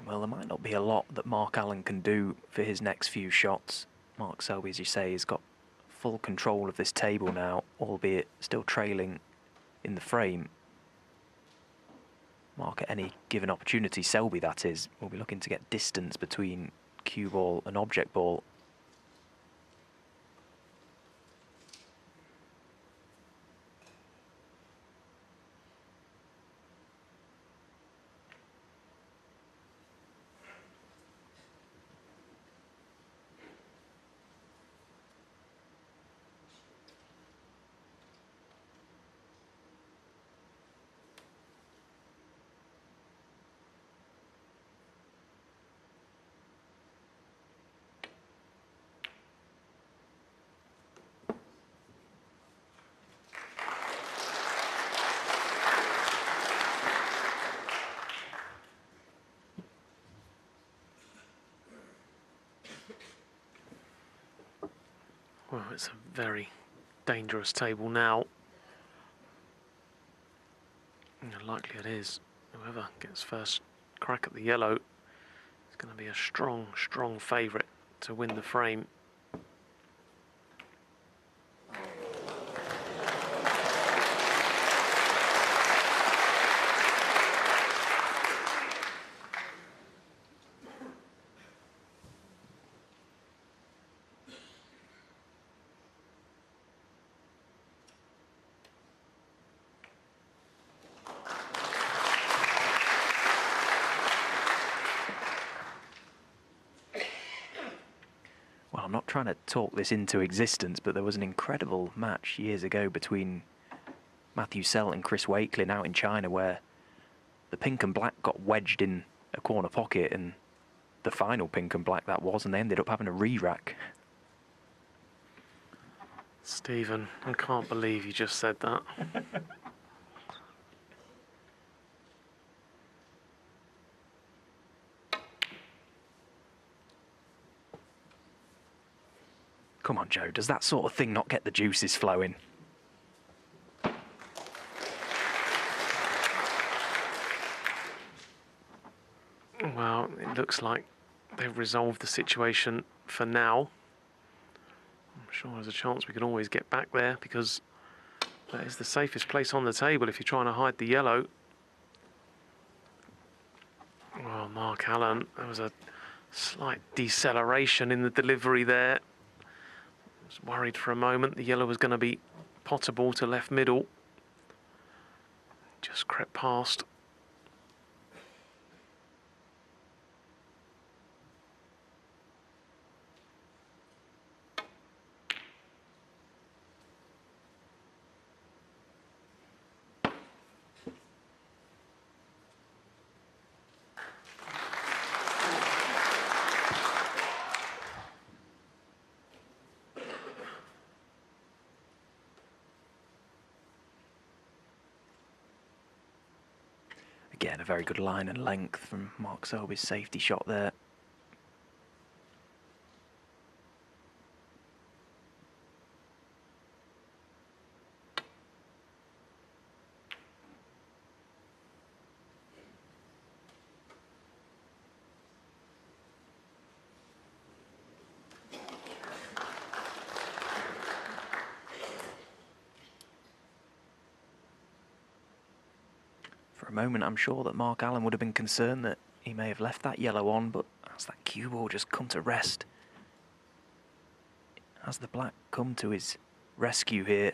Well, there might not be a lot that Mark Allen can do for his next few shots. Mark Selby, as you say, has got full control of this table now, albeit still trailing in the frame. Mark, at any given opportunity, Selby that is, will be looking to get distance between cue ball and object ball. Well, it's a very dangerous table now. And likely it is. Whoever gets first crack at the yellow is going to be a strong, strong favourite to win the frame. Well, I'm not trying to talk this into existence, but there was an incredible match years ago between Matthew Selt and Chris Wakelin out in China, where the pink and black got wedged in a corner pocket, and the final pink and black that was, and they ended up having a re-rack. Stephen, I can't believe you just said that. Come on, Joe, does that sort of thing not get the juices flowing? Well, it looks like they've resolved the situation for now. I'm sure there's a chance we can always get back there, because that is the safest place on the table if you're trying to hide the yellow. Well, Mark Allen, there was a slight deceleration in the delivery there. I was worried for a moment the yellow was going to be potable to left middle. Just crept past. Again, a very good line and length from Mark Selby's safety shot there. For a moment, I'm sure that Mark Allen would have been concerned that he may have left that yellow on, but has that cue ball just come to rest? Has the black come to his rescue here?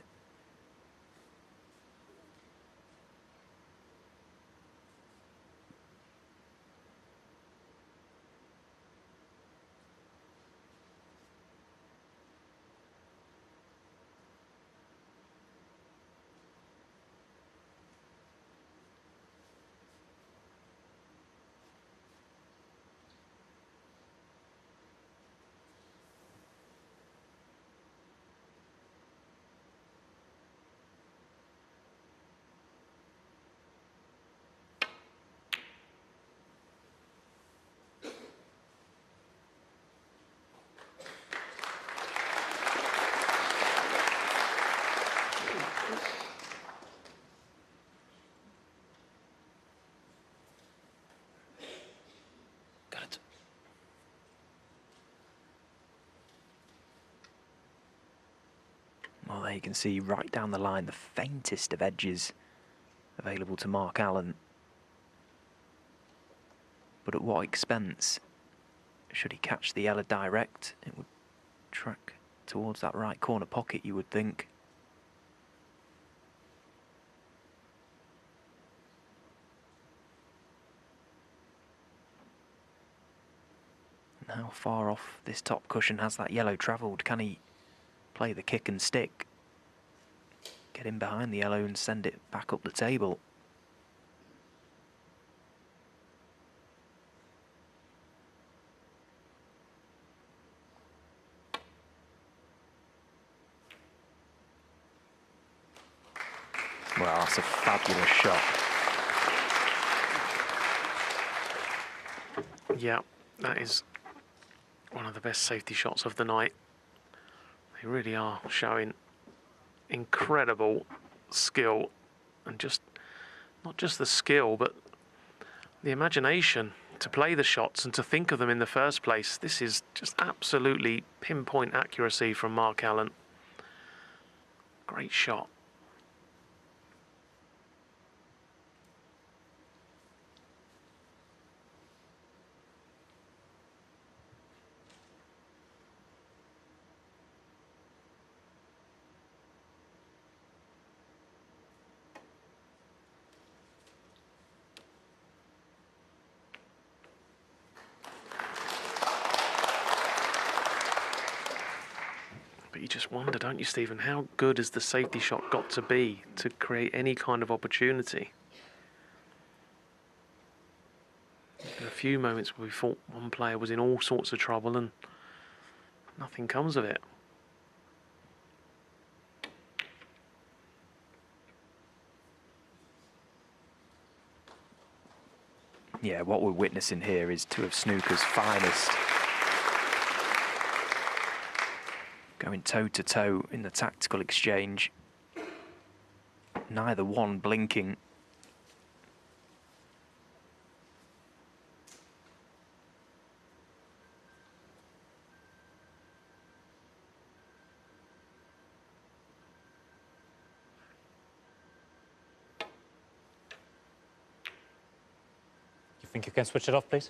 Well, there you can see right down the line the faintest of edges available to Mark Allen. But at what expense? Should he catch the yellow direct, it would track towards that right corner pocket, you would think. And how far off this top cushion has that yellow travelled? Can he play the kick and stick, get in behind the yellow and send it back up the table? Well, that's a fabulous shot. Yeah, that is one of the best safety shots of the night. They really are showing incredible skill, and just not just the skill, but the imagination to play the shots and to think of them in the first place. This is just absolutely pinpoint accuracy from Mark Allen. Great shot. But you just wonder, don't you, Stephen, how good has the safety shot got to be to create any kind of opportunity? There were a few moments where we thought one player was in all sorts of trouble and nothing comes of it. Yeah, what we're witnessing here is two of snooker's finest. Going toe-to-toe in the tactical exchange. Neither one blinking. You think you can switch it off, please?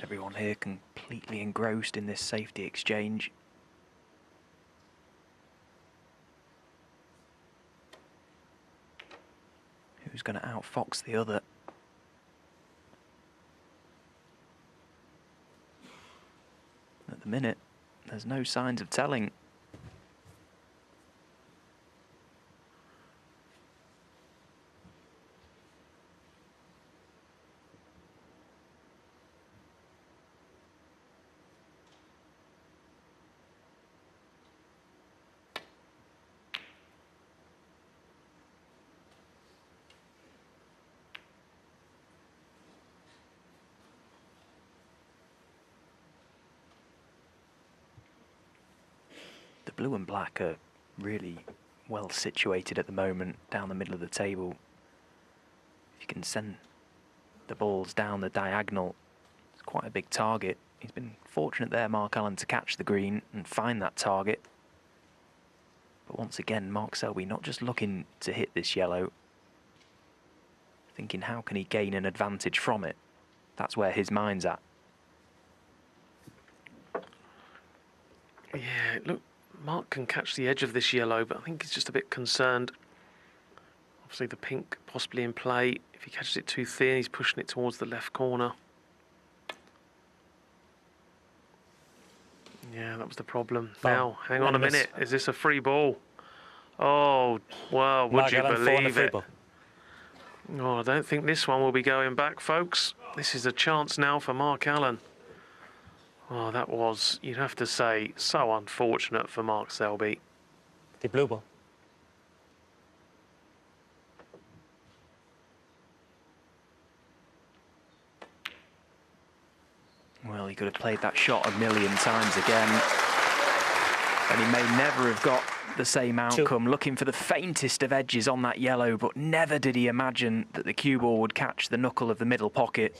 Everyone here completely engrossed in this safety exchange. Who's going to outfox the other? At the minute, there's no signs of telling. The blue and black are really well situated at the moment down the middle of the table. If you can send the balls down the diagonal, it's quite a big target. He's been fortunate there, Mark Allen, to catch the green and find that target. But once again, Mark Selby not just looking to hit this yellow, thinking how can he gain an advantage from it. That's where his mind's at. Yeah, look, Mark can catch the edge of this yellow, but I think he's just a bit concerned. Obviously the pink possibly in play. If he catches it too thin, he's pushing it towards the left corner. Yeah, that was the problem. Now, hang on a minute. Is this a free ball? Oh, well, would you believe it? Oh, I don't think this one will be going back, folks. This is a chance now for Mark Allen. Oh, that was, you'd have to say, so unfortunate for Mark Selby. The blue ball. Well, he could have played that shot a million times again. And he may never have got the same outcome. Looking for the faintest of edges on that yellow, but never did he imagine that the cue ball would catch the knuckle of the middle pocket.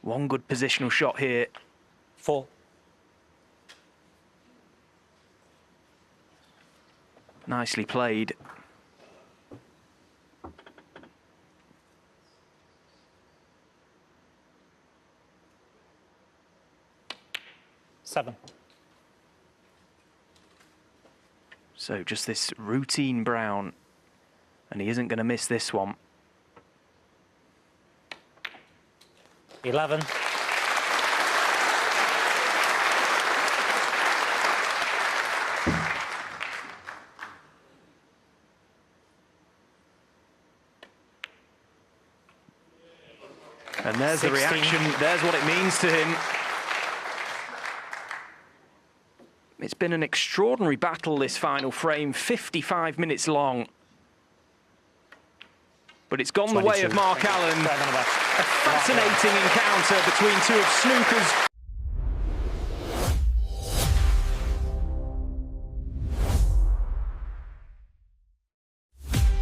One good positional shot here. 4. Nicely played. So just this routine brown, and he isn't going to miss this one. 11. And there's 16. The reaction, there's what it means to him. It's been an extraordinary battle, this final frame, 55 minutes long. But it's gone 22. The way of Mark Allen. A fascinating encounter between two of snooker's